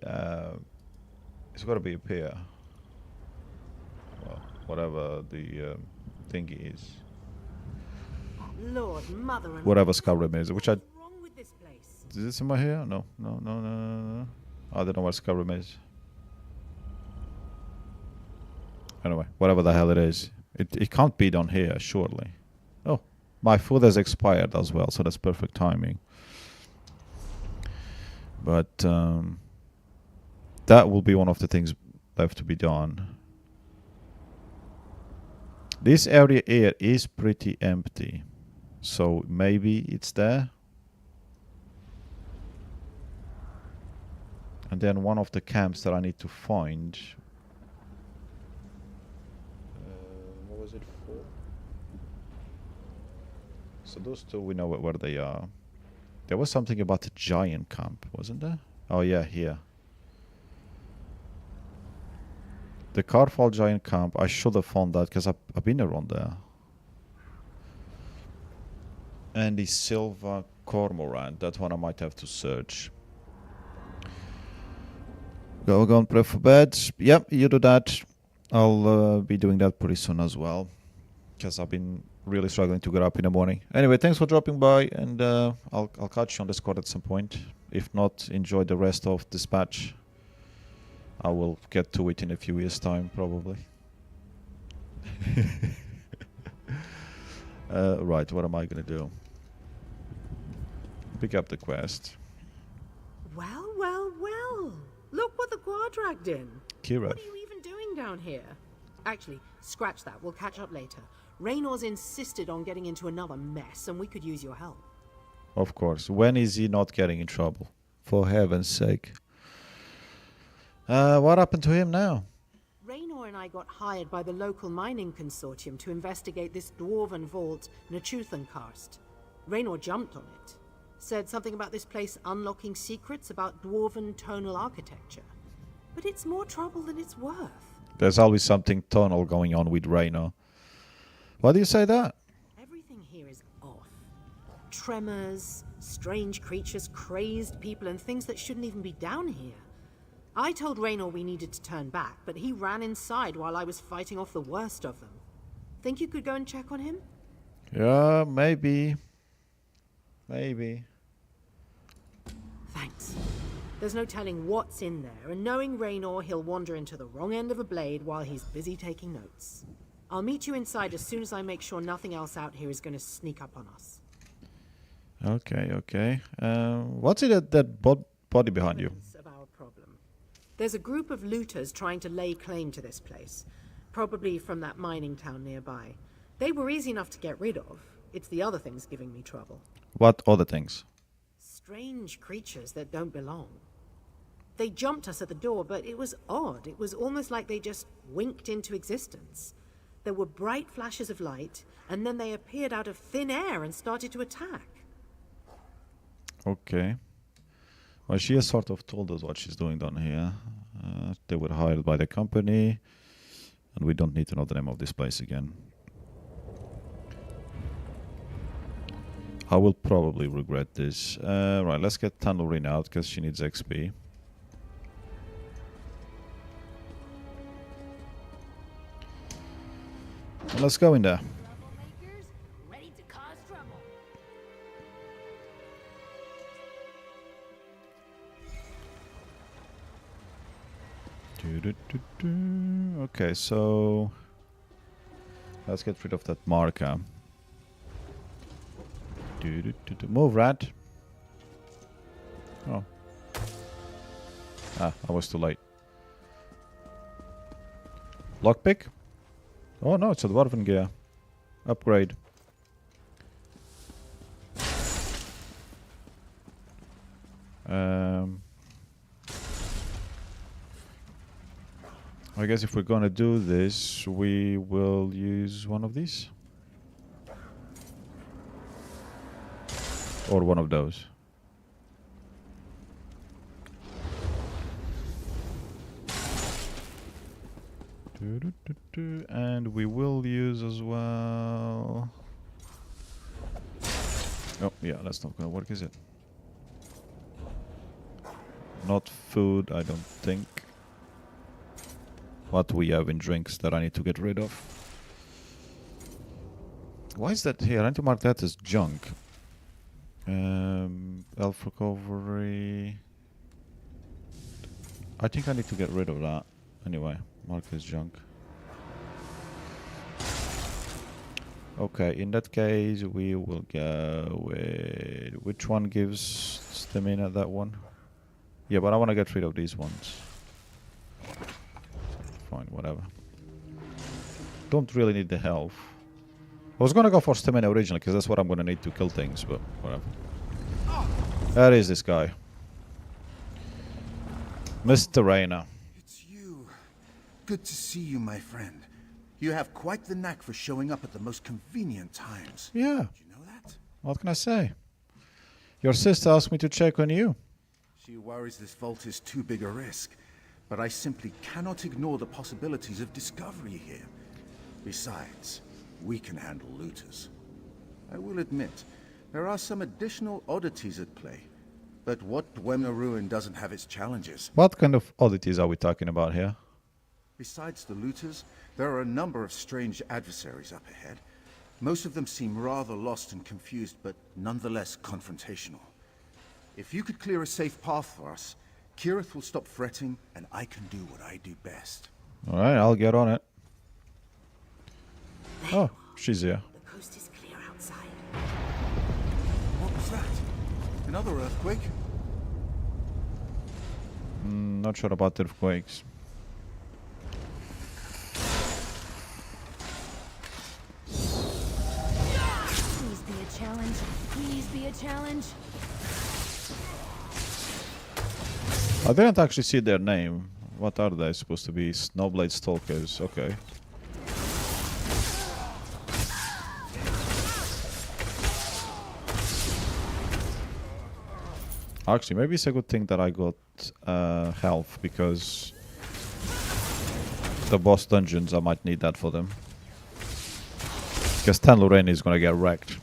it's gotta be up here. Well, whatever the thingy is. Lord, mother and Whatever Skyrim is, which I... what's wrong with this place? Is it somewhere here? No. I don't know where Skyrim is. Anyway, whatever the hell it is. It can't be down here, surely. Oh, my food has expired as well, so that's perfect timing. But that will be one of the things left to be done. This area here is pretty empty, so maybe it's there. And then one of the camps that I need to find. What was it for? So those two, we know where they are. There was something about a giant camp, wasn't there? Oh yeah, here. The Carfall giant camp. I should have found that because I've been around there. And the Silver Cormorant. That one I might have to search. Go and pray for bed. Yep, you do that. I'll be doing that pretty soon as well. Because I've been really struggling to get up in the morning. Anyway, thanks for dropping by. And I'll catch you on Discord at some point. If not, enjoy the rest of Dispatch. I will get to it in a few years' time, probably. Right, what am I going to do? Pick up the quest. Well, well, well. Look what the Guard dragged in. Kira. What are you even doing down here? Actually, scratch that. We'll catch up later. Raynor's insisted on getting into another mess, and we could use your help. Of course. When is he not getting in trouble? For heaven's sake. What happened to him now? Raynor and I got hired by the local mining consortium to investigate this dwarven vault, Nachuthankarst. Raynor jumped on it. Said something about this place unlocking secrets about dwarven tonal architecture. But it's more trouble than it's worth. There's always something tonal going on with Raynor. Why do you say that? Everything here is off. Tremors, strange creatures, crazed people, and things that shouldn't even be down here. I told Raynor we needed to turn back, but he ran inside while I was fighting off the worst of them. Think you could go and check on him? Yeah, maybe. Maybe. Thanks. There's no telling what's in there, and knowing Raynor, he'll wander into the wrong end of a blade while he's busy taking notes. I'll meet you inside as soon as I make sure nothing else out here is going to sneak up on us. Okay, okay. What's it that body behind you? Of our problem. There's a group of looters trying to lay claim to this place, probably from that mining town nearby. They were easy enough to get rid of. It's the other things giving me trouble. What other things? Strange creatures that don't belong. They jumped us at the door, but it was odd. It was almost like they just winked into existence. There were bright flashes of light, and then they appeared out of thin air and started to attack. Okay. Well, she has sort of told us what she's doing down here. They were hired by the company, and we don't need to know the name of this place again. I will probably regret this. Right, let's get Tanurine out, because she needs XP. And let's go in there. Ready to cause trouble. Okay, so let's get rid of that marker. Move, rat. Oh. Ah, I was too late. Lockpick? Oh no, it's a dwarven gear. Upgrade. I guess if we're gonna do this, we will use one of these. Or one of those. And we will use as well... Oh, yeah, that's not gonna work, is it? Not food, I don't think. What we have in drinks that I need to get rid of. Why is that here? I need to mark that as junk. Elf recovery. I think I need to get rid of that. Anyway, mark as junk. Okay, in that case, we will go with... Which one gives stamina, that one? Yeah, but I want to get rid of these ones. Fine, whatever. Don't really need the health. I was gonna go for stamina originally, because that's what I'm gonna need to kill things, but whatever. There is this guy. Mr. Rayner. Good to see you, my friend. You have quite the knack for showing up at the most convenient times. Yeah. Did you know that? What can I say? Your sister asked me to check on you. She worries this vault is too big a risk, but I simply cannot ignore the possibilities of discovery here. Besides, we can handle looters. I will admit, there are some additional oddities at play. But what Dwemer ruin doesn't have its challenges? What kind of oddities are we talking about here? Besides the looters, there are a number of strange adversaries up ahead. Most of them seem rather lost and confused, but nonetheless confrontational. If you could clear a safe path for us, Kirith will stop fretting, and I can do what I do best. Alright, I'll get on it. Oh, she's here. The coast is clear outside. What was that? Another earthquake? Not sure about earthquakes. Please be a challenge. Please be a challenge. I didn't actually see their name. What are they supposed to be? Snowblade Stalkers. Okay. Actually, maybe it's a good thing that I got health, because the boss dungeons, I might need that for them. Because Tan Lorraine is gonna get wrecked.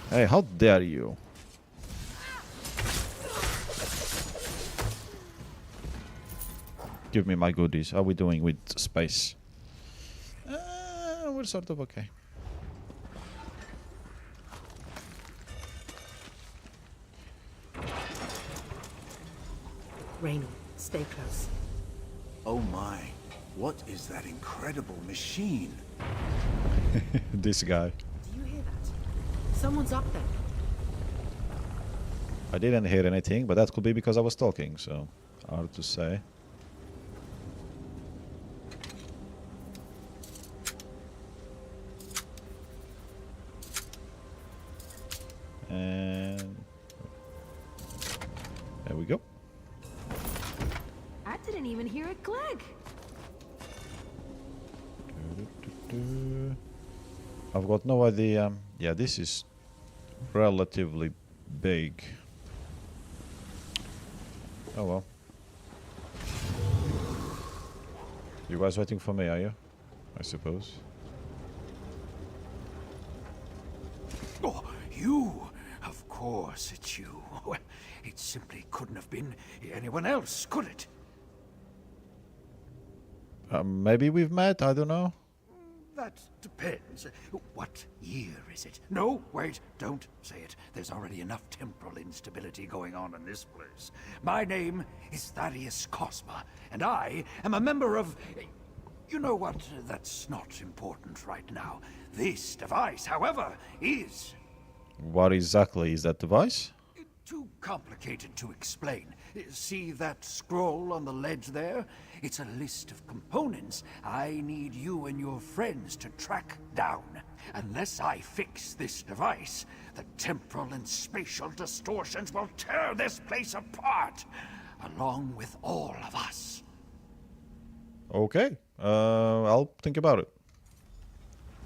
Hey, how dare you? Give me my goodies. How are we doing with space? We're sort of okay. Raynor, stay close. Oh my, what is that incredible machine? This guy. Do you hear that? Someone's up there. I didn't hear anything, but that could be because I was talking, so hard to say. And there we go. I didn't even hear it click. I've got no idea. Yeah, this is relatively big. Oh well. You guys waiting for me, are you? I suppose. Oh, you! Of course it's you. Well, it simply couldn't have been anyone else, could it? Maybe we've met, I don't know. That depends. What year is it? No, wait, don't say it. There's already enough temporal instability going on in this place. My name is Thaddeus Cosma, and I am a member of... You know what? That's not important right now. This device, however, is... What exactly is that device? Too complicated to explain. See that scroll on the ledge there? It's a list of components I need you and your friends to track down. Unless I fix this device, the temporal and spatial distortions will tear this place apart, along with all of us. Okay, I'll think about it.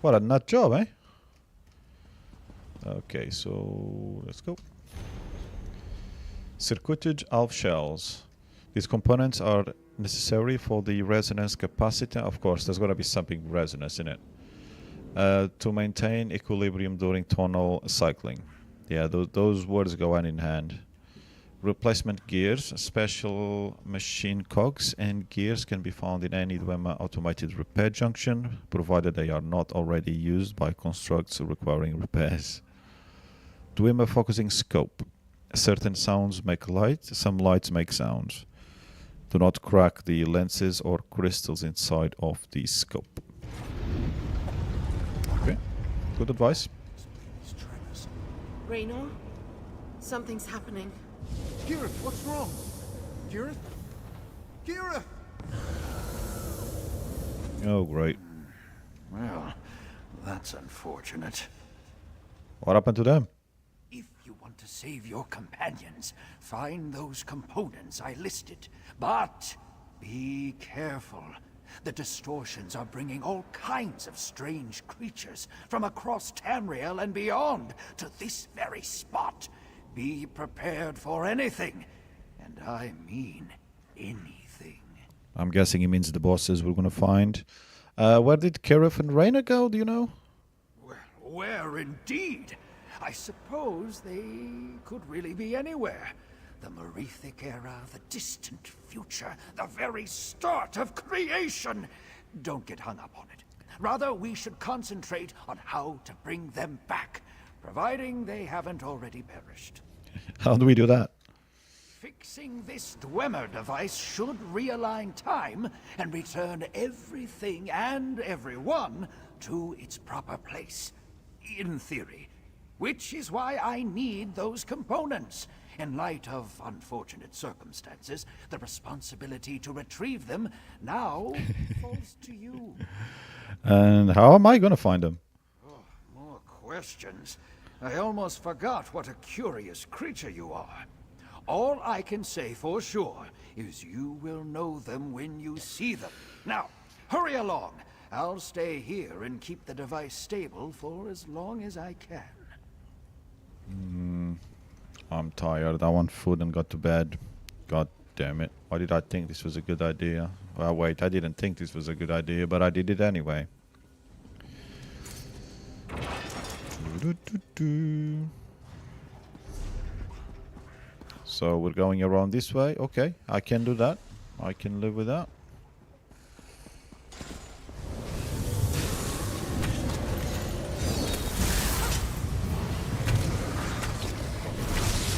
What a nut job, eh? Okay, so let's go. Circuited half shells. These components are necessary for the resonance capacity. Of course, there's going to be something resonance in it. To maintain equilibrium during tonal cycling. Yeah, those words go hand in hand. Replacement gears. Special machine cogs and gears can be found in any Dwemer automated repair junction, provided they are not already used by constructs requiring repairs. Dwemer focusing scope. Certain sounds make light, some lights make sounds. Do not crack the lenses or crystals inside of the scope. Okay, good advice. Raynor, something's happening. Kirith, what's wrong? Kirith? Kirith! Oh, great. Well, that's unfortunate. What happened to them? If You want to save your companions. Find those components I listed. But be careful. The distortions are bringing all kinds of strange creatures from across Tamriel and beyond to this very spot. Be prepared for anything. And I mean anything. I'm guessing he means the bosses we're gonna find. Where did Kerith and Reyna go, do you know? Well, where indeed? I suppose they could really be anywhere. The Merethic era, the distant future, the very start of creation. Don't get hung up on it. Rather, we should concentrate on how to bring them back, providing they haven't already perished. How do we do that? Fixing this Dwemer device should realign time and return everything and everyone to its proper place. In theory. Which is why I need those components. In light of unfortunate circumstances, the responsibility to retrieve them now falls to you. And how am I gonna find them? Oh, more questions. I almost forgot what a curious creature you are. All I can say for sure is you will know them when you see them. Now, hurry along. I'll stay here and keep the device stable for as long as I can. I'm tired. I want food and got to bed. God damn it. Why did I think this was a good idea? Well, wait, I didn't think this was a good idea, but I did it anyway. So we're going around this way. Okay, I can do that. I can live with that.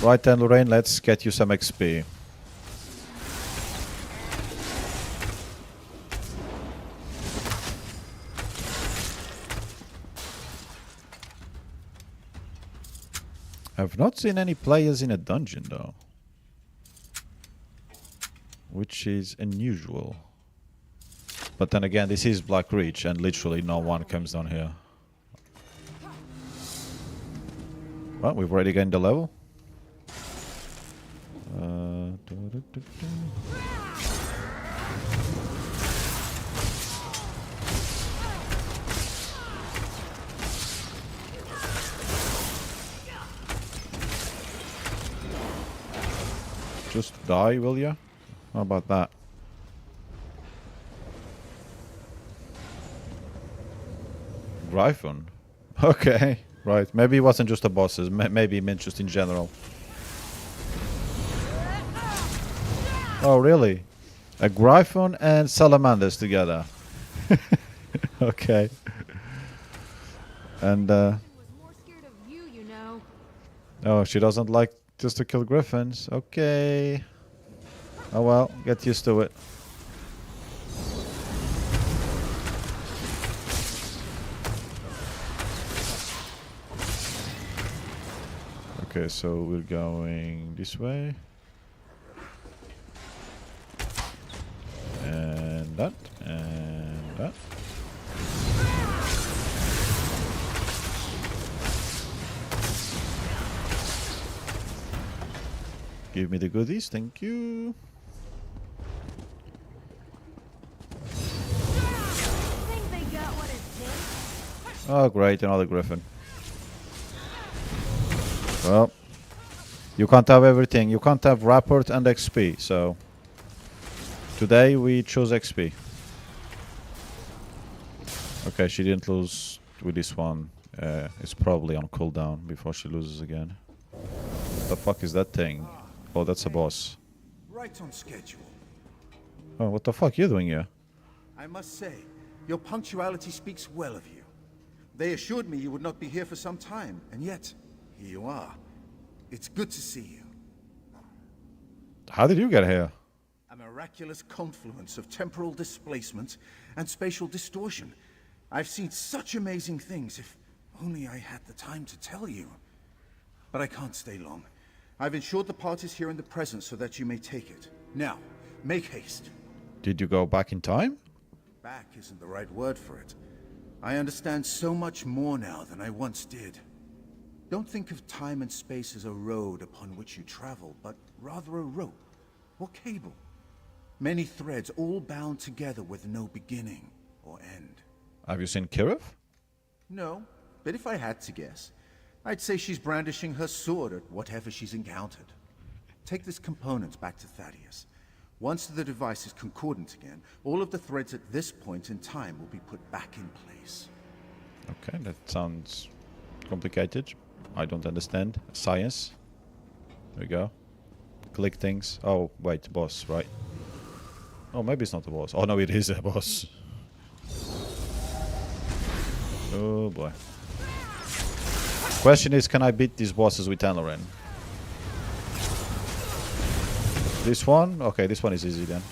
Right then, Lorraine, let's get you some XP. I've not seen any players in a dungeon though, which is unusual. But then again, this is Black Reach and literally no one comes down here. Well, we've already gained the level. Just die, will ya? How about that? Gryphon. Okay, right. Maybe it wasn't just the bosses. Maybe it meant just in general. Oh, really? A Gryphon and Salamanders together. Okay. And, oh, she doesn't like just to kill griffins. Okay. Oh well, get used to it. Okay, so we're going this way. And that, and that. Give me the goodies, thank you. Oh great, another griffin. Well, you can't have everything. You can't have rapport and XP, so today we chose XP. Okay, she didn't lose with this one. It's probably on cooldown before she loses again. What the fuck is that thing? Oh, that's a boss. Right on schedule. Oh, what the fuck are you doing here? I must say, your punctuality speaks well of you. They assured me you would not be here for some time, and yet, here you are. It's good to see you. How did you get here? A miraculous confluence of temporal displacement and spatial distortion. I've seen such amazing things, if only I had the time to tell you. But I can't stay long. I've ensured the part is here in the present so that you may take it. Now, make haste. Did you go back in time? Back isn't the right word for it. I understand so much more now than I once did. Don't think of time and space as a road upon which you travel, but rather a rope or cable. Many threads all bound together with no beginning or end. Have you seen Kirov? No, but if I had to guess, I'd say she's brandishing her sword at whatever she's encountered. Take this component back to Thaddeus. Once the device is concordant again, all of the threads at this point in time will be put back in place. Okay, that sounds complicated. I don't understand. Science. There we go. Click things. Oh, wait, boss, right? Oh, maybe it's not a boss. Oh, no, it is a boss. Oh, boy. Question is, can I beat these bosses with Tanloren? This one? Okay, this one is easy then.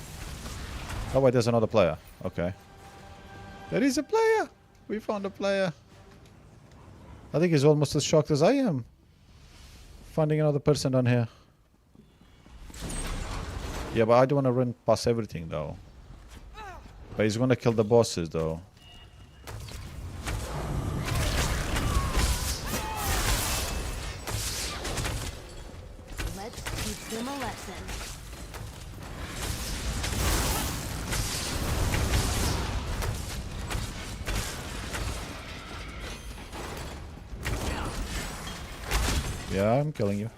Oh, wait, there's another player. Okay. There is a player! We found a player. I think he's almost as shocked as I am. Finding another person down here. Yeah, but I don't want to run past everything though. But he's gonna kill the bosses though. Let's teach them a lesson. Yeah, I'm killing you.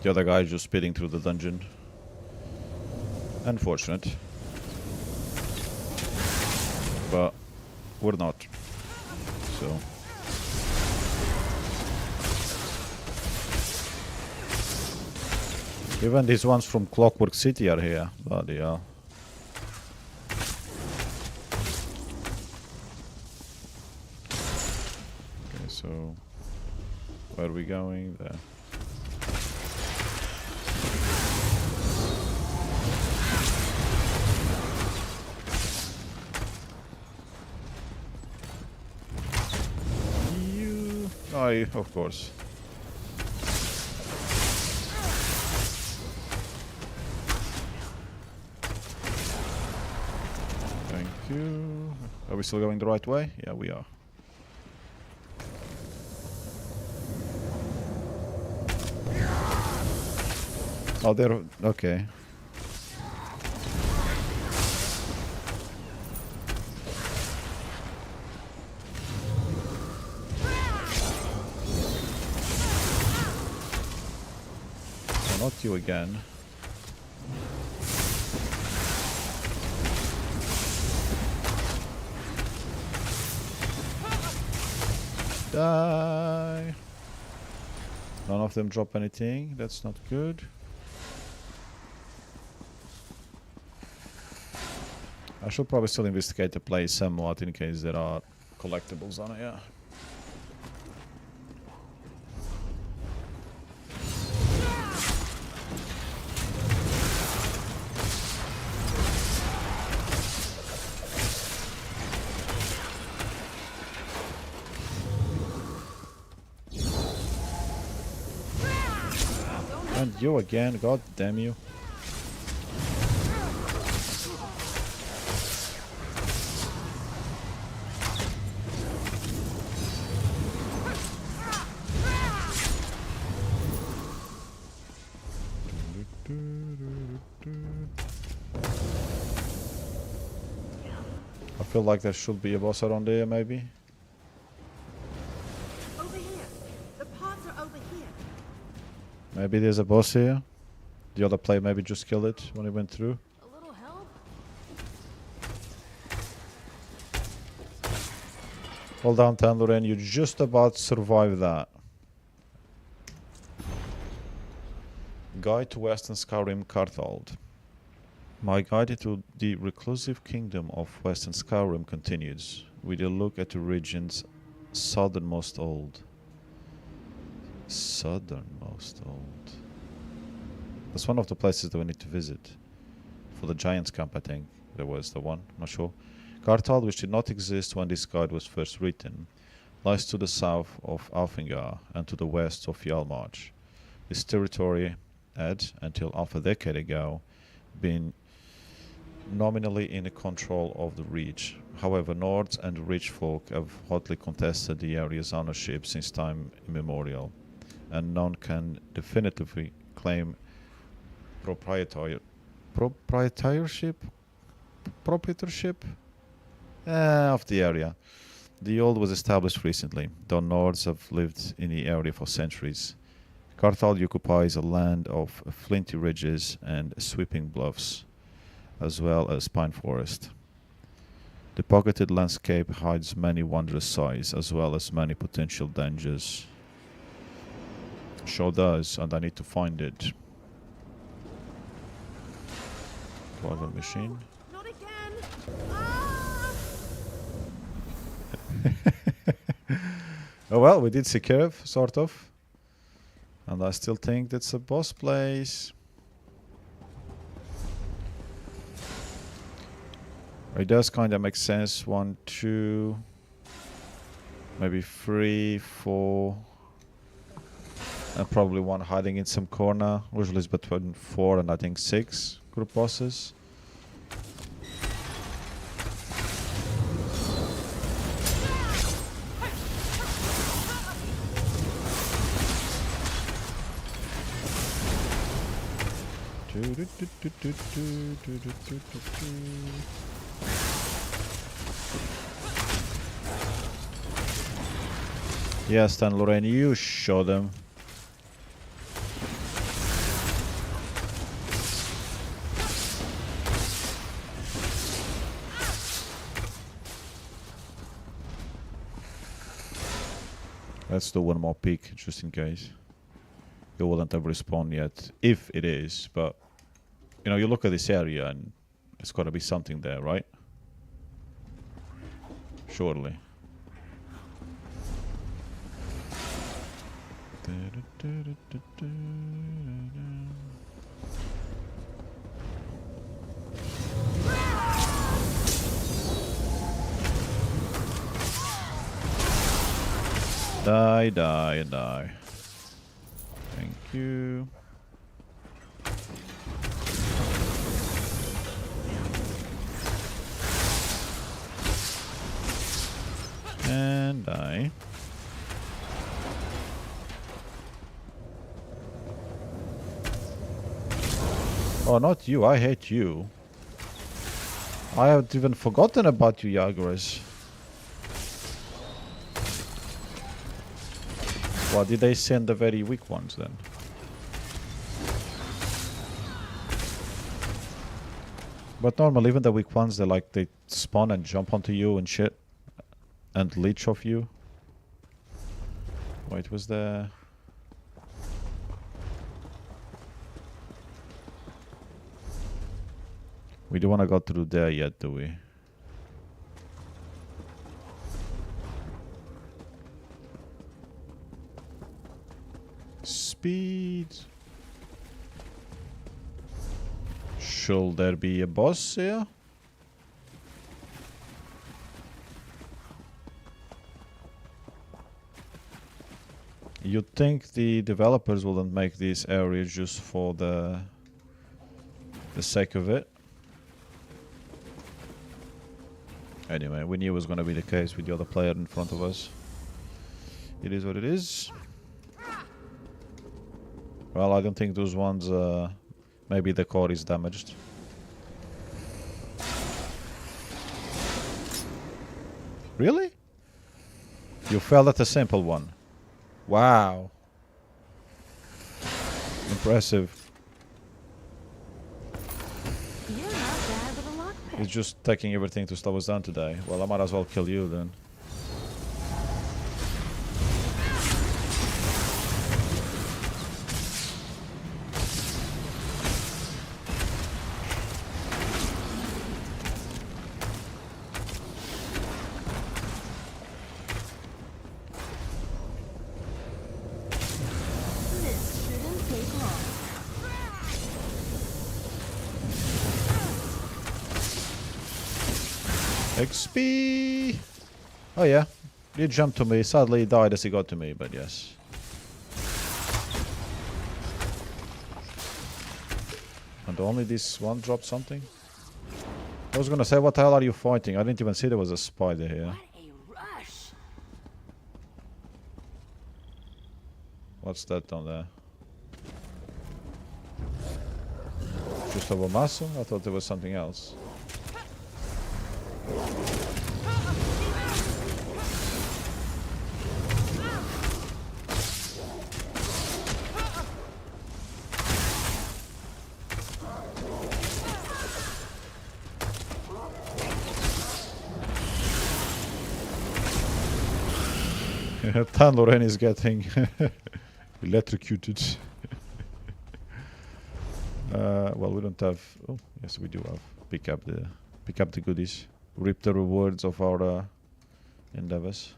The other guy is just speeding through the dungeon. Unfortunate. But we're not. So. Even these ones from Clockwork City are here. Bloody hell. Okay, so where are we going? There. You. Oh, of course. Are we still going the right way? Yeah, we are. Oh, they're... okay. So not you again. Die. None of them drop anything. That's not good. I should probably still investigate the place somewhat in case there are collectibles on it, yeah. And you again, god damn you. I feel like there should be a boss around there, maybe. Over here. The pods are over here. Maybe there's a boss here. The other player maybe just killed it when he went through. A little help? Hold on, Tanloren, you just about survived that. Guide to Western Skyrim Carthold. My guide to the reclusive kingdom of Western Skyrim continues, with a look at the region's southernmost old. Southernmost old. That's one of the places that we need to visit. For the Giants camp, I think. There was the one, not sure. Carthold, which did not exist when this guide was first written, lies to the south of Alfingar and to the west of Yalmarch. This territory had, until half a decade ago, been nominally in the control of the Reach. However, Nords and Reach folk have hotly contested the area's ownership since time immemorial, and none can definitively claim proprietorship of the area. The Old was established recently, though Nords have lived in the area for centuries. Carthal occupies a land of flinty ridges and sweeping bluffs, as well as pine forest. The pocketed landscape hides many wondrous sights, as well as many potential dangers. Sure does, and I need to find it. Clever machine. Not again! Oh well, we did secure, sort of. And I still think that's a boss place. It does kind of make sense. 1, 2, maybe 3, 4, and probably one hiding in some corner. Usually it's between 4 and I think 6 group bosses. Yes, then Lorraine, you show them. Let's do one more peek, just in case. It wouldn't have respawned yet, if it is, but you know, you look at this area and there's got to be something there, right? Surely. Die, die, die. Thank you. And die. Oh, not you. I hate you. I had even forgotten about you, Yagras. Well, did they send the very weak ones then? But normally, even the weak ones, they spawn and jump onto you and shit. And leech off you. Wait, was there... We don't want to go through there yet, do we? Speed. Should there be a boss here? You'd think the developers wouldn't make these areas just for the sake of it. Anyway, we knew it was going to be the case with the other player in front of us. It is what it is. Well, I don't think those ones... maybe the core is damaged. Really? You fell at a simple one. Wow. Impressive. You're not bad with a lockpick. It's just taking everything to slow us down today. Well, I might as well kill you then. This shouldn't take long. XP! Oh yeah, He jumped to me. Sadly, he died as he got to me, but yes. And only this one dropped something? I was gonna say, what the hell are you fighting? I didn't even see there was a spider here. What's that down there? Just over muscle? I thought there was something else. Tanloren is getting electrocuted. Well, we don't have. Oh, yes, we do have. Pick up the goodies. Reap the rewards of our endeavors.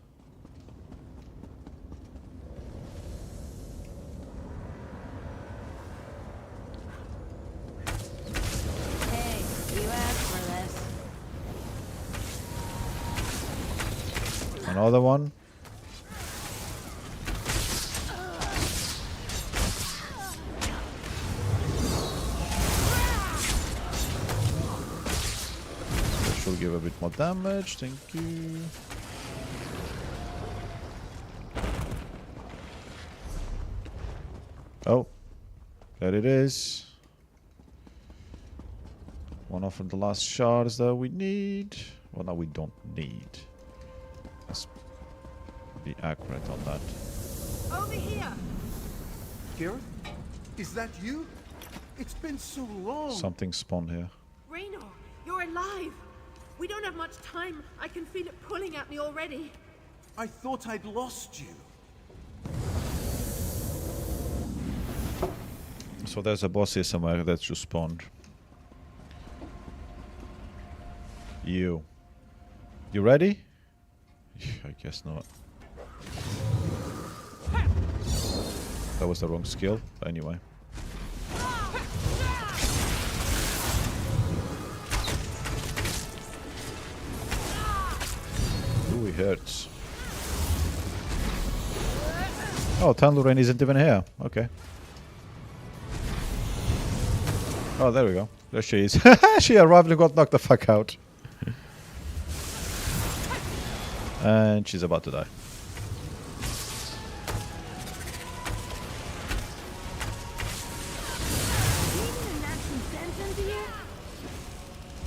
Hey, you asked for this. Another one. Should give a bit more damage, thank you. Oh, there it is. One of the last shards that we need. Well, no, we don't need. Let's be accurate on that. Over here! Kira? Is that you? It's been so long. Something spawned here. Raynor, you're alive! We don't have much time. I can feel it pulling at me already. I thought I'd lost you. So there's a boss here somewhere that's just spawned. You ready? I guess not. That was the wrong skill, but anyway. Ooh, he hurts. Oh, Tanluren isn't even here. Okay. Oh, there we go. There she is. She arrived and got knocked the fuck out. And she's about to die.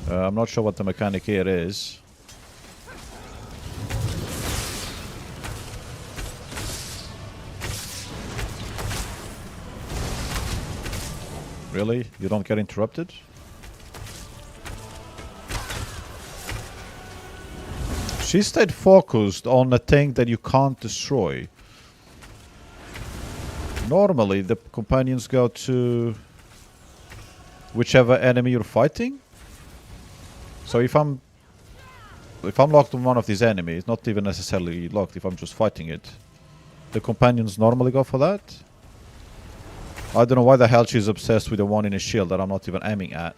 I'm not sure what the mechanic here is. Really? You don't get interrupted? She stayed focused on a thing that you can't destroy. Normally, the companions go to whichever enemy you're fighting. So if I'm locked on one of these enemies, not even necessarily locked, if I'm just fighting it, the companions normally go for that. I don't know why the hell she's obsessed with the one in a shield that I'm not even aiming at.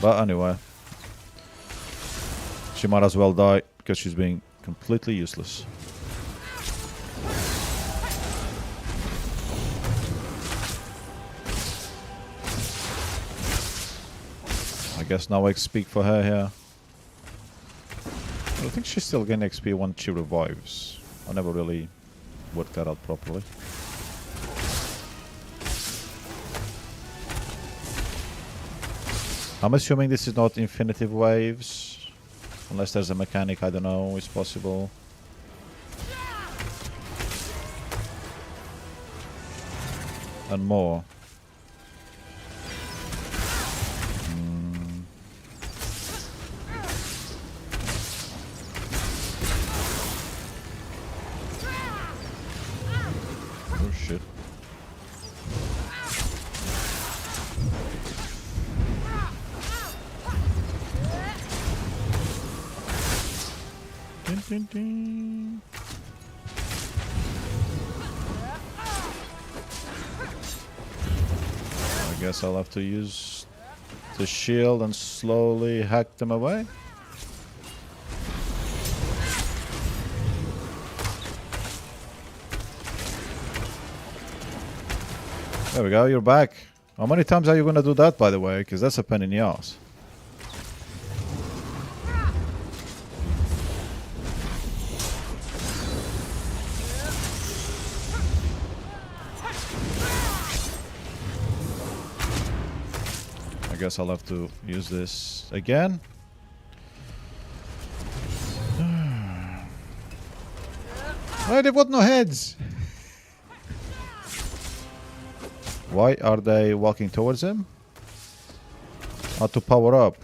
But anyway. She might as well die because she's being completely useless. I guess now I speak for her here. I think she's still getting XP when she revives. I never really worked that out properly. I'm assuming this is not infinitive waves. Unless there's a mechanic, I don't know, it's possible. And more. Oh shit. Ding, ding, ding. I guess I'll have to use the shield and slowly hack them away. There we go, you're back. How many times are you gonna do that, by the way? Because that's a pain in the ass. I guess I'll have to use this again. Why they've got no heads? Why are they walking towards him? How to power up?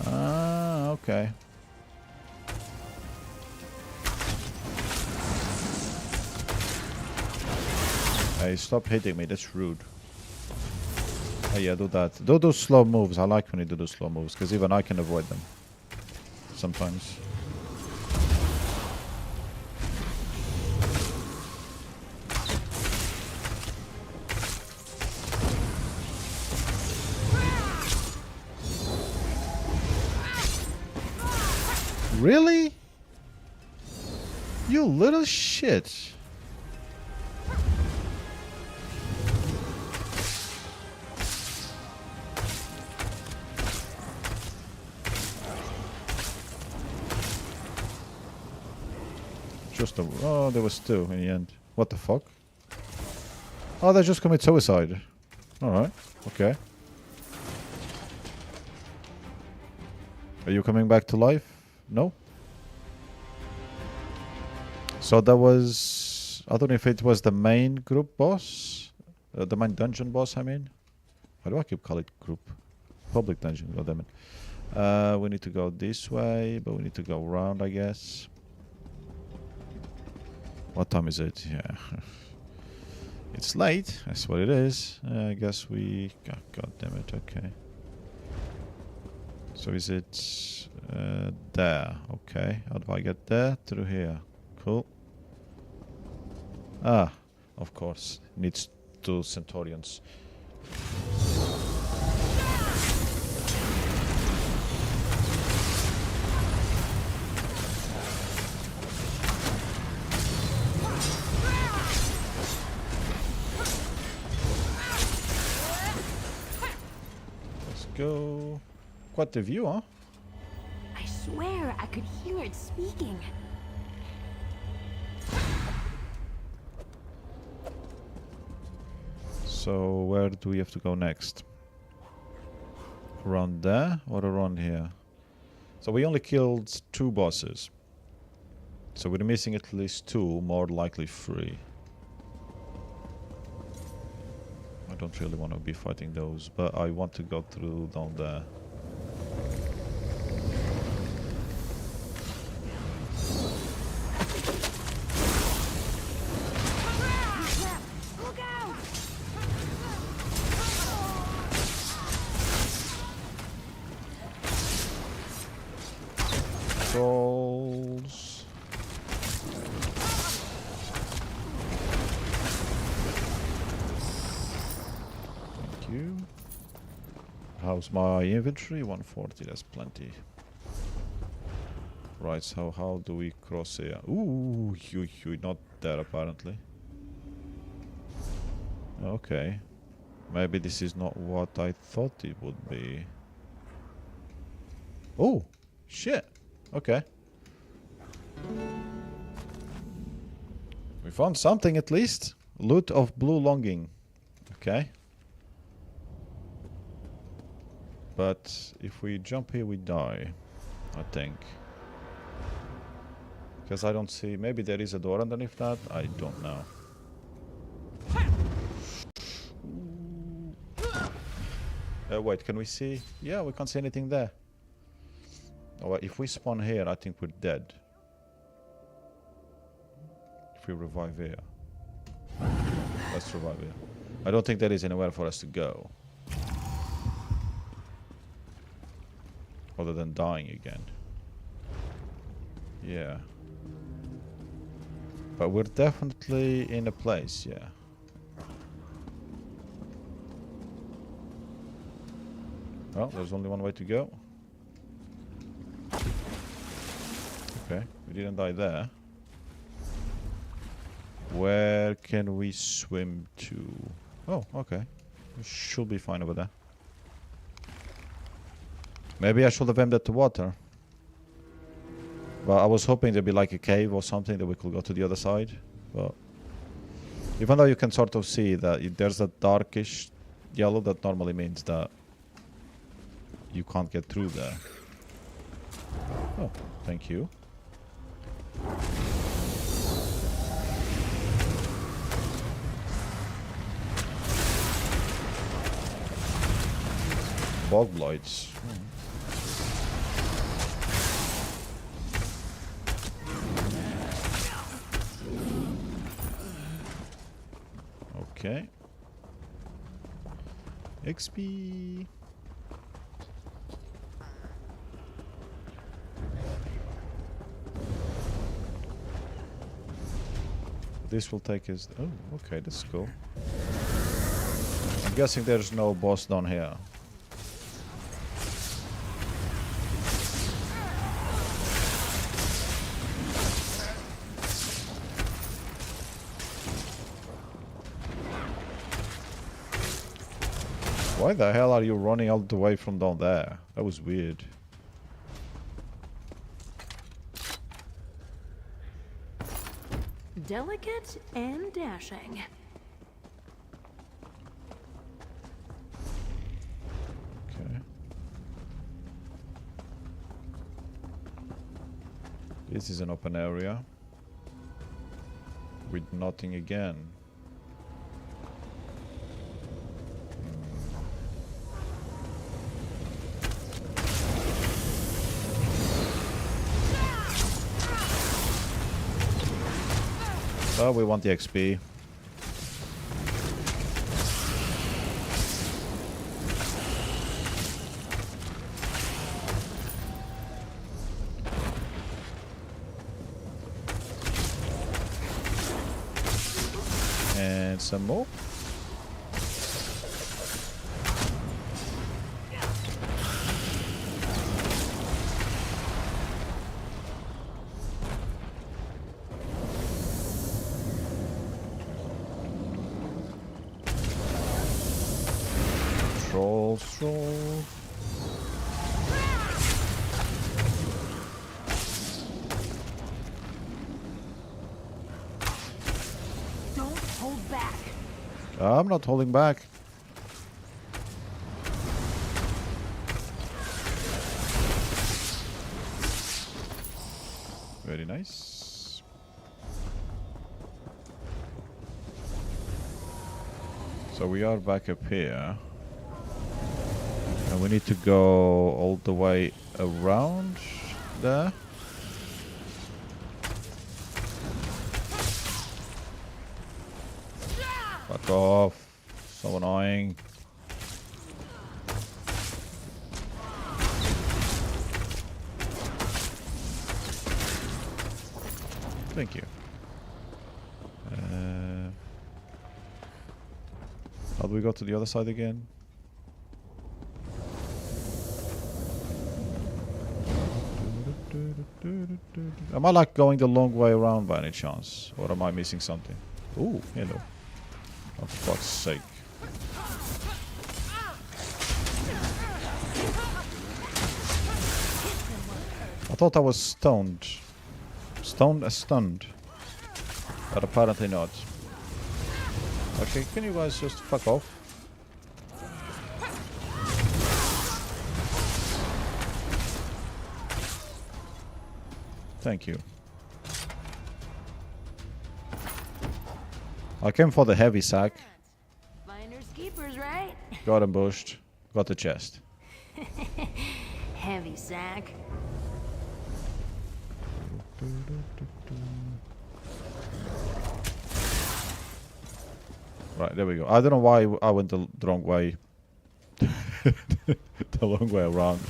Ah, okay. Hey, stop hitting me, that's rude. Oh yeah, do that. Do those slow moves. I like when you do those slow moves, because even I can avoid them. Sometimes. Really? You little shit. Just a... Oh, there was two in the end. What the fuck? Oh, they just commit suicide. Alright, okay. Are you coming back to life? No? So that was... I don't know if it was the main group boss? The main dungeon boss, I mean? Why do I keep calling it group? Public dungeon, goddammit. We need to go this way, but we need to go around, I guess. What time is it? Yeah. It's late, that's what it is. I guess we... God damn it, okay. So is it there? Okay. How do I get there? Through here. Cool. Ah, of course. Needs two Centaurians. Let's go. Quite the view, huh? I swear I could hear it speaking. So where do we have to go next? Around there or around here? So we only killed 2 bosses. So we're missing at least 2, more likely 3. I don't really want to be fighting those, but I want to go through down there. Trolls. Thank you. How's my inventory? 140, that's plenty. Right, so how do we cross here? Ooh, not there apparently. Okay. Maybe this is not what I thought it would be. Oh, shit. Okay. We found something at least. Loot of blue longing. Okay. But if we jump here, we die. I think. Because I don't see... Maybe there is a door underneath that. I don't know. Wait, can we see? Yeah, we can't see anything there. Oh, if we spawn here, I think we're dead. If we revive here. Let's revive here. I don't think there is anywhere for us to go. Other than dying again. Yeah. But we're definitely in a place, yeah. Well, there's only one way to go. Okay, we didn't die there. Where can we swim to? Oh, okay. We should be fine over there. Maybe I should have aimed at the water. But I was hoping there'd be like a cave or something that we could go to the other side. But even though you can sort of see that there's a darkish yellow, that normally means that you can't get through there. Oh, thank you. Bog blights. Okay. XP. This will take us... Oh, okay, that's cool. I'm guessing there's no boss down here. Why the hell are you running all the way from down there? That was weird. Delicate and dashing. Okay. This is an open area. With nothing again. Oh, we want the XP. And some more. Troll. Don't hold back. I'm not holding back. Very nice. So we are back up here. And we need to go all the way around there. Fuck off. So annoying. Thank you. How do we go to the other side again? Am I like going the long way around by any chance? Or am I missing something? Ooh, hello. Oh, for fuck's sake. I thought I was stoned. Stunned. But apparently not. Okay, can you guys just fuck off? Thank you. I came for the heavy sack. Finders keepers, right? Got ambushed. Got the chest. Heavy sack. Right, there we go. I don't know why I went the wrong way. The long way around.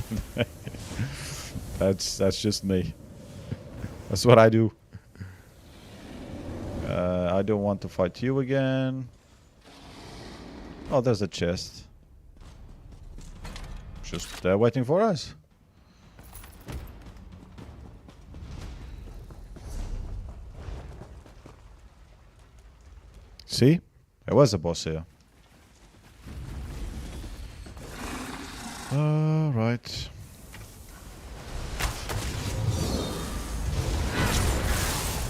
That's just me. That's what I do. I don't want to fight you again. Oh, there's a chest. Just there waiting for us. See? There was a boss here. Alright.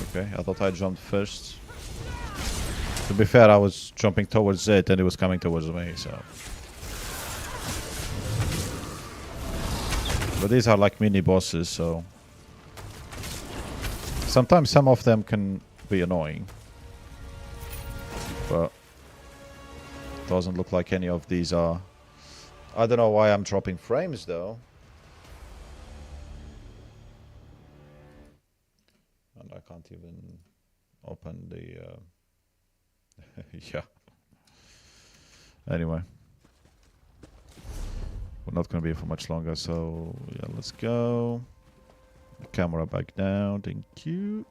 Okay, I thought I jumped first. To be fair, I was jumping towards it and it was coming towards me, so... But these are like mini bosses, so... Sometimes some of them can be annoying. But... doesn't look like any of these are... I don't know why I'm dropping frames though. And I can't even open the... yeah. Anyway. We're not going to be here for much longer, so yeah, let's go. Camera back down, thank you.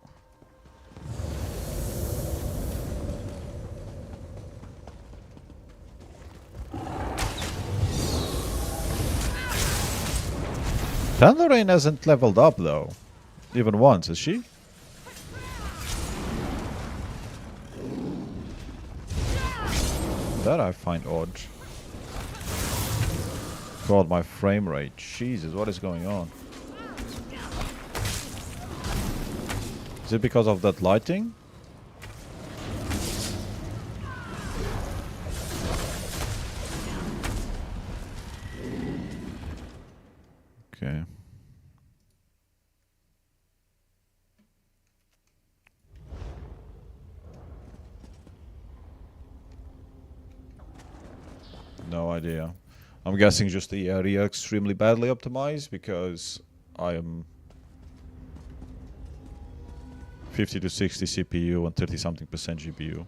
Tandorain hasn't leveled up though. Even once, is she? That I find odd. God, my frame rate. Jesus, what is going on? Is it because of that lighting? Okay. No idea. I'm guessing just the area extremely badly optimized because I am 50 to 60 CPU and 30 something percent GPU.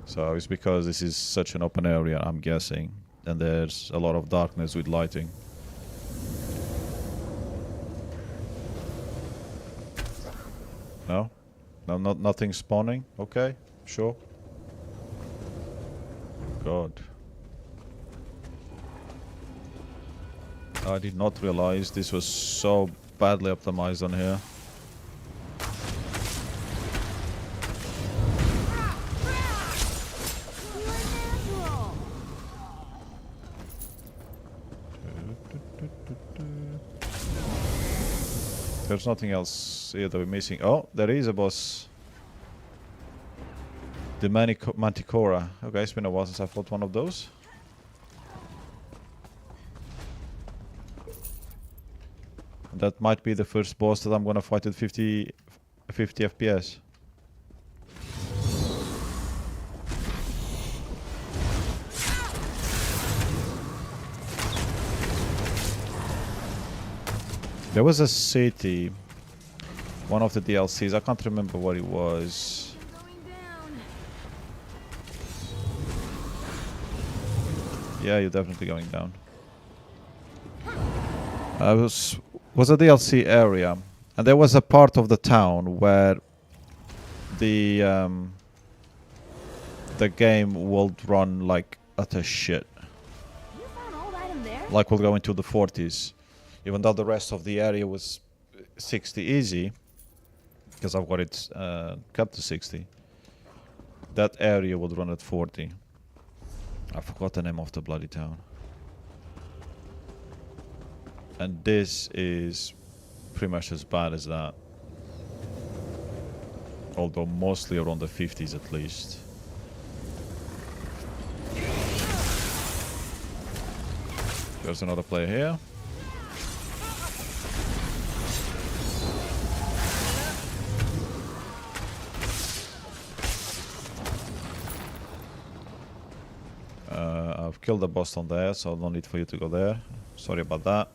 So it's because this is such an open area, I'm guessing, and there's a lot of darkness with lighting. No? No, nothing spawning? Okay, sure. God. I did not realize this was so badly optimized on here. There's nothing else here that we're missing. Oh, there is a boss. The Manticora. Okay, it's been a while since I fought one of those. That might be the first boss that I'm gonna fight at 50 FPS. There was a city, one of the DLCs, I can't remember what it was. Yeah, you're definitely going down. Was a DLC area, and there was a part of the town where the game will run like utter shit. Like we'll go into the 40s. Even though the rest of the area was 60 easy, because I've got it cut to 60, that area would run at 40. I forgot the name of the bloody town. And this is pretty much as bad as that. Although mostly around the 50s at least. There's another player here. I've killed the boss on there, so no need for you to go there. Sorry about that.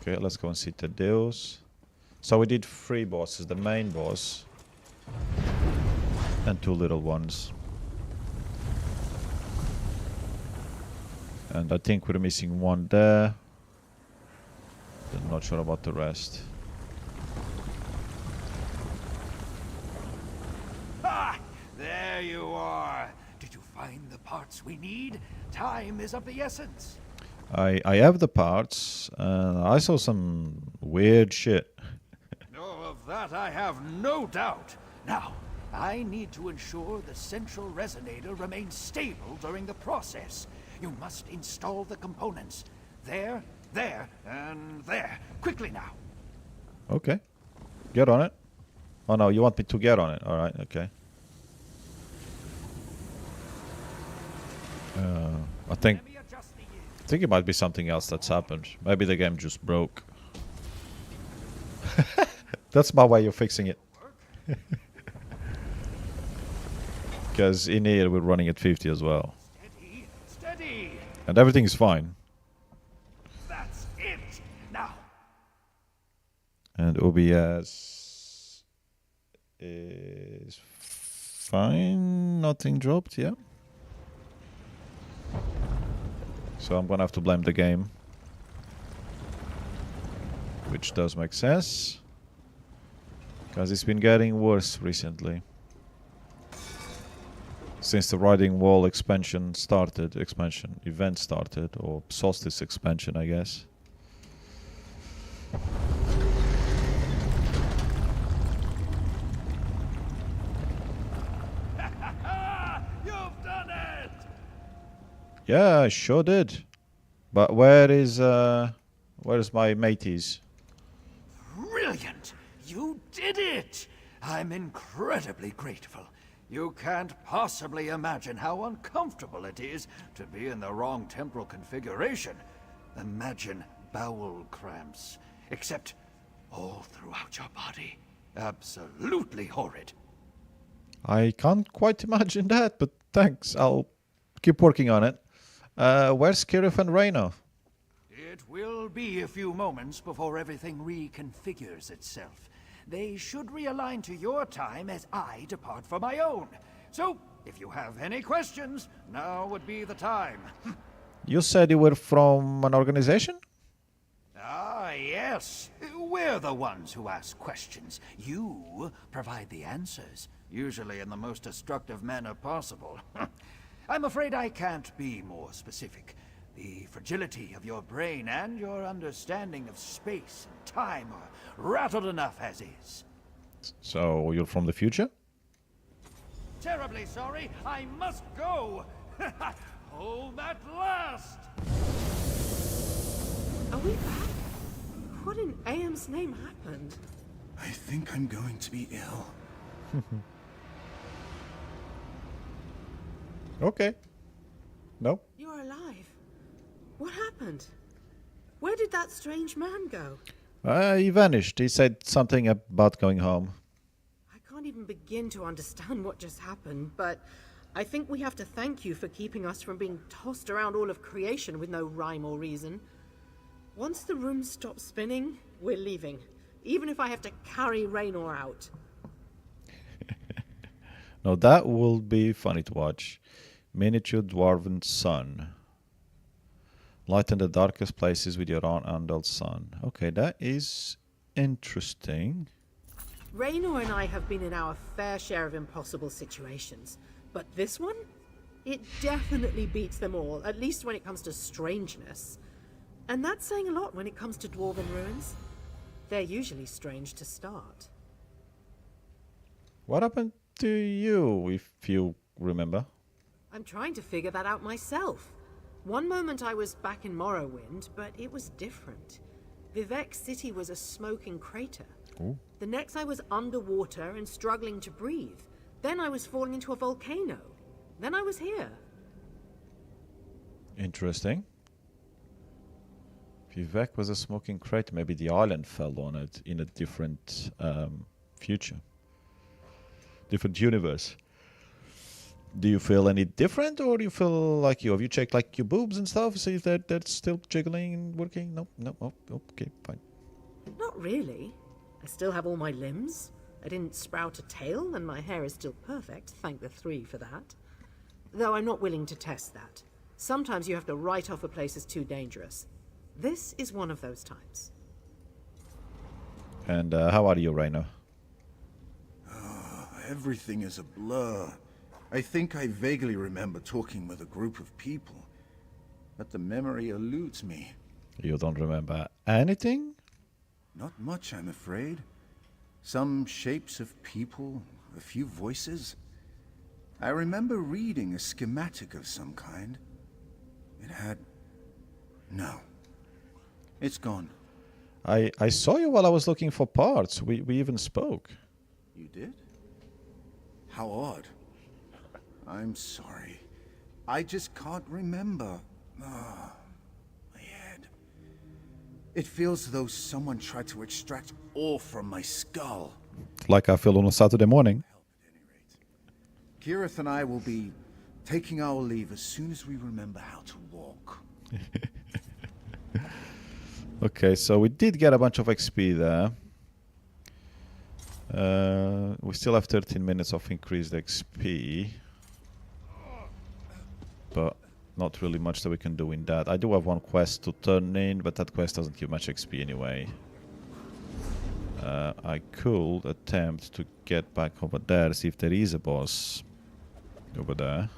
Okay, let's go and see Tadeus. So we did 3 bosses, the main boss and 2 little ones. And I think we're missing 1 there. I'm not sure about the rest. There you are. Did you find the parts we need? Time is of the essence. I have the parts. I saw some weird shit. Oh, of that I have no doubt. Now, I need to ensure the central resonator remains stable during the process. You must install the components. There, there, and there. Quickly now. Okay. Get on it. Oh no, you want me to get on it. Alright, okay. I think it might be something else that's happened. Maybe the game just broke. That's my way of fixing it. Because in here we're running at 50 as well. Steady. And everything is fine. That's it. Now. And OBS is fine. Nothing dropped, yeah. So I'm gonna have to blame the game. Which does make sense. Because it's been getting worse recently. Since the Riding Wall expansion event started, or Solstice expansion, I guess. You've done it! Yeah, I sure did. But where's my mateys? Brilliant! You did it! I'm incredibly grateful. You can't possibly imagine how uncomfortable it is to be in the wrong temporal configuration. Imagine bowel cramps, except all throughout your body. Absolutely horrid. I can't quite imagine that, but thanks. I'll keep working on it. Where's Kirith and Reyna? It will be a few moments before everything reconfigures itself. They should realign to your time as I depart for my own. So, if you have any questions, now would be the time. You said you were from an organization? Ah, yes. We're the ones who ask questions. You provide the answers, usually in the most destructive manner possible. I'm afraid I can't be more specific. The fragility of your brain and your understanding of space and time are rattled enough as is. So you're from the future? Terribly sorry, I must go! Home at last! Are we back? What in AM's name happened? I think I'm going to be ill. Okay. No? You're alive. What happened? Where did that strange man go? He vanished. He said something about going home. I can't even begin to understand what just happened, but I think we have to thank you for keeping us from being tossed around all of creation with no rhyme or reason. Once the room stops spinning, we're leaving. Even if I have to carry Raynor out. Now that will be funny to watch. Miniature Dwarven Sun. Lighten the darkest places with your unhandled sun. Okay, that is interesting. Raynor and I have been in our fair share of impossible situations, but this one? It definitely beats them all, at least when it comes to strangeness. And that's saying a lot when it comes to Dwarven ruins. They're usually strange to start. What happened to you, if you remember? I'm trying to figure that out myself. One moment I was back in Morrowind, but it was different. Vivek City was a smoking crater. Ooh. The next I was underwater and struggling to breathe. Then I was falling into a volcano. Then I was here. Interesting. Vivek was a smoking crater. Maybe the island fell on it in a different future. Different universe. Do you feel any different, or do you feel like you have you checked like your boobs and stuff? See if that's still jiggling and working? No, no. Oh, okay, fine. Not really. I still have all my limbs. I didn't sprout a tail, and my hair is still perfect. Thank the 3 for that. Though I'm not willing to test that. Sometimes you have to write off a place as too dangerous. This is one of those times. And how are you right now? Everything is a blur. I think I vaguely remember talking with a group of people. but the memory eludes me. You don't remember anything? Not much, I'm afraid. Some shapes of people, a few voices. I remember reading a schematic of some kind. It had... No. It's gone. I saw you while I was looking for parts. We even spoke. You did? How odd. I'm sorry. I just can't remember. Ah, my head. It feels as though someone tried to extract all from my skull. Like I feel on a Saturday morning. Kirith and I will be taking our leave as soon as we remember how to walk. Okay, so we did get a bunch of XP there. We still have 13 minutes of increased XP. But not really much that we can do in that. I do have one quest to turn in, but that quest doesn't give much XP anyway. I could attempt to get back over there, see if there is a boss over there.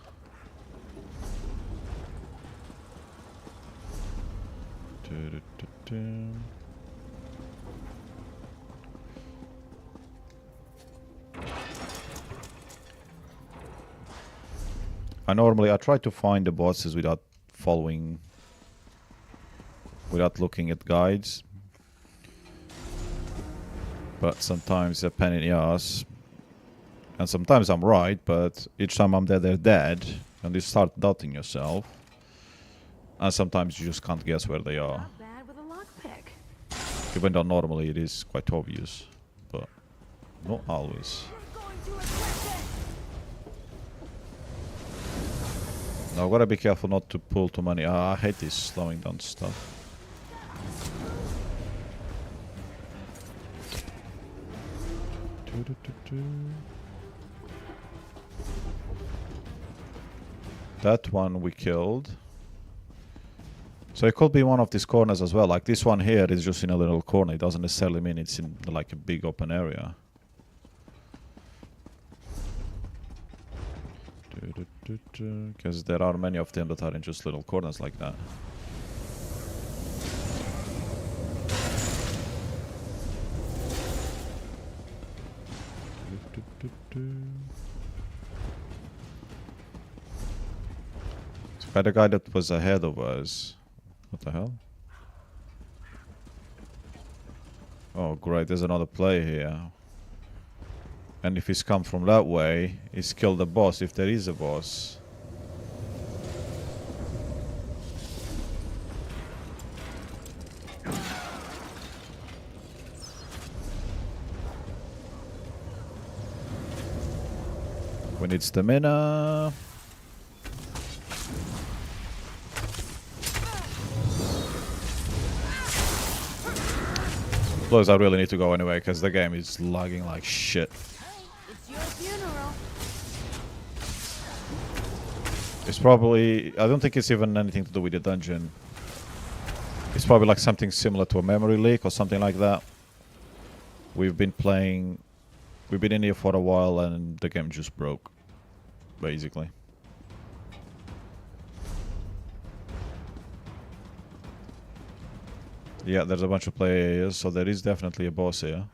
I try to find the bosses without looking at guides. But sometimes it's a pain in the ass. And sometimes I'm right, but each time I'm there, they're dead. And you start doubting yourself. And sometimes you just can't guess where they are. Not bad with a lockpick. Even though normally it is quite obvious. But not always. Now I've got to be careful not to pull too many. I hate this slowing down stuff. That one we killed. So it could be one of these corners as well. Like this one here is just in a little corner. It doesn't necessarily mean it's in like a big open area. Because there are many of them that are in just little corners like that. By the guy that was ahead of us. What the hell? Oh great, there's another player here. And if he's come from that way, he's killed the boss, if there is a boss. We need stamina. Plus I really need to go anyway, because the game is lagging like shit. It's your funeral. It's probably... I don't think it's even anything to do with the dungeon. It's probably like something similar to a memory leak or something like that. We've been playing... We've been in here for a while and the game just broke. Basically. Yeah, there's a bunch of players, so there is definitely a boss here.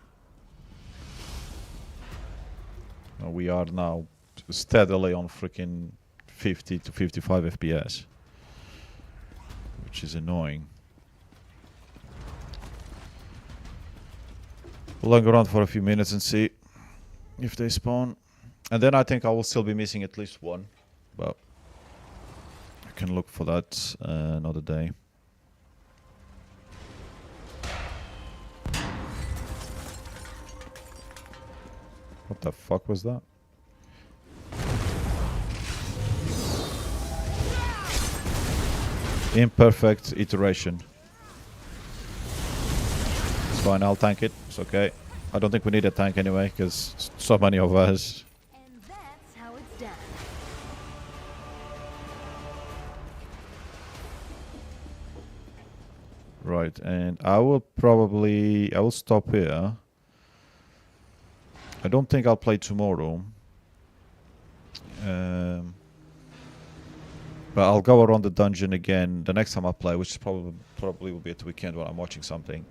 We are now steadily on freaking 50 to 55 FPS. Which is annoying. We'll hang around for a few minutes and see if they spawn. And then I think I will still be missing at least one. But I can look for that another day. What the fuck was that? Imperfect iteration. It's fine, I'll tank it. It's okay. I don't think we need a tank anyway, because so many of us. And that's how it's done. Right, and I will stop here. I don't think I'll play tomorrow. But I'll go around the dungeon again the next time I play, which is probably will be at the weekend when I'm watching something,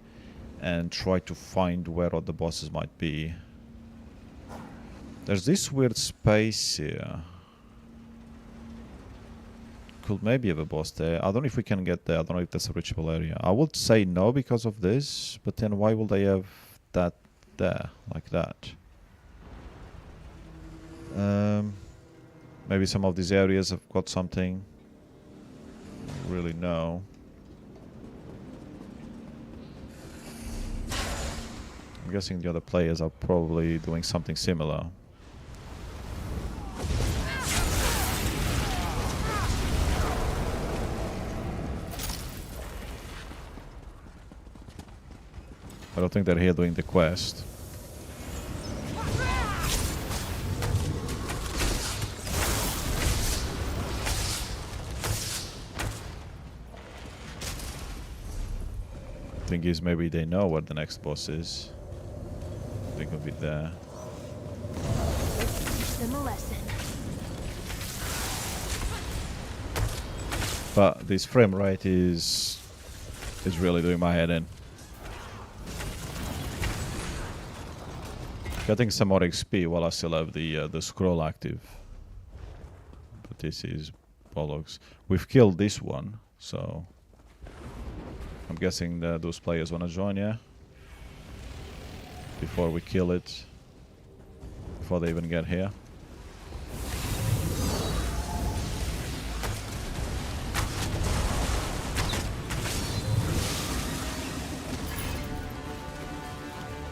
and try to find where all the bosses might be. There's this weird space here. Could maybe have a boss there. I don't know if we can get there. I don't know if that's a reachable area. I would say no because of this, but then why would they have that there, like that? Maybe some of these areas have got something. I don't really know. I'm guessing the other players are probably doing something similar. I don't think they're here doing the quest. Thing is, maybe they know where the next boss is. They could be there. Teach them a lesson. But this frame rate is really doing my head in. Getting some more XP while I still have the scroll active. But this is bollocks. We've killed this one, so I'm guessing that those players wanna join, yeah? Before we kill it. Before they even get here.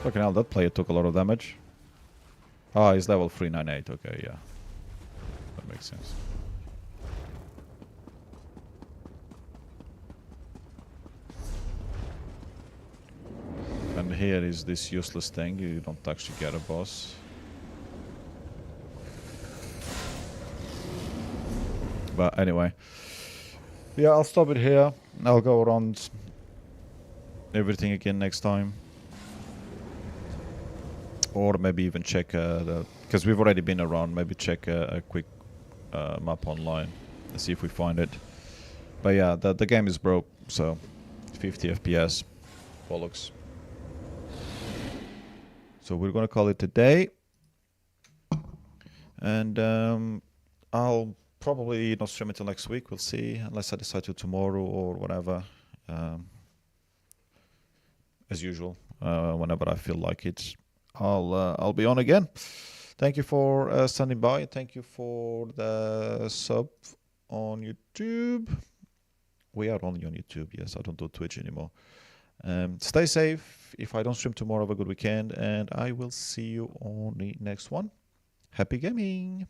Fucking hell, that player took a lot of damage. Ah, he's level 398, okay, yeah. That makes sense. And here is this useless thing, you don't actually get a boss. But anyway. Yeah, I'll stop it here. I'll go around everything again next time. Or maybe even check because we've already been around, maybe check a quick map online and see if we find it. But yeah, the game is broke, so 50 FPS, bollocks. So we're gonna call it a day, and I'll probably not stream until next week. We'll see, unless I decide to tomorrow or whatever. As usual, whenever I feel like it. I'll be on again. Thank you for standing by. Thank you for the sub on YouTube. We are only on YouTube. Yes, I don't do Twitch anymore. Stay safe. If I don't stream tomorrow, have a good weekend, and I will see you on the next one. Happy gaming.